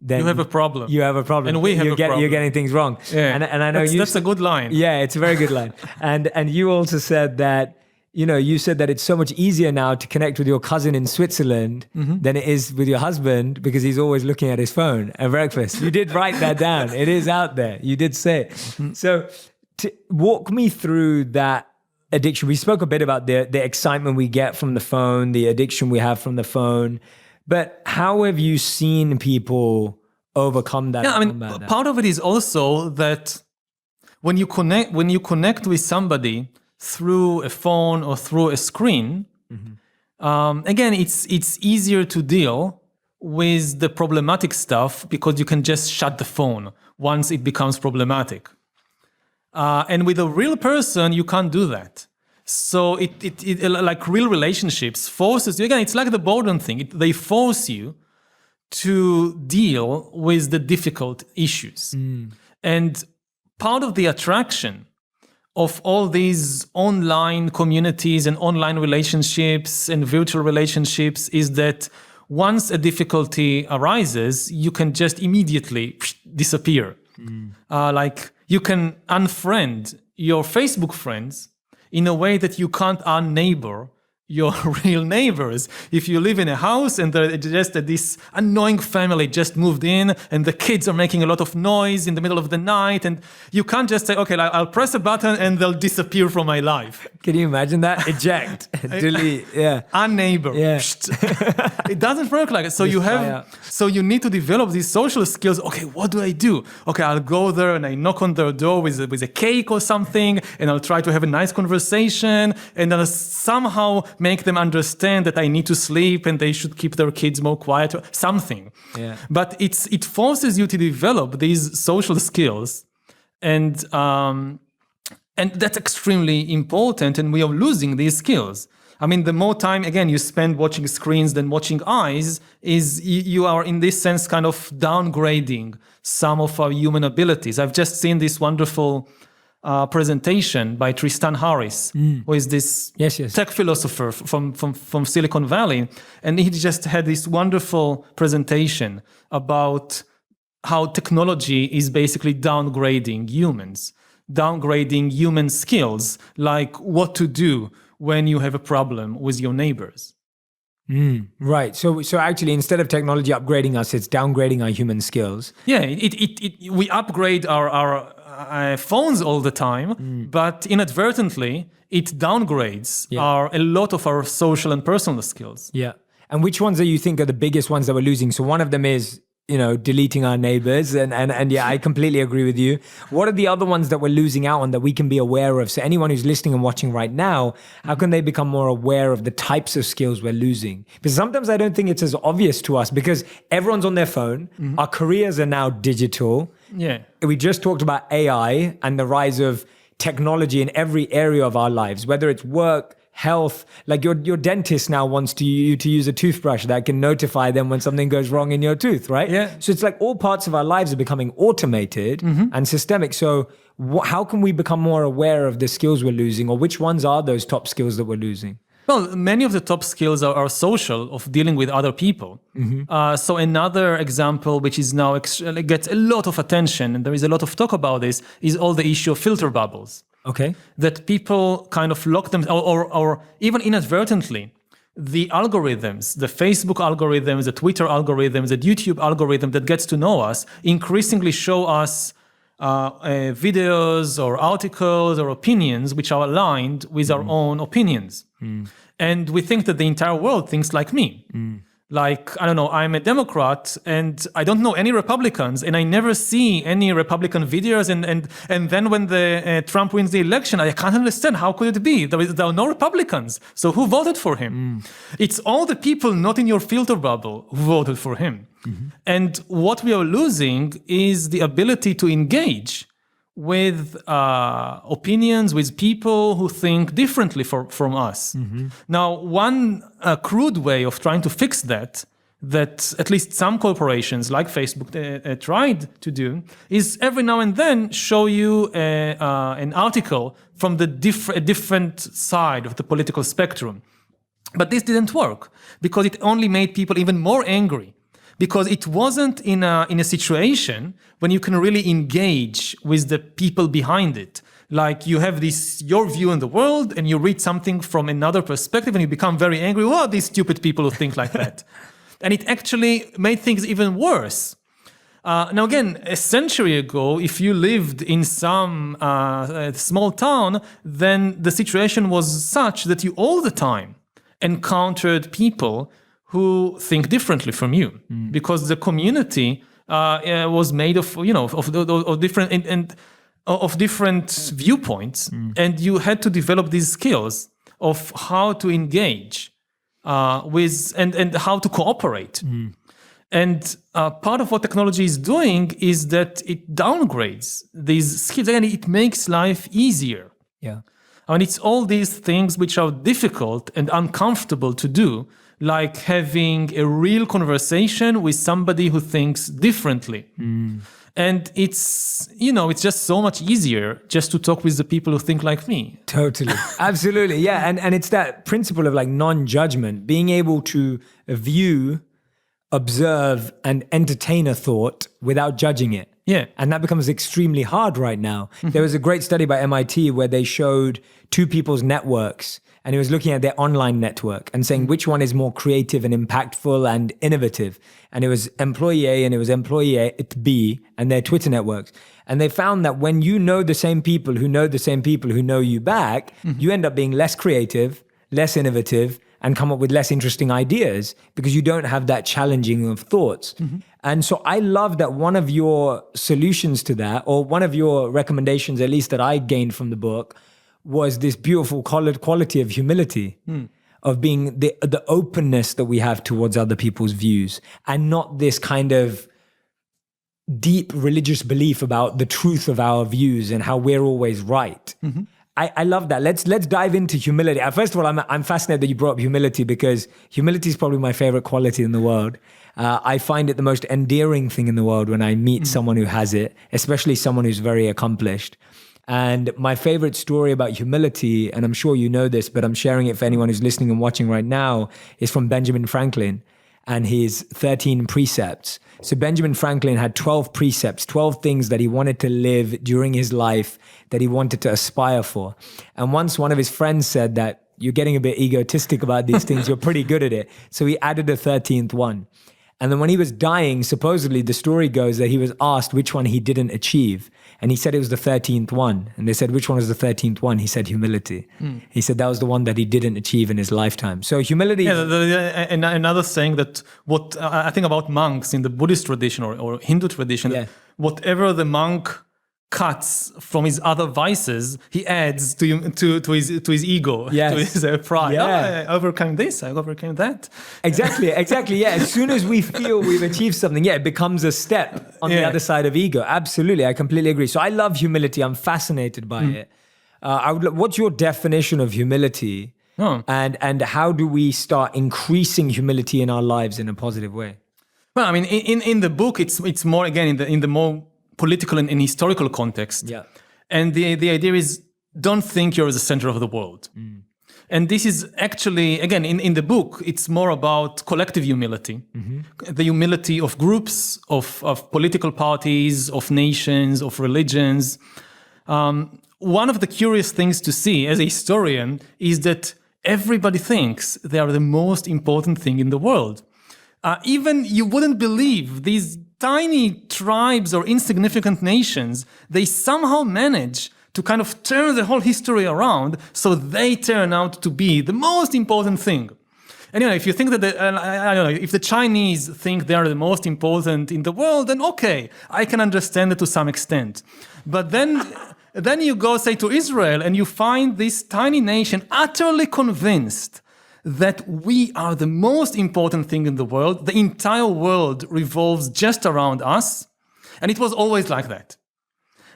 then you have a problem. You have a problem. And we have a problem. You're getting things wrong. Yeah. And I know that's a good line. Yeah, it's a very good line. And you also said that you said that it's so much easier now to connect with your cousin in Switzerland than it is with your husband because he's always looking at his phone at breakfast. You did write that down. It is out there. You did say it. So walk me through that addiction. We spoke a bit about the excitement we get from the phone, the addiction we have from the phone, but how have you seen people overcome that? Yeah, I mean, part of it is also that when you connect with somebody through a phone or through a screen, again, it's easier to deal with the problematic stuff because you can just shut the phone once it becomes problematic. And with a real person, you can't do that. So it like real relationships forces you, again, it's like the boredom thing. They force you to deal with the difficult issues. And part of the attraction of all these online communities and online relationships and virtual relationships is that once a difficulty arises, you can just immediately disappear. Like you can unfriend your Facebook friends in a way that you can't unneighbor your real neighbors. If you live in a house and just this annoying family just moved in and the kids are making a lot of noise in the middle of the night, and you can't just say, okay, I'll press a button and they'll disappear from my life. Can you imagine that? Eject, delete, unneighbor. It doesn't work like it. So you need to develop these social skills. Okay, what do I do? Okay, I'll go there and I knock on their door with a cake or something, and I'll try to have a nice conversation, and I'll somehow make them understand that I need to sleep and they should keep their kids more quiet, or something. But it forces you to develop these social skills, and that's extremely important, and we are losing these skills. I mean, the more time, again, you spend watching screens than watching eyes, you are in this sense kind of downgrading some of our human abilities. I've just seen this wonderful presentation by Tristan Harris, who is this tech philosopher from Silicon Valley. And he just had this wonderful presentation about how technology is basically downgrading humans, downgrading human skills, like what to do when you have a problem with your neighbors. Right. So actually, instead of technology upgrading us, it's downgrading our human skills. Yeah, we upgrade our phones all the time, but inadvertently it downgrades a lot of our social and personal skills. Yeah. And which ones do you think are the biggest ones that we're losing? So one of them is, deleting our neighbors. And yeah, I completely agree with you. What are the other ones that we're losing out on that we can be aware of? So anyone who's listening and watching right now, how can they become more aware of the types of skills we're losing? Because sometimes I don't think it's as obvious to us because everyone's on their phone. Our careers are now digital. Yeah. We just talked about AI and the rise of technology in every area of our lives, whether it's work, health. Like your dentist now wants you to use a toothbrush that can notify them when something goes wrong in your tooth, right? Yeah. So it's like all parts of our lives are becoming automated and systemic. So how can we become more aware of the skills we're losing, or which ones are those top skills that we're losing? Well, many of the top skills are social, of dealing with other people. So another example, which is now gets a lot of attention, and there is a lot of talk about this, is all the issue of filter bubbles. Okay. That people kind of lock them, or even inadvertently, the algorithms, the Facebook algorithms, the Twitter algorithms, the YouTube algorithm that gets to know us, increasingly show us videos or articles or opinions which are aligned with our own opinions. And we think that the entire world thinks like me. Like, I don't know, I'm a Democrat and I don't know any Republicans, and I never see any Republican videos. And then when the Trump wins the election, I can't understand, how could it be? There are no Republicans. So who voted for him? It's all the people not in your filter bubble who voted for him. And what we are losing is the ability to engage with opinions, with people who think differently from us. Now, one crude way of trying to fix that at least some corporations like Facebook tried to do, is every now and then show you an article from a different side of the political spectrum. But this didn't work because it only made people even more angry. Because it wasn't in a situation when you can really engage with the people behind it. Like you have your view in the world, and you read something from another perspective, and you become very angry. Oh, these stupid people who think like that. And it actually made things even worse. Now, again, a century ago, if you lived in some small town, then the situation was such that you all the time encountered people who think differently from you, because the community was made of different viewpoints, and you had to develop these skills of how to engage with and how to cooperate. And part of what technology is doing is that it downgrades these skills, and it makes life easier. Yeah. I mean, it's all these things which are difficult and uncomfortable to do, like having a real conversation with somebody who thinks differently. And it's just so much easier just to talk with the people who think like me. Totally. Absolutely. Yeah. And it's that principle of like non-judgment, being able to view, observe, and entertain a thought without judging it. Yeah. And that becomes extremely hard right now. There was a great study by MIT where they showed two people's networks, and it was looking at their online network and saying which one is more creative and impactful and innovative. And it was employee A and it was employee B and their Twitter networks. And they found that when you know the same people who know the same people who know you back, you end up being less creative, less innovative, and come up with less interesting ideas because you don't have that challenging of thoughts. And so I love that one of your solutions to that, or one of your recommendations, at least that I gained from the book, was this beautiful quality of humility, of being the openness that we have towards other people's views, and not this kind of deep religious belief about the truth of our views and how we're always right. I love that. Let's dive into humility. First of all, I'm fascinated that you brought up humility, because humility is probably my favorite quality in the world. I find it the most endearing thing in the world when I meet someone who has it, especially someone who's very accomplished. And my favorite story about humility, and I'm sure you know this, but I'm sharing it for anyone who's listening and watching right now, is from Benjamin Franklin and his 13 precepts. So Benjamin Franklin had 12 precepts, 12 things that he wanted to live during his life, that he wanted to aspire for. And once one of his friends said that, you're getting a bit egotistic about these things, you're pretty good at it. So he added a 13th one. And then when he was dying, supposedly the story goes that he was asked which one he didn't achieve. And he said it was the 13th one. And they said, which one was the 13th one? He said humility. He said that was the one that he didn't achieve in his lifetime. So humility... Yeah, another saying that what I think about monks in the Buddhist tradition or Hindu tradition, whatever the monk cuts from his other vices, he adds to his ego, to his pride. I overcame this, I overcame that. Exactly. Yeah. As soon as we feel we've achieved something, it becomes a step on the other side of ego. Absolutely, I completely agree. So I love humility. I'm fascinated by it. What's your definition of humility? And how do we start increasing humility in our lives in a positive way? Well, I mean, in the book, it's more again in the more political and historical context. And the idea is, don't think you're the center of the world. And this is actually, again, in the book, it's more about collective humility, the humility of groups, of political parties, of nations, of religions. One of the curious things to see as a historian is that everybody thinks they are the most important thing in the world. Even you wouldn't believe these tiny tribes or insignificant nations, they somehow manage to kind of turn the whole history around, so they turn out to be the most important thing. And if you think that, I don't know, if the Chinese think they are the most important in the world, then okay, I can understand it to some extent. But then you go, say, to Israel, and you find this tiny nation utterly convinced that we are the most important thing in the world. The entire world revolves just around us. And it was always like that.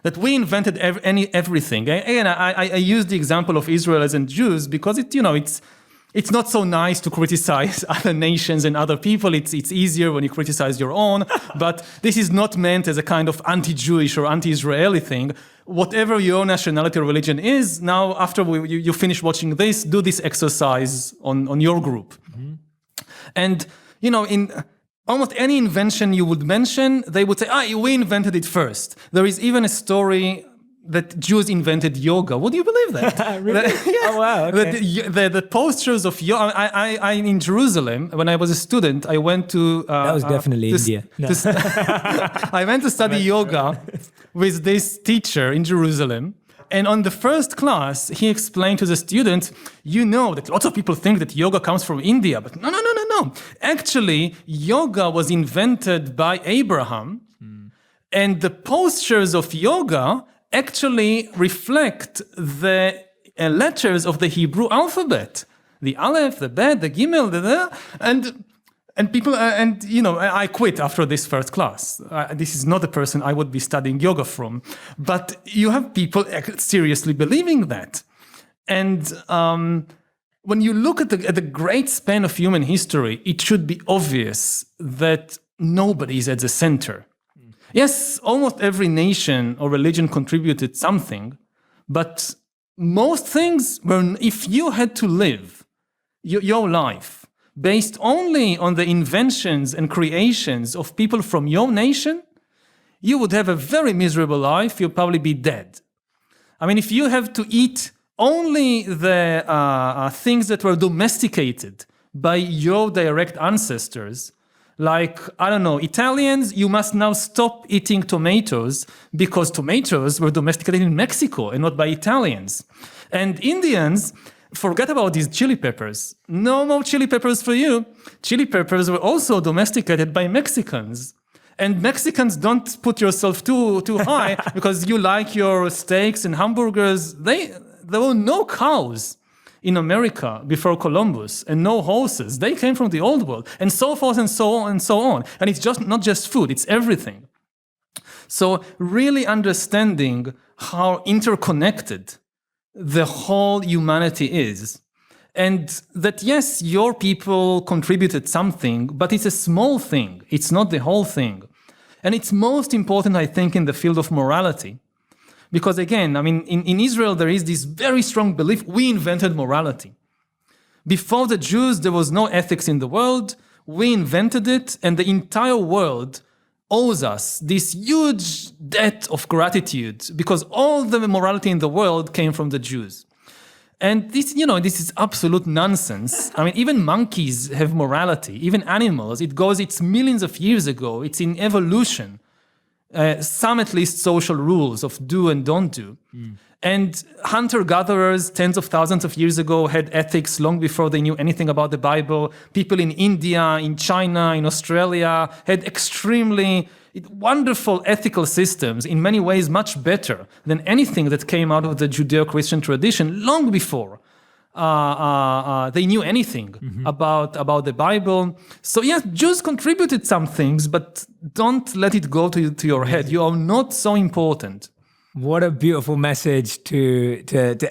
That we invented everything. And I use the example of Israelis and Jews because it's not so nice to criticize other nations and other people. It's easier when you criticize your own. But this is not meant as a kind of anti-Jewish or anti-Israeli thing. Whatever your nationality or religion is, now after you finish watching this, do this exercise on your group. And, in almost any invention you would mention, they would say, we invented it first. There is even a story, that Jews invented yoga. Would you believe that? Really? Oh, wow. Okay. The postures of yoga. I in Jerusalem, when I was a student, I went to... that was definitely India. No. I went to study yoga with this teacher in Jerusalem. And on the first class, he explained to the students, you know that lots of people think that yoga comes from India, but no. Actually, yoga was invented by Abraham, and the postures of yoga actually reflect the letters of the Hebrew alphabet. The Aleph, the Bet, the Gimel, and people, I quit after this first class. This is not the person I would be studying yoga from. But you have people seriously believing that. And when you look at the great span of human history, it should be obvious that nobody is at the center. Yes, almost every nation or religion contributed something, but most things were, if you had to live your life based only on the inventions and creations of people from your nation, you would have a very miserable life. You'll probably be dead. I mean, if you have to eat only the things that were domesticated by your direct ancestors, like, I don't know, Italians, you must now stop eating tomatoes because tomatoes were domesticated in Mexico and not by Italians. And Indians, forget about these chili peppers. No more chili peppers for you. Chili peppers were also domesticated by Mexicans. And Mexicans, don't put yourself too high because you like your steaks and hamburgers. There were no cows in America before Columbus, and no horses. They came from the old world, and so forth and so on and so on. And it's just not just food, it's everything. So really understanding how interconnected the whole humanity is, and that yes, your people contributed something, but it's a small thing. It's not the whole thing. And it's most important, I think, in the field of morality. Because again, I mean, in Israel, there is this very strong belief we invented morality. Before the Jews, there was no ethics in the world. We invented it, and the entire world owes us this huge debt of gratitude because all the morality in the world came from the Jews. And this is absolute nonsense. I mean, even monkeys have morality, even animals. It's millions of years ago. It's in evolution. Some at least social rules of do and don't do. And hunter-gatherers tens of thousands of years ago had ethics long before they knew anything about the Bible. People in India, in China, in Australia had extremely wonderful ethical systems, in many ways much better than anything that came out of the Judeo-Christian tradition long before they knew anything about the Bible. So yes, Jews contributed some things, but don't let it go to your head. You are not so important. What a beautiful message to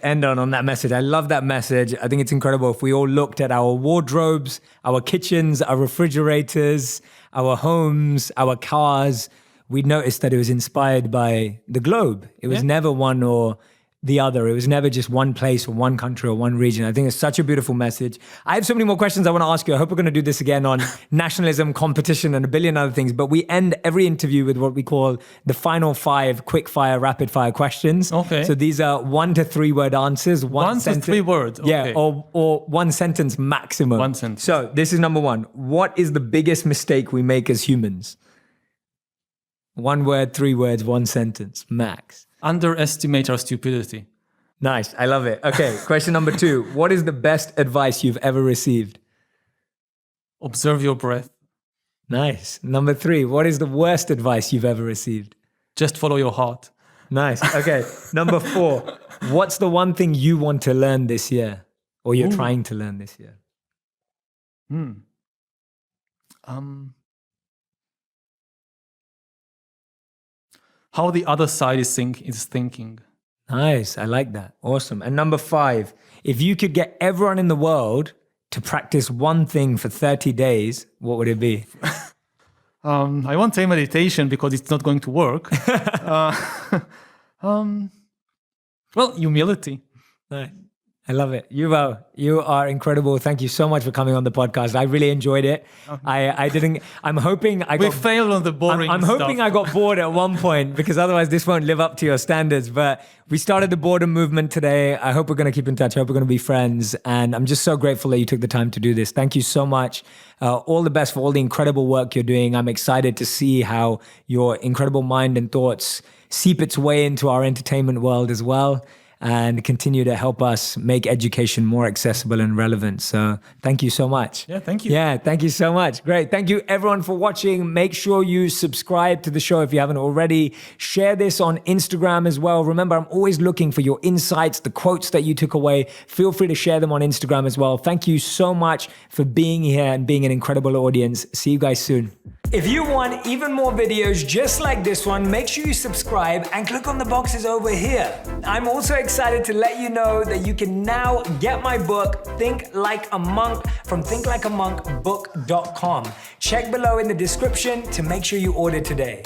end on that message. I love that message. I think it's incredible. If we all looked at our wardrobes, our kitchens, our refrigerators, our homes, our cars, we'd notice that it was inspired by the globe. It was never one or the other. It was never just one place or one country or one region. I think it's such a beautiful message. I have so many more questions I want to ask you. I hope we're going to do this again on nationalism, competition, and a billion other things. But we end every interview with what we call the final 5 quick fire, rapid fire questions. Okay. So these are 1 to 3 word answers. 1 to 3 words. Okay. Yeah, or 1 sentence maximum. 1 sentence. So this is number 1. What is the biggest mistake we make as humans? 1 word, 3 words, 1 sentence max. Underestimate our stupidity. Nice. I love it. Okay. Question number 2. What is the best advice you've ever received? Observe your breath. Nice. Number 3. What is the worst advice you've ever received? Just follow your heart. Nice. Okay. Number 4. What's the one thing you want to learn this year, or you're trying to learn this year? How the other side is thinking. Nice. I like that. Awesome. And number 5, if you could get everyone in the world to practice one thing for 30 days, what would it be? I won't say meditation because it's not going to work. Well, humility. Nice. I love it. Yuval, you are incredible. Thank you so much for coming on the podcast. I really enjoyed it. I'm hoping We failed on the boring I'm hoping stuff. I got bored at one point because otherwise this won't live up to your standards. But we started the boredom movement today. I hope we're going to keep in touch. I hope we're going to be friends. And I'm just so grateful that you took the time to do this. Thank you so much. All the best for all the incredible work you're doing. I'm excited to see how your incredible mind and thoughts seep its way into our entertainment world as well, and continue to help us make education more accessible and relevant. So thank you so much. Yeah, thank you. Yeah, thank you so much. Great. Thank you everyone for watching. Make sure you subscribe to the show if you haven't already. Share this on Instagram as well. Remember, I'm always looking for your insights, the quotes that you took away. Feel free to share them on Instagram as well. Thank you so much for being here and being an incredible audience. See you guys soon. If you want even more videos just like this one, make sure you subscribe and click on the boxes over here. I'm also excited to let you know that you can now get my book, Think Like a Monk, from thinklikeamonkbook.com. Check below in the description to make sure you order today.